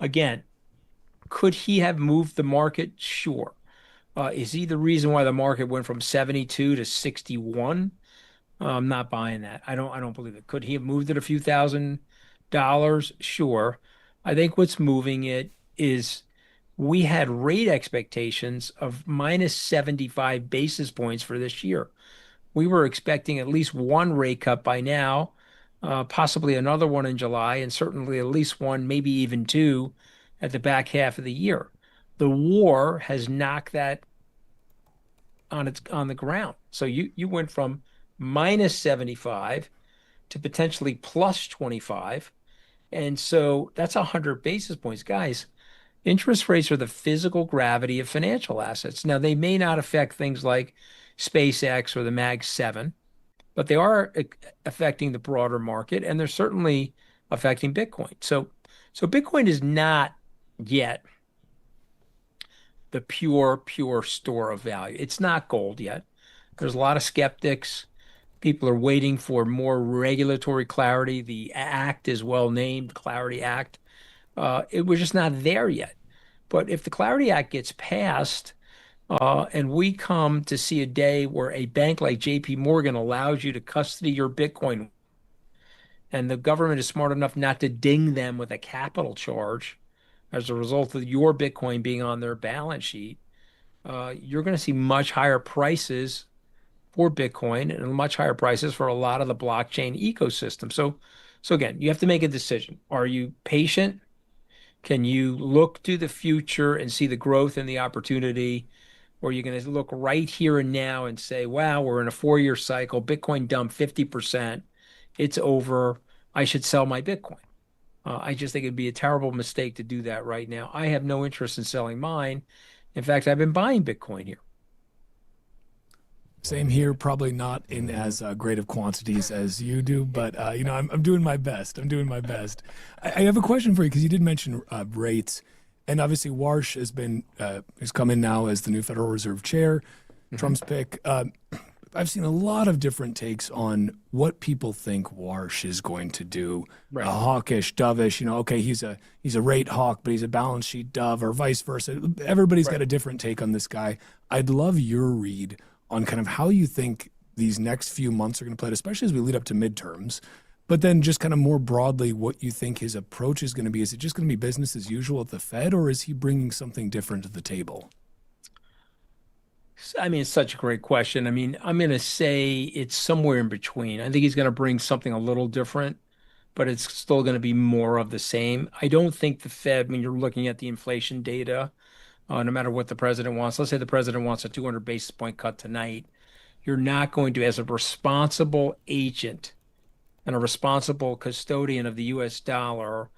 again, could he have moved the market? Sure. Is he the reason why the market went from 72 to 61? I'm not buying that. I don't believe it. Could he have moved it a few $1,000s? Sure. I think what's moving it is we had rate expectations of minus 75 basis points for this year. We were expecting at least one rate cut by now, possibly another one in July, and certainly at least one, maybe even two at the back half of the year. The war has knocked that on the ground. So you went from minus 75 to potentially plus 25. And so that's 100 basis points. Guys, interest rates are the physical gravity of financial assets. Now, they may not affect things like SpaceX or the Mag 7, but they are affecting the broader market, and they're certainly affecting Bitcoin. So Bitcoin is not yet the pure store of value. It's not gold yet. There's a lot of skeptics. People are waiting for more regulatory clarity. The act is well named, Clarity Act. It was just not there yet. But if the Clarity Act gets passed and we come to see a day where a bank like JP Morgan allows you to custody your Bitcoin and the government is smart enough not to ding them with a capital charge as a result of your Bitcoin being on their balance sheet, you're going to see much higher prices for Bitcoin and much higher prices for a lot of the blockchain ecosystem. So again, you have to make a decision. Are you patient? Can you look to the future and see the growth and the opportunity? Or are you going to look right here and now and say, wow, we're in a 4-year cycle. Bitcoin dumped 50%. It's over. I should sell my Bitcoin. I just think it'd be a terrible mistake to do that right now. I have no interest in selling mine. In fact, I've been buying Bitcoin here. Same here, probably not in as great of quantities as you do, but I'm doing my best. I'm doing my best. I have a question for you because you did mention rates, and obviously Warsh has come in now as the new Federal Reserve Chair, Trump's pick. I've seen a lot of different takes on what people think Warsh is going to do. Right. Hawkish, dovish, okay, he's a rate hawk, but he's a balance sheet dove, or vice versa. Everybody's got a different take on this guy. I'd love your read on kind of how you think these next few months are going to play out, especially as we lead up to midterms. But then just kind of more broadly, what you think his approach is going to be. Is it just going to be business as usual at the Fed, or is he bringing something different to the table? I mean, it's such a great question. I mean, I'm going to say it's somewhere in between. I think he's going to bring something a little different, but it's still going to be more of the same. I don't think the Fed, when you're looking at the inflation data, no matter what the president wants, let's say the president wants a 200 basis point cut tonight, you're not going to, as a responsible agent and a responsible custodian of the US dollar,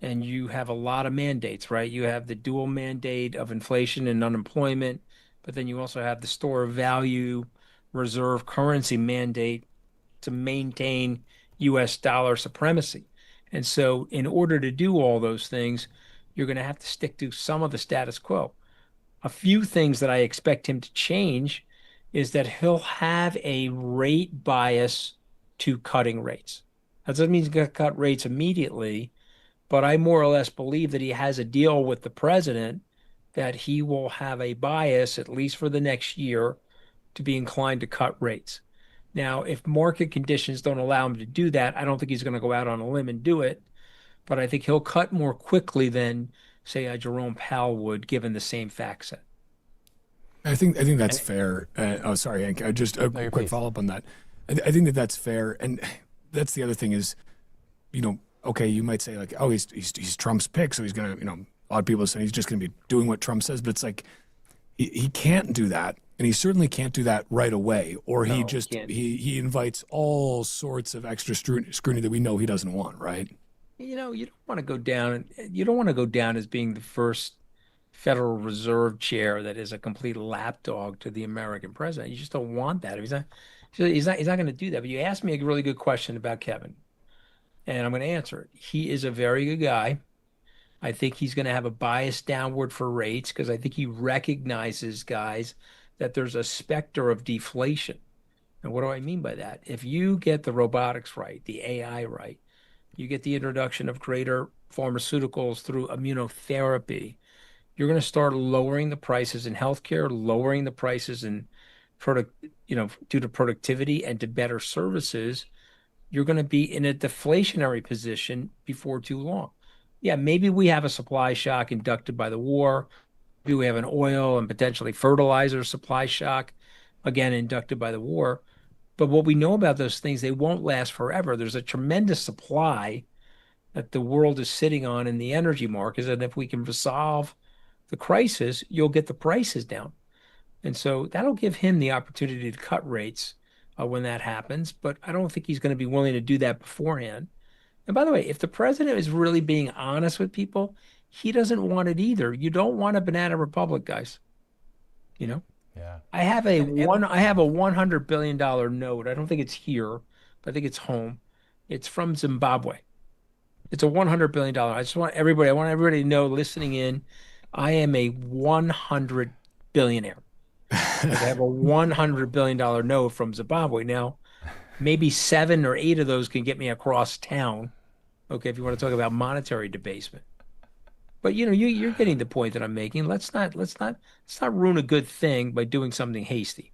and you have a lot of mandates, right? You have the dual mandate of inflation and unemployment, but then you also have the store of value reserve currency mandate to maintain US dollar supremacy. And so in order to do all those things, you're going to have to stick to some of the status quo. A few things that I expect him to change is that he'll have a rate bias to cutting rates. That doesn't mean he's going to cut rates immediately, but I more or less believe that he has a deal with the president that he will have a bias, at least for the next year, to be inclined to cut rates. Now, if market conditions don't allow him to do that, I don't think he's going to go out on a limb and do it, but I think he'll cut more quickly than, say, a Jerome Powell would, given the same fact set. I think that's fair. Sorry, Hank. Just a quick follow-up on that. I think that's fair, and that's the other thing is, okay, you might say like, oh, he's Trump's pick, so he's gonna, a lot of people are saying he's just gonna be doing what Trump says, but it's like he can't do that, and he certainly can't do that right away, or he invites all sorts of extra scrutiny that we know he doesn't want, right? You don't want to go down. You don't want to go down as being the first Federal Reserve chair that is a complete lapdog to the American president. You just don't want that. He's not going to do that. But you asked me a really good question about Kevin, and I'm going to answer it. He is a very good guy. I think he's going to have a bias downward for rates because I think he recognizes, guys, that there's a specter of deflation. And what do I mean by that? If you get the robotics right, the AI right, you get the introduction of greater pharmaceuticals through immunotherapy, you're going to start lowering the prices in healthcare, lowering the prices in due to productivity and to better services. You're going to be in a deflationary position before too long. Yeah, maybe we have a supply shock inducted by the war. Maybe we have an oil and potentially fertilizer supply shock, again, inducted by the war. But what we know about those things, they won't last forever. There's a tremendous supply that the world is sitting on in the energy markets. And if we can resolve the crisis, you'll get the prices down. And so that'll give him the opportunity to cut rates when that happens. But I don't think he's going to be willing to do that beforehand. And by the way, if the president is really being honest with people, he doesn't want it either. You don't want a banana republic, guys. Yeah. I have a $100 billion note. I don't think it's here, but I think it's home. It's from Zimbabwe. It's a $100 billion. I want everybody to know, listening in, I am a 100 billionaire. I have a $100 billion note from Zimbabwe. Now, maybe 7 or 8 of those can get me across town. Okay, if you want to talk about monetary debasement. But you're getting the point that I'm making. Let's not ruin a good thing by doing something hasty.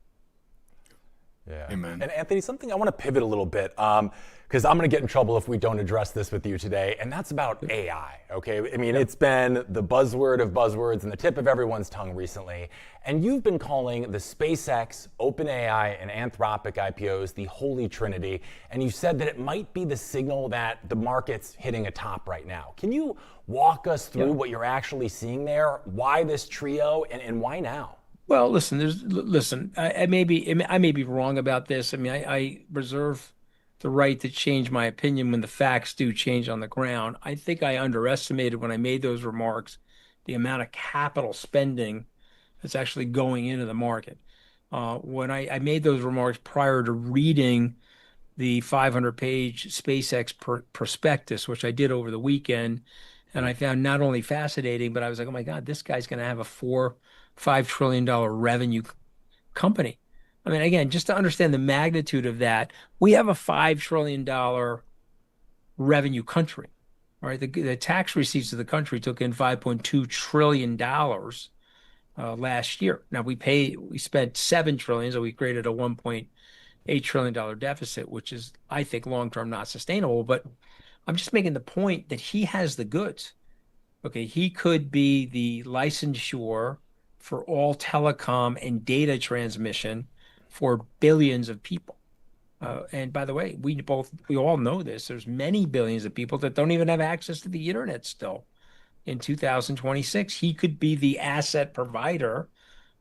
Yeah. Amen. And Anthony, something I want to pivot a little bit, because I'm going to get in trouble if we don't address this with you today, and that's about AI, okay? I mean, it's been the buzzword of buzzwords and the tip of everyone's tongue recently, and you've been calling the SpaceX, OpenAI, and Anthropic IPOs the holy trinity, and you said that it might be the signal that the market's hitting a top right now. Can you walk us through what you're actually seeing there, why this trio, and why now? Well, listen. I may be wrong about this. I mean, I reserve the right to change my opinion when the facts do change on the ground. I think I underestimated when I made those remarks the amount of capital spending that's actually going into the market. When I made those remarks prior to reading the 500-page SpaceX prospectus, which I did over the weekend, and I found not only fascinating, but I was like, oh my God, this guy's going to have a $4-5 trillion revenue company. I mean, again, just to understand the magnitude of that, we have a $5 trillion revenue country. All right, the tax receipts of the country took in $5.2 trillion last year. Now we spent $7 trillion, so we created a $1.8 trillion deficit, which is, I think, long-term not sustainable. But I'm just making the point that he has the goods. Okay, he could be the licensure for all telecom and data transmission for billions of people. And by the way, we all know this. There's many billions of people that don't even have access to the internet still. In 2026, he could be the asset provider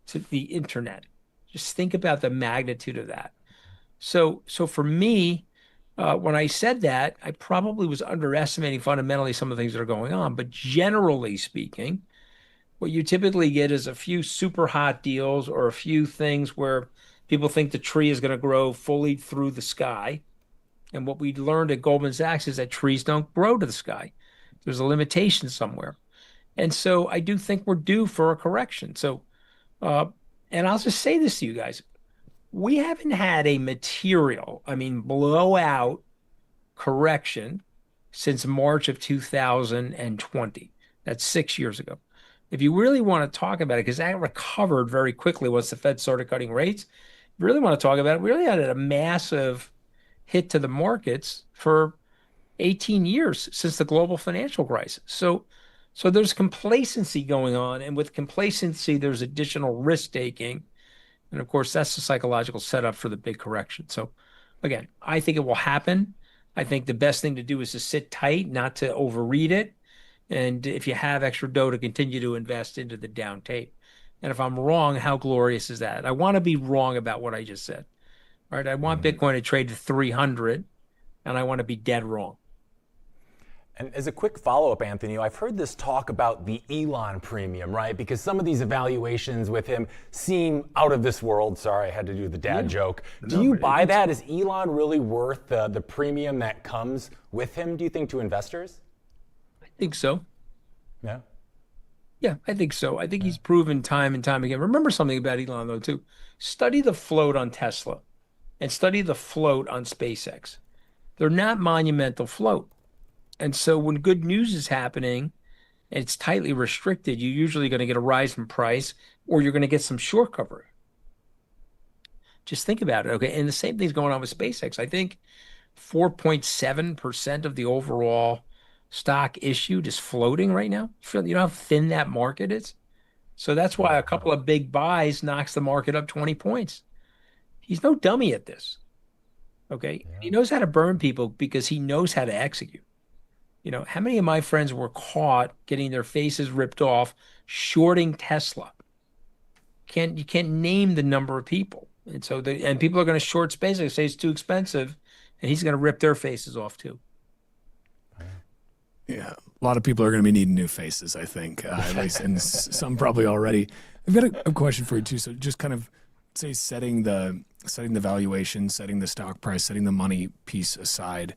to the internet. Just think about the magnitude of that. So for me, when I said that, I probably was underestimating fundamentally some of the things that are going on. But generally speaking, what you typically get is a few super hot deals or a few things where people think the tree is going to grow fully through the sky. And what we learned at Goldman Sachs is that trees don't grow to the sky. There's a limitation somewhere. And so I do think we're due for a correction. So, and I'll just say this to you guys. We haven't had a material, blowout correction since March of 2020. That's 6 years ago. If you really want to talk about it, because that recovered very quickly once the Fed started cutting rates, if you really want to talk about it, we really had a massive hit to the markets for 18 years since the global financial crisis. So there's complacency going on, and with complacency, there's additional risk taking. And of course, that's the psychological setup for the big correction. So again, I think it will happen. I think the best thing to do is to sit tight, not to overread it. And if you have extra dough, to continue to invest into the down tape. And if I'm wrong, how glorious is that? I want to be wrong about what I just said. All right, I want Bitcoin to trade to 300, and I want to be dead wrong. And as a quick follow-up, Anthony, I've heard this talk about the Elon premium, right? Because some of these evaluations with him seem out of this world. Sorry, I had to do the dad joke. Do you buy that? Is Elon really worth the premium that comes with him, do you think, to investors? I think so. Yeah? Yeah, I think so. I think he's proven time and time again. Remember something about Elon, though, too. Study the float on Tesla and study the float on SpaceX. They're not monumental float. And so when good news is happening and it's tightly restricted, you're usually going to get a rise in price, or you're going to get some short coverage. Just think about it, okay? And the same thing's going on with SpaceX. I think 4.7% of the overall stock issued is floating right now. You know how thin that market is? So that's why a couple of big buys knocks the market up 20 points. He's no dummy at this, okay? Yeah. He knows how to burn people because he knows how to execute. You know, how many of my friends were caught getting their faces ripped off shorting Tesla? You can't name the number of people. And so people are going to short SpaceX, say it's too expensive, and he's going to rip their faces off too. Yeah, a lot of people are going to be needing new faces, I think, at least, and some probably already. I've got a question for you too. So just kind of say setting the valuation, setting the stock price, setting the money piece aside.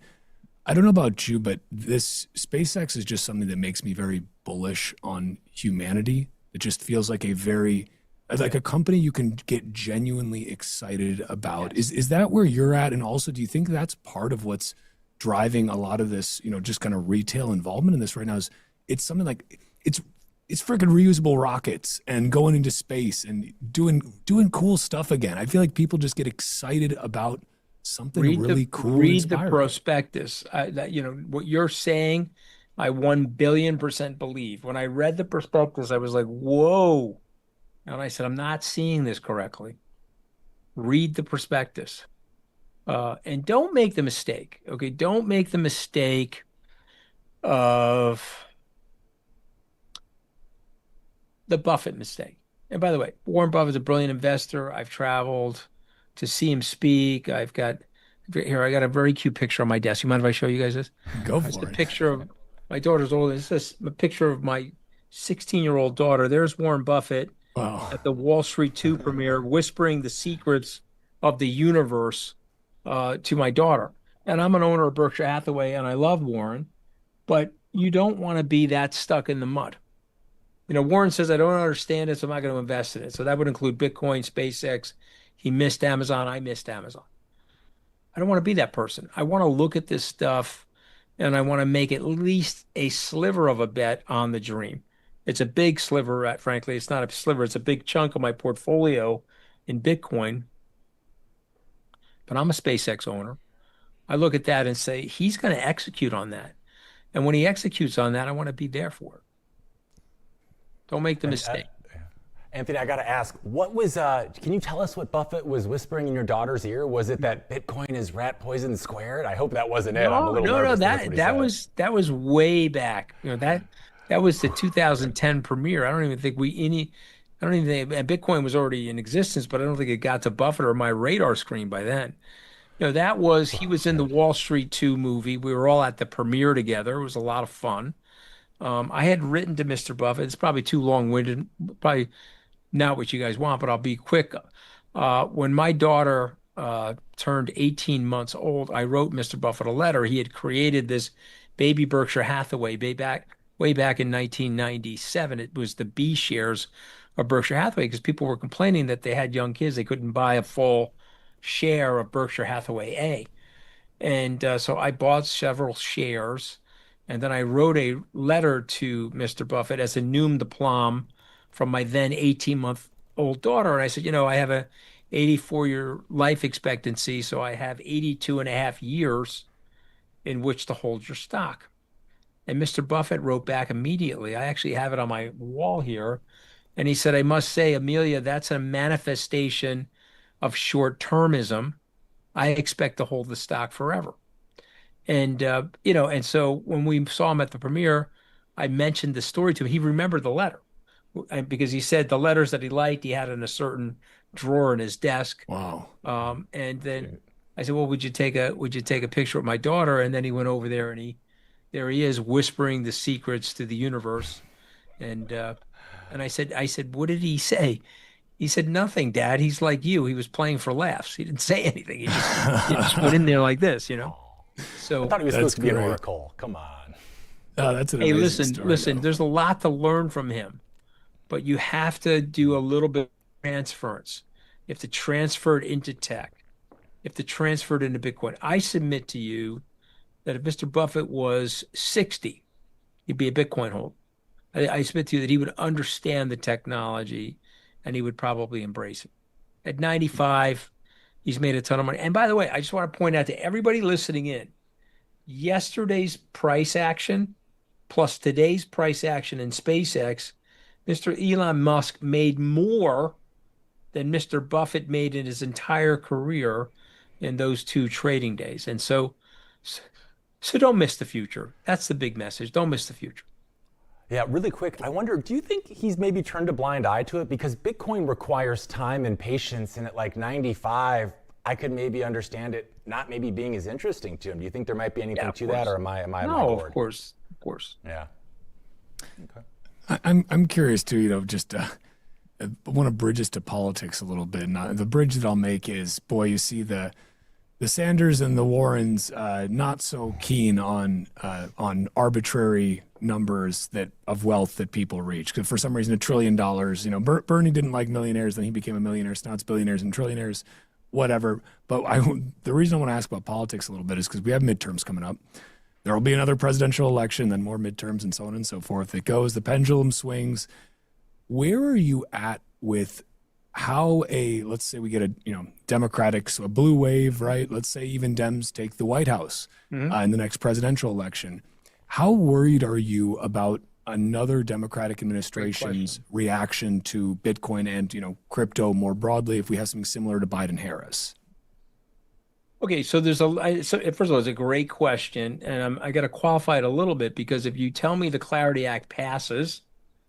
I don't know about you, but this SpaceX is just something that makes me very bullish on humanity. It just feels like like a company you can get genuinely excited about. Yes. Is that where you're at? And also, do you think that's part of what's driving a lot of this, just kind of retail involvement in this right now? Is it's something like it's freaking reusable rockets and going into space and doing cool stuff again. I feel like people just get excited about something really cool. Read the prospectus. What you're saying, I 1,000,000,000% believe. When I read the prospectus, I was like, whoa. And I said, I'm not seeing this correctly. Read the prospectus. And don't make the mistake, okay? Don't make the mistake of the Buffett mistake. And by the way, Warren Buffett's a brilliant investor. I've traveled to see him speak. I got a very cute picture on my desk. You mind if I show you guys this? Go for it. It's a picture of my daughter's old. It's just a picture of my 16-year-old daughter. There's Warren Buffett at the Wall Street 2 premiere, whispering the secrets of the universe to my daughter. And I'm an owner of Berkshire Hathaway, and I love Warren, but you don't want to be that stuck in the mud. Warren says, I don't understand it, so I'm not going to invest in it. So that would include Bitcoin, SpaceX, He missed Amazon. I missed Amazon. I don't want to be that person. I want to look at this stuff and I want to make at least a sliver of a bet on the dream. It's a big sliver, frankly. It's not a sliver. It's a big chunk of my portfolio in Bitcoin. But I'm a SpaceX owner. I look at that and say, he's going to execute on that. And when he executes on that, I want to be there for it. Don't make the mistake. Anthony, I got to ask, what was, can you tell us what Buffett was whispering in your daughter's ear? Was it that Bitcoin is rat poison squared? I hope that wasn't it. I'm a little nervous. That was way back. You know, that was the 2010 premiere. I don't even think and Bitcoin was already in existence, but I don't think it got to Buffett or my radar screen by then. You know, he was in the Wall Street 2 movie. We were all at the premiere together. It was a lot of fun. I had written to Mr. Buffett. It's probably too long-winded, probably not what you guys want, but I'll be quick. When my daughter turned 18 months old, I wrote Mr. Buffett a letter. He had created this baby Berkshire Hathaway way back in 1997. It was the B shares of Berkshire Hathaway because people were complaining that they had young kids. They couldn't buy a full share of Berkshire Hathaway A. And so I bought several shares. And then I wrote a letter to Mr. Buffett as a noum de plume from my then 18-month-old daughter. And I said, you know, I have a 84-year life expectancy, so I have 82 and a half years in which to hold your stock. And Mr. Buffett wrote back immediately. I actually have it on my wall here. And he said, I must say, Amelia, that's a manifestation of short-termism. I expect to hold the stock forever. And, you know, and so when we saw him at the premiere, I mentioned the story to him. He remembered the letter because he said the letters that he liked, he had in a certain drawer in his desk. Wow. And then I said, well, would you take a picture of my daughter? And then he went over there and there he is whispering the secrets to the universe. And I said, what did he say? He said, nothing, Dad. He's like you. He was playing for laughs. He didn't say anything. He just went in there like this, you know? So I thought he was supposed to be an oracle. Come on. Oh, that's an amazing story, listen, there's a lot to learn from him, but you have to do a little bit of transference. You have to transfer it into tech. You have to transfer it into Bitcoin. I submit to you that if Mr. Buffett was 60, he'd be a Bitcoin holder. I submit to you that he would understand the technology and he would probably embrace it. At 95, he's made a ton of money. And by the way, I just want to point out to everybody listening in, yesterday's price action plus today's price action in SpaceX, Mr. Elon Musk made more than Mr. Buffett made in his entire career in those 2 trading days. And so don't miss the future. That's the big message. Don't miss the future. Yeah, really quick, I wonder, do you think he's maybe turned a blind eye to it? Because Bitcoin requires time and patience, and at like 95, I could maybe understand it not maybe being as interesting to him. Do you think there might be anything to that, or am I No, of course. Yeah. Okay. I'm curious too, you know, just I want to bridge us to politics a little bit. And the bridge that I'll make is, boy, you see the Sanders and the Warrens not so keen on arbitrary numbers of wealth that people reach. Because for some reason, $1 trillion, you know, Bernie didn't like millionaires, then he became a millionaire. So now it's billionaires and trillionaires, whatever. But the reason I want to ask about politics a little bit is because we have midterms coming up. There will be another presidential election, then more midterms and so on and so forth. It goes, the pendulum swings. Where are you at with how let's say we get a Democratic, so a blue wave, right? Let's say even Dems take the White House in the next presidential election. How worried are you about another Democratic administration's reaction to Bitcoin and crypto more broadly if we have something similar to Biden-Harris? Okay, so first of all, it's a great question, and I got to qualify it a little bit because if you tell me the Clarity Act passes,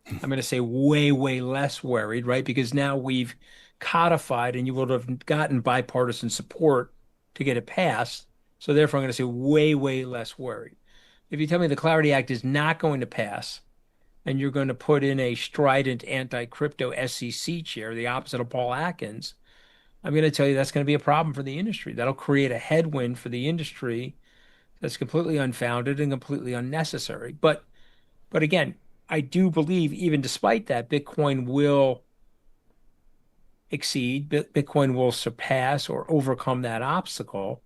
I'm going to say way, way less worried, right? Because now we've codified and you would have gotten bipartisan support to get it passed. So therefore, I'm going to say way, way less worried. If you tell me the Clarity Act is not going to pass and you're going to put in a strident anti-crypto SEC chair, the opposite of Paul Atkins, I'm going to tell you that's going to be a problem for the industry. That'll create a headwind for the industry that's completely unfounded and completely unnecessary. But again, I do believe, even despite that, Bitcoin will exceed. Bitcoin will surpass or overcome that obstacle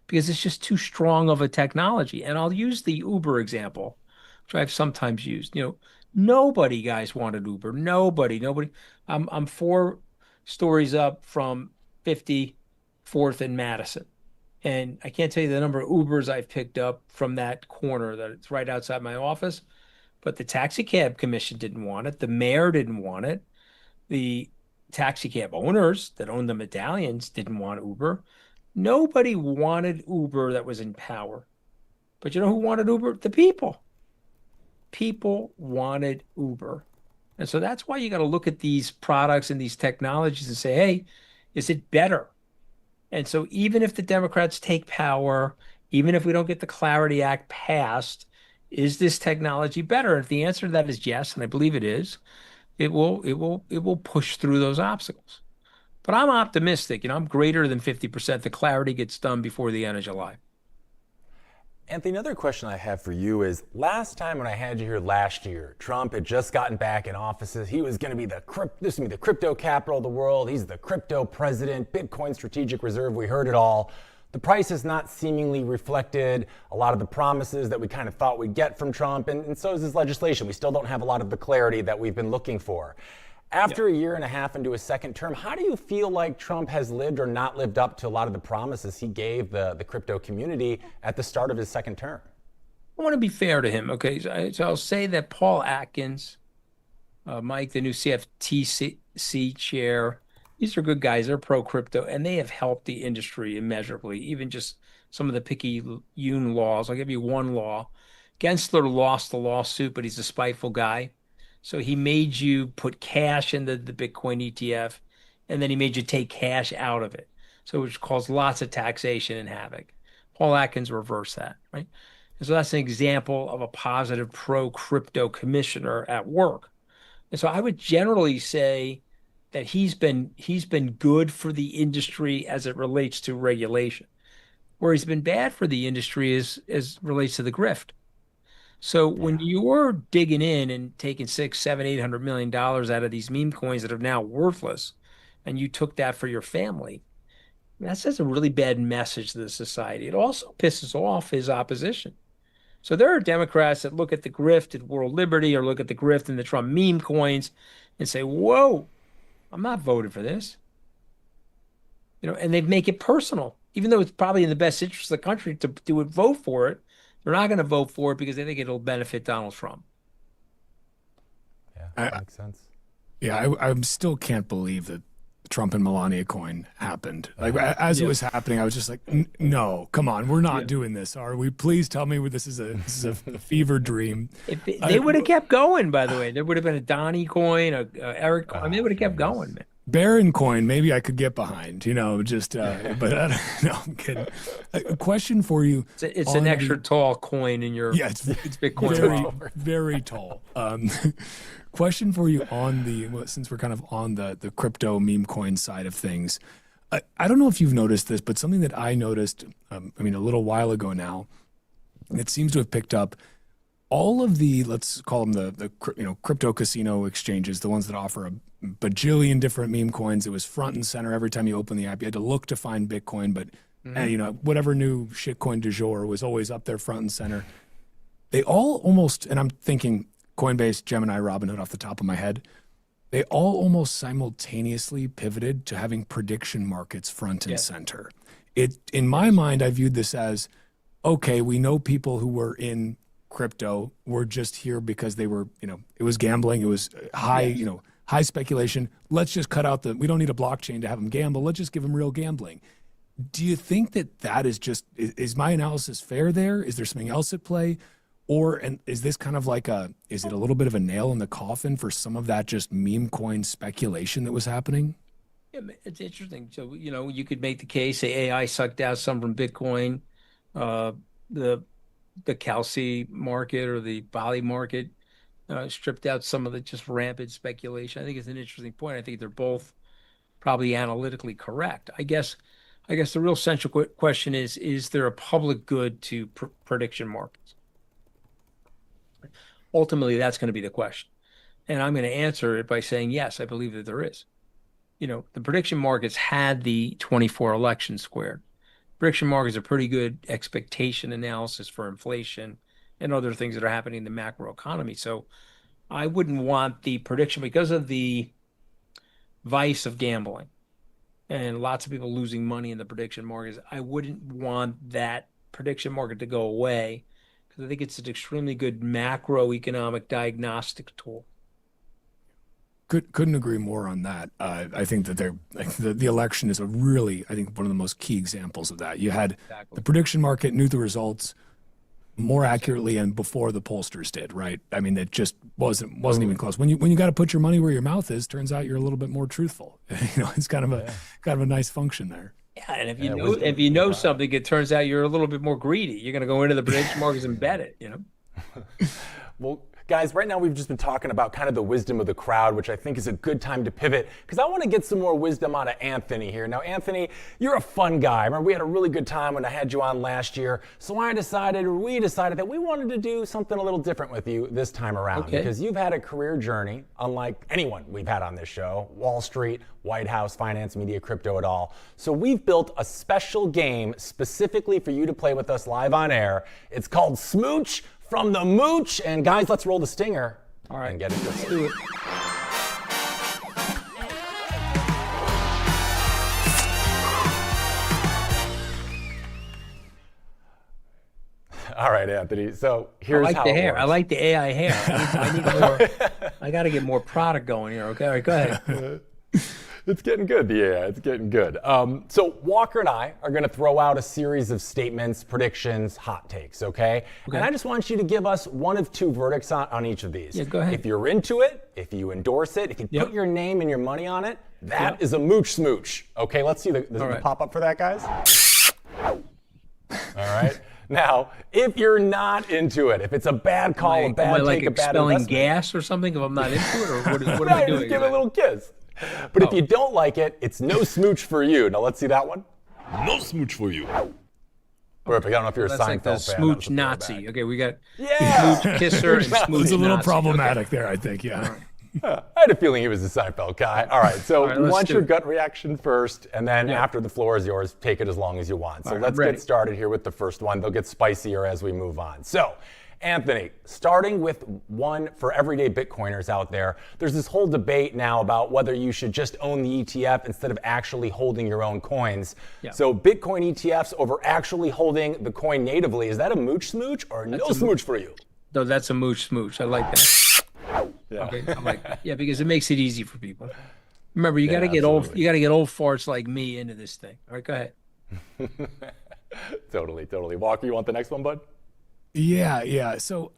because it's just too strong of a technology. And I'll use the Uber example, which I've sometimes used. Nobody, guys, wanted Uber. Nobody. I'm 4 stories up from 54th and Madison. And I can't tell you the number of Ubers I've picked up from that corner that it's right outside my office. But the taxi cab commission didn't want it. The mayor didn't want it. The taxi cab owners that owned the medallions didn't want Uber. Nobody wanted Uber that was in power. But you know who wanted Uber? The people. People wanted Uber. And so that's why you got to look at these products and these technologies and say, hey, is it better? And so even if the Democrats take power, even if we don't get the Clarity Act passed, is this technology better? And if the answer to that is yes, and I believe it is, it will push through those obstacles. But I'm optimistic. I'm greater than 50%. The clarity gets done before the end of July. Anthony, another question I have for you is, last time when I had you here last year, Trump had just gotten back in offices. He was going to be the crypto capital of the world. He's the crypto president, Bitcoin strategic reserve. We heard it all. The price has not seemingly reflected a lot of the promises that we kind of thought we'd get from Trump, and so is his legislation. We still don't have a lot of the clarity that we've been looking for. After a year and a half into his second term, how do you feel like Trump has lived or not lived up to a lot of the promises he gave the crypto community at the start of his second term? I want to be fair to him, okay? So I'll say that Paul Atkins, Mike, the new CFTC chair, these are good guys. They're pro-crypto, and they have helped the industry immeasurably, even just some of the picayune laws. I'll give you one law. Gensler lost the lawsuit, but he's a spiteful guy. So he made you put cash into the Bitcoin ETF, and then he made you take cash out of it. So which caused lots of taxation and havoc. Paul Atkins reversed that, right? And so that's an example of a positive pro-crypto commissioner at work. And so I would generally say that he's been good for the industry as it relates to regulation. Where he's been bad for the industry is as relates to the grift. So when you're digging in and taking $600, $700, $800 million out of these meme coins that are now worthless, and you took that for your family, that sends a really bad message to the society. It also pisses off his opposition. So there are Democrats that look at the grift at World Liberty or look at the grift in the Trump meme coins and say, whoa, I'm not voting for this. And they make it personal, even though it's probably in the best interest of the country to vote for it. They're not going to vote for it because they think it'll benefit Donald Trump. Yeah, that makes sense. Yeah, I still can't believe that Trump and Melania coin happened. Like as it was happening, I was just like, no, come on, we're not doing this, are we? Please tell me this is a fever dream. If they would have kept going, by the way. There would have been a Donnie coin, a Eric coin. I mean, they would have kept going, man. Baron coin, maybe I could get behind, but no, I'm kidding. A question for you. It's an extra tall coin in your it's Bitcoin. Very, very tall. Question for you on since we're kind of on the crypto meme coin side of things. I don't know if you've noticed this, but something that I noticed, a little while ago now, and it seems to have picked up. All of the, let's call them the crypto casino exchanges, the ones that offer a bajillion different meme coins. It was front and center every time you open the app. You had to look to find Bitcoin, but whatever new shitcoin du jour was always up there front and center. They all almost, and I'm thinking Coinbase, Gemini, Robinhood off the top of my head, they all almost simultaneously pivoted to having prediction markets front and center. In my mind, I viewed this as, okay, we know people who were in crypto were just here because they were, it was gambling. It was high, high speculation. Let's just cut out we don't need a blockchain to have them gamble. Let's just give them real gambling. Do you think that is my analysis fair there? Is there something else at play? And is this kind of like is it a little bit of a nail in the coffin for some of that just meme coin speculation that was happening? Yeah, it's interesting. So, you could make the case, say AI sucked out some from Bitcoin, the Kelsey market or the Bali market stripped out some of the just rampant speculation. I think it's an interesting point. I think they're both probably analytically correct. I guess the real central question is there a public good to prediction markets? Ultimately, that's going to be the question. And I'm going to answer it by saying, yes, I believe that there is. the prediction markets had the 24 election squared. Prediction markets are pretty good expectation analysis for inflation and other things that are happening in the macro economy. So I wouldn't want the prediction because of the vice of gambling and lots of people losing money in the prediction markets. I wouldn't want that prediction market to go away because I think it's an extremely good macroeconomic diagnostic tool. Couldn't agree more on that. I think that the election is a really, I think, one of the most key examples of that. You had the prediction market knew the results more accurately and before the pollsters did, right? I mean, it just wasn't even close. When you got to put your money where your mouth is, turns out you're a little bit more truthful. It's kind of a nice function there. Yeah, and if you know something, it turns out you're a little bit more greedy. You're going to go into the prediction markets and bet it. Well, guys, right now we've just been talking about kind of the wisdom of the crowd, which I think is a good time to pivot because I want to get some more wisdom out of Anthony here. Now, Anthony, you're a fun guy. Remember, we had a really good time when I had you on last year. So we decided that we wanted to do something a little different with you this time around because you've had a career journey unlike anyone we've had on this show, Wall Street, White House, finance, media, crypto, it all. So we've built a special game specifically for you to play with us live on air. It's called Smooch from the Mooch. And guys, let's roll the stinger. All right. And get it. Let's do it. All right, Anthony. So here's how the it hair. works. I like the AI hair. I need more. I got to get more product going here. Okay, all right, go ahead. It's getting good, yeah, it's getting good. So Walker and I are going to throw out a series of statements, predictions, hot takes, okay? And I just want you to give us one of two verdicts on each of these. Yeah, go ahead. If you're into it, if you endorse it, if you put your name and your money on it, that is a mooch smooch. Okay, let's see the pop up for that, guys. All right. Now, if you're not into it, if it's a bad call, a bad take, a bad expelling investment, gas or something if I'm not into it, or what am I doing? just give it a little kiss. But if you don't like it, it's no smooch for you. Now let's see that one. No smooch for you. Perfect. I don't know if you're a That's Seinfeld like the fan. smooch Nazi. Okay, we got Yeah. smooch kisser and smooch It's a little Nazi. problematic there, I think, yeah. I had a feeling he was a Seinfeld guy. All right, so All right, let's want do your it. gut reaction first, and then after the floor is yours, take it as long as you want. So All right, let's I'm ready. get started here with the first one. They'll get spicier as we move on. So, Anthony, starting with one for everyday Bitcoiners out there, there's this whole debate now about whether you should just own the ETF instead of actually holding your own coins. Yeah. So Bitcoin ETFs over actually holding the coin natively, is that a mooch smooch or no smooch for you? No, that's a mooch smooch. I like that. Yeah. Okay, I like that. Yeah, because it makes it easy for people. Remember, you got to get absolutely. You got to get old farts like me into this thing. All right, go ahead. Totally. Walker, you want the next one, bud? Yeah. So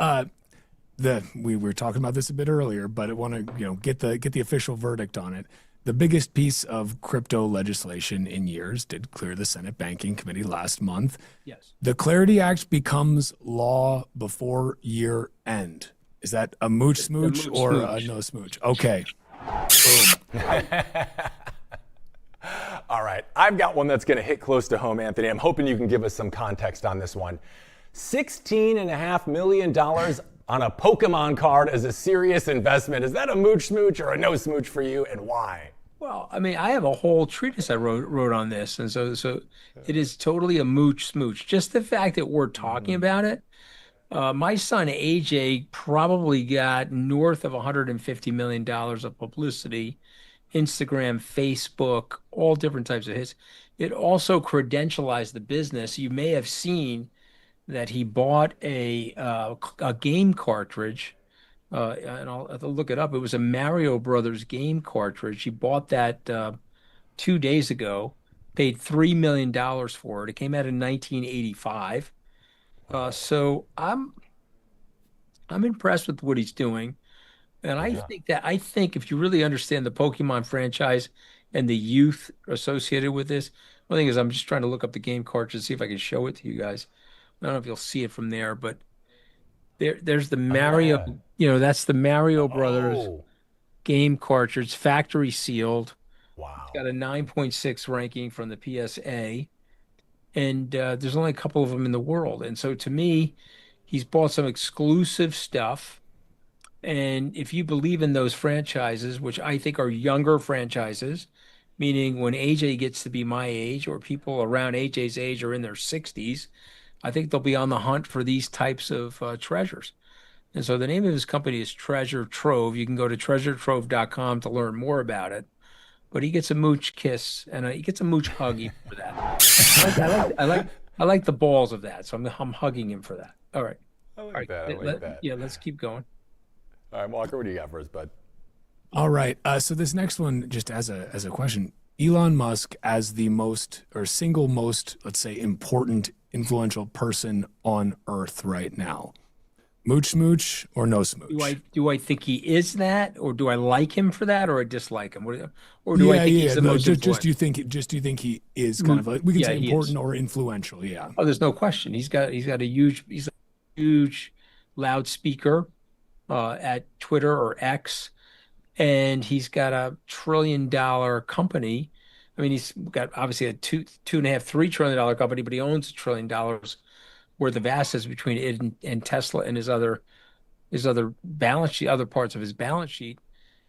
we were talking about this a bit earlier, but I want to get the official verdict on it. The biggest piece of crypto legislation in years did clear the Senate Banking Committee last month. Yes. The Clarity Act becomes law before year end. Is that a mooch smooch or a no smooch? Okay. Boom. All right, I've got one that's going to hit close to home, Anthony. I'm hoping you can give us some context on this one. $16.5 million on a Pokemon card as a serious investment. Is that a mooch smooch or a no smooch for you, and why? Well, I mean, I have a whole treatise I wrote on this, and so it is totally a mooch smooch. Just the fact that we're talking about it. My son AJ probably got north of $150 million of publicity, Instagram, Facebook, all different types of hits. It also credentialized the business. You may have seen that he bought a game cartridge, and I'll have to look it up. It was a Mario Brothers game cartridge. He bought that 2 days ago, paid $3 million for it. It came out in 1985. So I'm impressed with what he's doing. And I think if you really understand the Pokemon franchise and the youth associated with this, one thing is I'm just trying to look up the game cartridge, see if I can show it to you guys. I don't know if you'll see it from there, but there's the Mario, that's the Mario Brothers game cartridge, factory sealed. Wow. It's got a 9.6 ranking from the PSA. And there's only a couple of them in the world. And so to me, he's bought some exclusive stuff. And if you believe in those franchises, which I think are younger franchises, meaning when AJ gets to be my age or people around AJ's age are in their 60s, I think they'll be on the hunt for these types of treasures. And so the name of his company is Treasure Trove. You can go to treasuretrove.com to learn more about it. But he gets a mooch kiss and he gets a mooch hug even for that. I like the balls of that, so I'm hugging him for that. All right. I like that. I like that. Yeah, let's keep going. All right, Walker, what do you got for us, bud? All right. So this next one, just as a question, Elon Musk as the most or single most, let's say, important, influential person on Earth right now. Mooch smooch or no smooch? Do I think he is that, or do I like him for that, or I dislike him, or do I think he's the most influential? Just do you think he is kind of like, we can say important or influential? Yeah. Oh, there's no question. He's a huge loudspeaker at Twitter or X, and he's got a $1 trillion company. I mean, he's got obviously a $2.5–3 trillion company, but he owns $1 trillion worth of assets between it and Tesla and his other balance sheet, other parts of his balance sheet.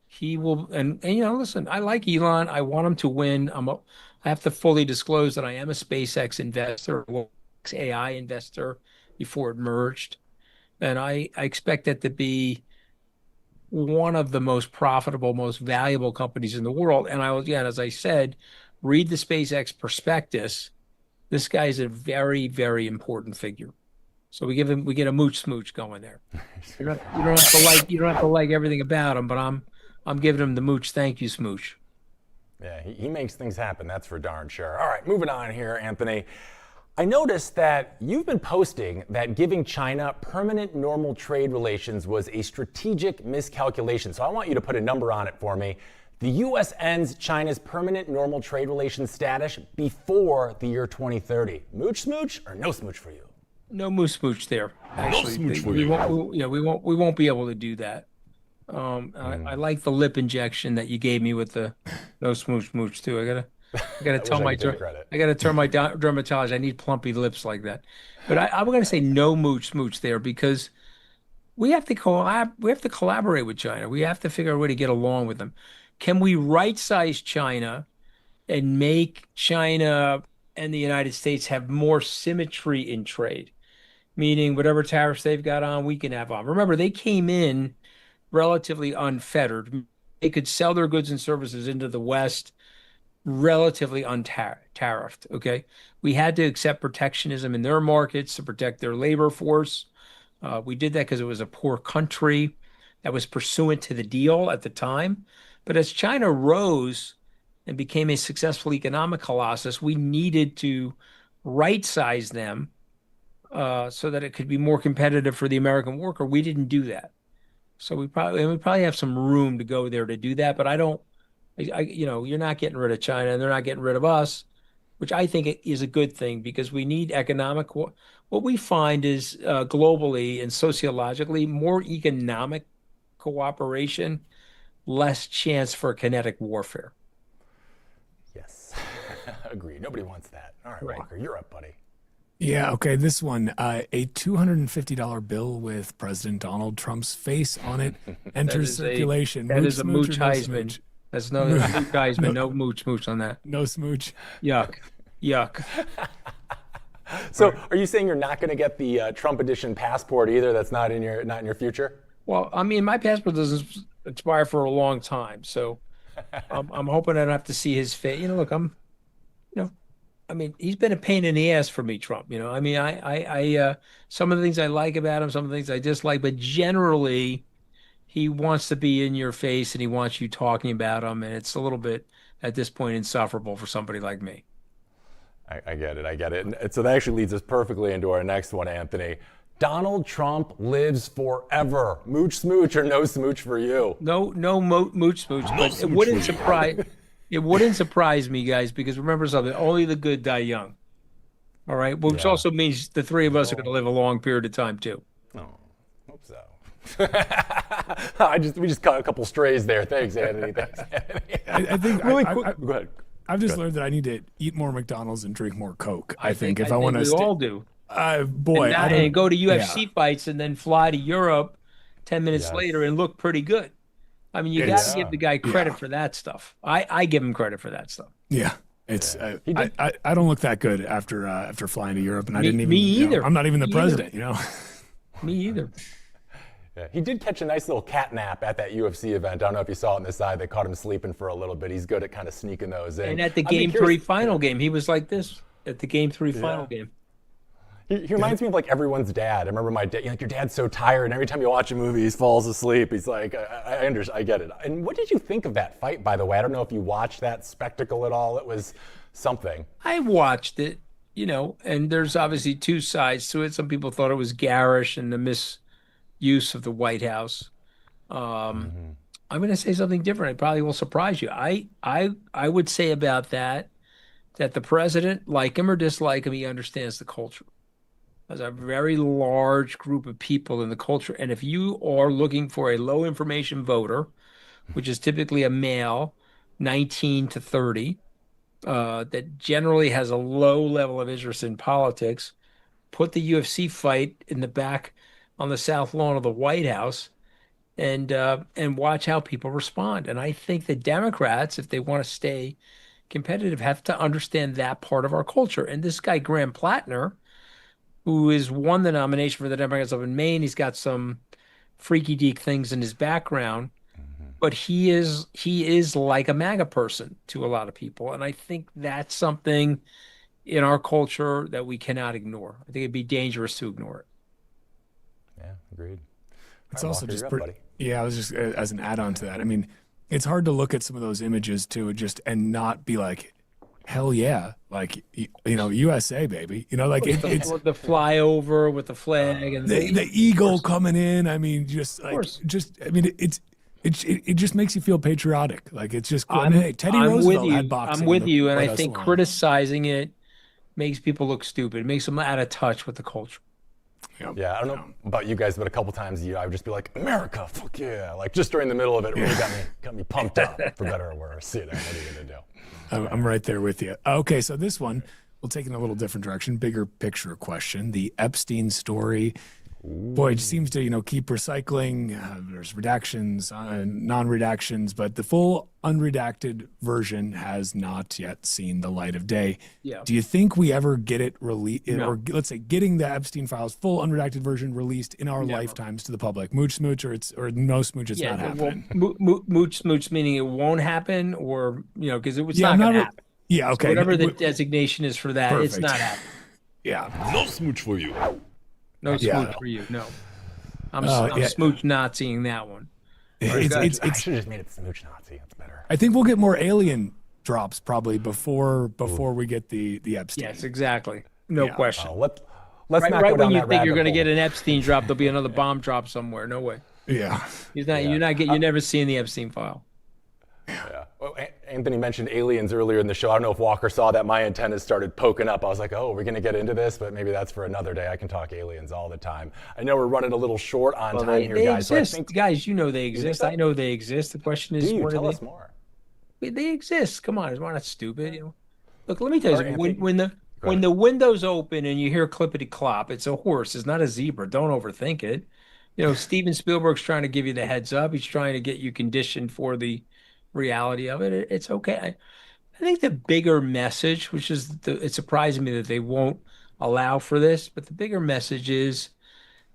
He will, and listen, I like Elon. I want him to win. I have to fully disclose that I am a SpaceX investor, AI investor before it merged, and I expect that to be one of the most profitable, most valuable companies in the world. And as I said, read the SpaceX prospectus. This guy is a very, very important figure. So we get a mooch smooch going there. You don't have to like everything about him, but I'm giving him the mooch thank you smooch. Yeah, he makes things happen, that's for darn sure. All right, moving on here, Anthony. I noticed that you've been posting that giving China permanent normal trade relations was a strategic miscalculation. So I want you to put a number on it for me. The U.S. ends China's permanent normal trade relations status before the year 2030. Mooch smooch or no smooch for you? No mooch smooch there. Actually, no smooch for we you. We won't be able to do that. I like the lip injection that you gave me with the no smooch too. I gotta tell my dermatologist I need plumpy lips like that. But I'm gonna say no mooch smooch there because we have to collaborate with China. We have to figure out a way to get along with them. Can we right-size China and make China and the United States have more symmetry in trade? Meaning whatever tariffs they've got on, we can have on. Remember, they came in relatively unfettered. They could sell their goods and services into the West relatively untariffed, okay? We had to accept protectionism in their markets to protect their labor force. We did that because it was a poor country that was pursuant to the deal at the time. But as China rose and became a successful economic colossus, we needed to right-size them so that it could be more competitive for the American worker. We didn't do that. So we probably have some room to go there to do that. But you're not getting rid of China and they're not getting rid of us, which I think is a good thing because we need economic. What we find is globally and sociologically, more economic cooperation, less chance for kinetic warfare. Yes, agreed. Nobody wants that. All right, Walker, you're up, buddy. Yeah, okay, this one, a $250 bill with President Donald Trump's face on it enters circulation. That is a mooch Heisman. That's no mooch Heisman. No mooch on that. No smooch. Yuck. So, are you saying you're not going to get the Trump edition passport either? That's not in your future. Well, I mean, my passport doesn't expire for a long time, so I'm hoping I don't have to see his face. Look, he's been a pain in the ass for me, Trump. I mean, I some of the things I like about him, some of the things I dislike, but generally, he wants to be in your face and he wants you talking about him, and it's a little bit at this point insufferable for somebody like me. I get it. And so that actually leads us perfectly into our next one, Anthony. Donald Trump lives forever. Mooch smooch or no smooch for you? No mooch smooch, but it wouldn't surprise me, guys, because remember something, only the good die young. All right, which also means the three of us are going to live a long period of time too. Oh, hope so. We just caught a couple strays there. Thanks, Anthony. I think really quick. Go ahead. I've just learned that I need to eat more McDonald's and drink more Coke. I think if I want to. We all do. Boy, and go to UFC fights and then fly to Europe 10 minutes later and look pretty good. I mean, you got to give the guy credit for that stuff. I give him credit for that stuff. Yeah. It's I don't look that good after flying to Europe, and I didn't even. Me either. I'm not even the president, you know. Me either. Yeah, he did catch a nice little cat nap at that UFC event. I don't know if you saw it on the side. They caught him sleeping for a little bit. He's good at kind of sneaking those in. And at the Game 3 final game, he was like this. At the Game 3 final game. He reminds me of like everyone's dad. I remember my dad. Like, your dad's so tired, and every time you watch a movie, he falls asleep. He's like, I understand, I get it. And what did you think of that fight, by the way? I don't know if you watched that spectacle at all. It was something. I watched it, you know, and there's obviously two sides to it. Some people thought it was garish and the misuse of the White House. I'm going to say something different. It probably will surprise you. I would say about that the president, like him or dislike him, he understands the culture. There's a very large group of people in the culture. And if you are looking for a low information voter, which is typically a male, 19 to 30, that generally has a low level of interest in politics, put the UFC fight in the back on the south lawn of the White House and watch how people respond. And I think the Democrats, if they want to stay competitive, have to understand that part of our culture. And this guy, Graham Plattner, who has won the nomination for the Democrats up in Maine, he's got some freaky deek things in his background, but he is like a MAGA person to a lot of people. And I think that's something in our culture that we cannot ignore. I think it'd be dangerous to ignore it. Yeah, agreed. It's also just yeah, I was just as an add-on to that. I mean, it's hard to look at some of those images too, and not be like, hell yeah, like, you know, USA, baby, you know, like it's the flyover with the flag and the eagle coming in. I mean, I mean, it just makes you feel patriotic. Like, it's just cool. I mean, hey, Teddy Roosevelt had boxing. I'm with you, and I think criticizing it makes people look stupid. It makes them out of touch with the culture. Yeah, I don't know about you guys, but a couple times I would just be like, America, fuck yeah. Like, just during the middle of it, really got me pumped up, for better or worse. You know, what are you going to do? I'm right there with you. Okay, so this one, we'll take it in a little different direction, bigger picture question. The Epstein story. Boy, it seems to, you know, keep recycling. There's redactions, non-redactions, but the full unredacted version has not yet seen the light of day. Yeah. Do you think we ever get it released, No. or let's say getting the Epstein files full unredacted version released in our lifetimes to the public? Mooch smooch, or no smooch, it's not happening. Well, mooch smooch meaning it won't happen, or, you know, because it was Yeah, not going to happen. Yeah, So okay. whatever the designation is for that, it's Perfect. not happening. Yeah. No smooch for you. No smooch for you. No. I'm smooch not seeing that one. I should have just made it smooch Nazi. That's better. I think we'll get more alien drops probably before we get the Epstein. Yes, exactly. No question. Let's right, not right go when down you that think you're rabbit going to hole. get an Epstein drop, there'll be another bomb drop somewhere. No way. Yeah. You're never seeing the Epstein file. Yeah. Well, Anthony mentioned aliens earlier in the show. I don't know if Walker saw that. My antennas started poking up. I was like, oh, we're going to get into this, but maybe that's for another day. I can talk aliens all the time. I know we're running a little short on time here, they guys. exist. So I think, Guys, you know they exist. I know they exist. The question is, tell us more. They exist. Come on, we're not stupid. You know. Look, let me tell you All right, something. When the windows open and you hear clippity clop, it's a horse. It's not a zebra. Don't overthink it. You know, Steven Spielberg's trying to give you the heads up. He's trying to get you conditioned for the reality of it. It's okay. I think the bigger message, which is it surprises me that they won't allow for this, but the bigger message is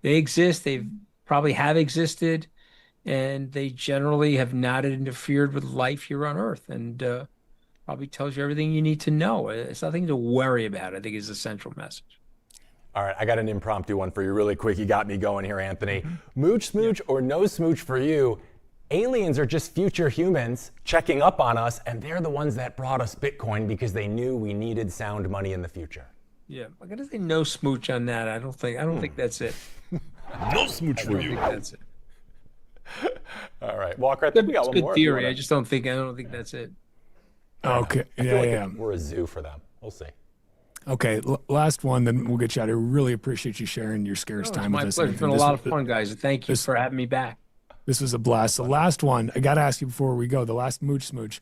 they exist. They probably have existed, and they generally have not interfered with life here on Earth, and probably tells you everything you need to know. It's nothing to worry about, I think, is the central message. All right, I got an impromptu one for you really quick. You got me going here, Anthony. Mooch smooch or no smooch for you? Aliens are just future humans checking up on us, and they're the ones that brought us Bitcoin because they knew we needed sound money in the future. Yeah, I gotta say no smooch on that. I don't think that's it. No smooch for you. That's it. All right, Walker, I think we got one good more. theory. I don't think that's it. Okay. I feel like we're a zoo for them. We'll see. Okay, last one, then we'll get you out of here. Really appreciate you sharing your scarce time with us. It's my pleasure. It's been a lot of fun, guys. Thank you for having me back. This was a blast. The last one, I got to ask you before we go, the last mooch smooch.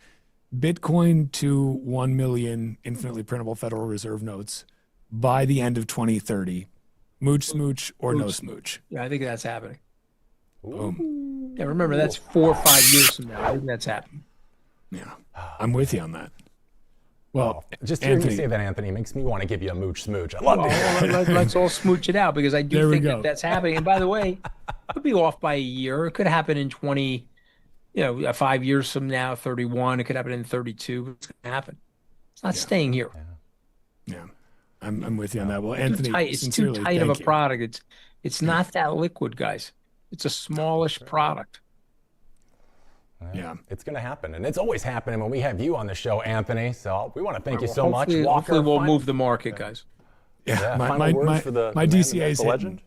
Bitcoin to 1 million infinitely printable Federal Reserve notes by the end of 2030. Mooch smooch or no smooch? Yeah, I think that's happening. Boom. Yeah, remember, that's 4 or 5 years from now. I think that's happening. Yeah, I'm with you on that. Well, just hearing Anthony, you say that, Anthony, makes me want to give you a mooch smooch. I love it. Let's all smooch it out, because I do think that's happening. And by the way, it could be off by a year. It could happen in 5 years from now, 31. It could happen in 32. It's going to happen. It's not staying here. Yeah, I'm with you on that. Well, Anthony, it's too tight of a product. It's not that liquid, guys. It's a smallish product. Yeah, it's going to happen, and it's always happening when we have you on the show, Anthony. So we want to thank you so much, Walker. Hopefully, we'll move the market, guys. Yeah, my DCA is the legend.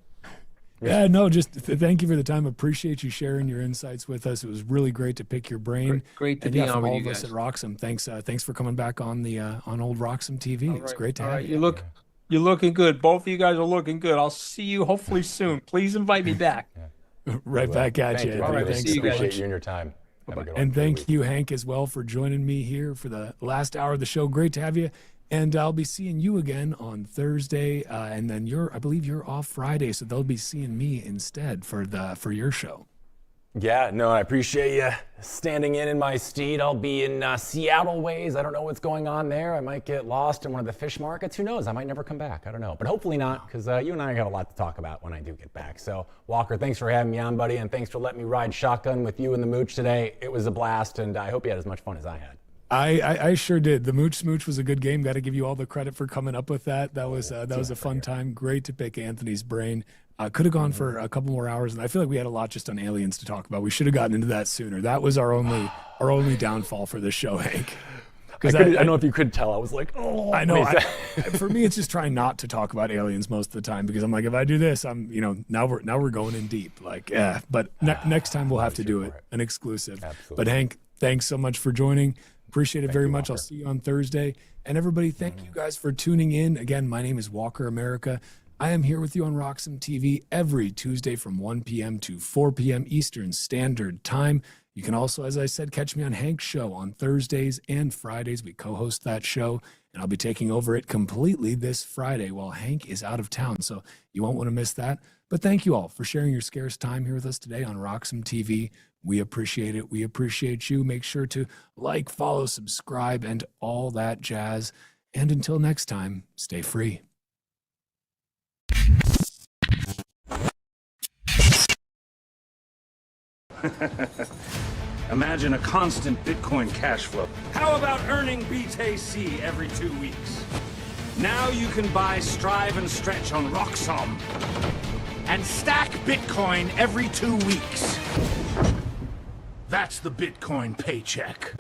Yeah, no, just thank you for the time. Appreciate you sharing your insights with us. It was really great to pick your brain. Great to be on with you guys. Us at Roxom. Thanks for coming back on the on old RoxomTV. It's great to have you. You're looking good. Both of you guys are looking good. I'll see you hopefully soon. Please invite me back. Right back at you. All right, thanks so appreciate you and your time. And thank you, Hank, as well, for joining me here for the last hour of the show. Great to have you. And I'll be seeing you again on Thursday. And then I believe you're off Friday, so they'll be seeing me instead for your show. Yeah, no, I appreciate you standing in my steed. I'll be in Seattle ways. I don't know what's going on there. I might get lost in one of the fish markets. Who knows? I might never come back. I don't know. But hopefully not, because you and I got a lot to talk about when I do get back. So, Walker, thanks for having me on, buddy, and thanks for letting me ride shotgun with you and the mooch today. It was a blast, and I hope you had as much fun as I had. I sure did. The Mooch Smooch was a good game. Got to give you all the credit for coming up with that. That was a fun time. Great to pick Anthony's brain. Could have gone for a couple more hours, and I feel like we had a lot just on aliens to talk about. We should have gotten into that sooner. That was our only downfall for this show, Hank. I don't know if you could tell. I was like, oh. I know. For me, it's just trying not to talk about aliens most of the time, because I'm like, if I do this, now we're going in deep. Like, yeah. But next time we'll have to do it, an exclusive. Absolutely. But Hank, thanks so much for joining. Appreciate it very much. I'll see you on Thursday. And everybody, thank you guys for tuning in. Again, my name is Walker America. I am here with you on RoxomTV every Tuesday from 1 p.m. to 4 p.m. Eastern Standard Time. You can also, as I said, catch me on Hank's show on Thursdays and Fridays. We co-host that show, and I'll be taking over it completely this Friday while Hank is out of town, so you won't want to miss that. But thank you all for sharing your scarce time here with us today on RoxomTV. We appreciate it. We appreciate you. Make sure to like, follow, subscribe, and all that jazz. And until next time, stay free. Imagine a constant Bitcoin cash flow. How about earning BTC every 2 weeks? Now you can buy Strive and Stretch on Roxom and stack Bitcoin every 2 weeks. That's the Bitcoin paycheck.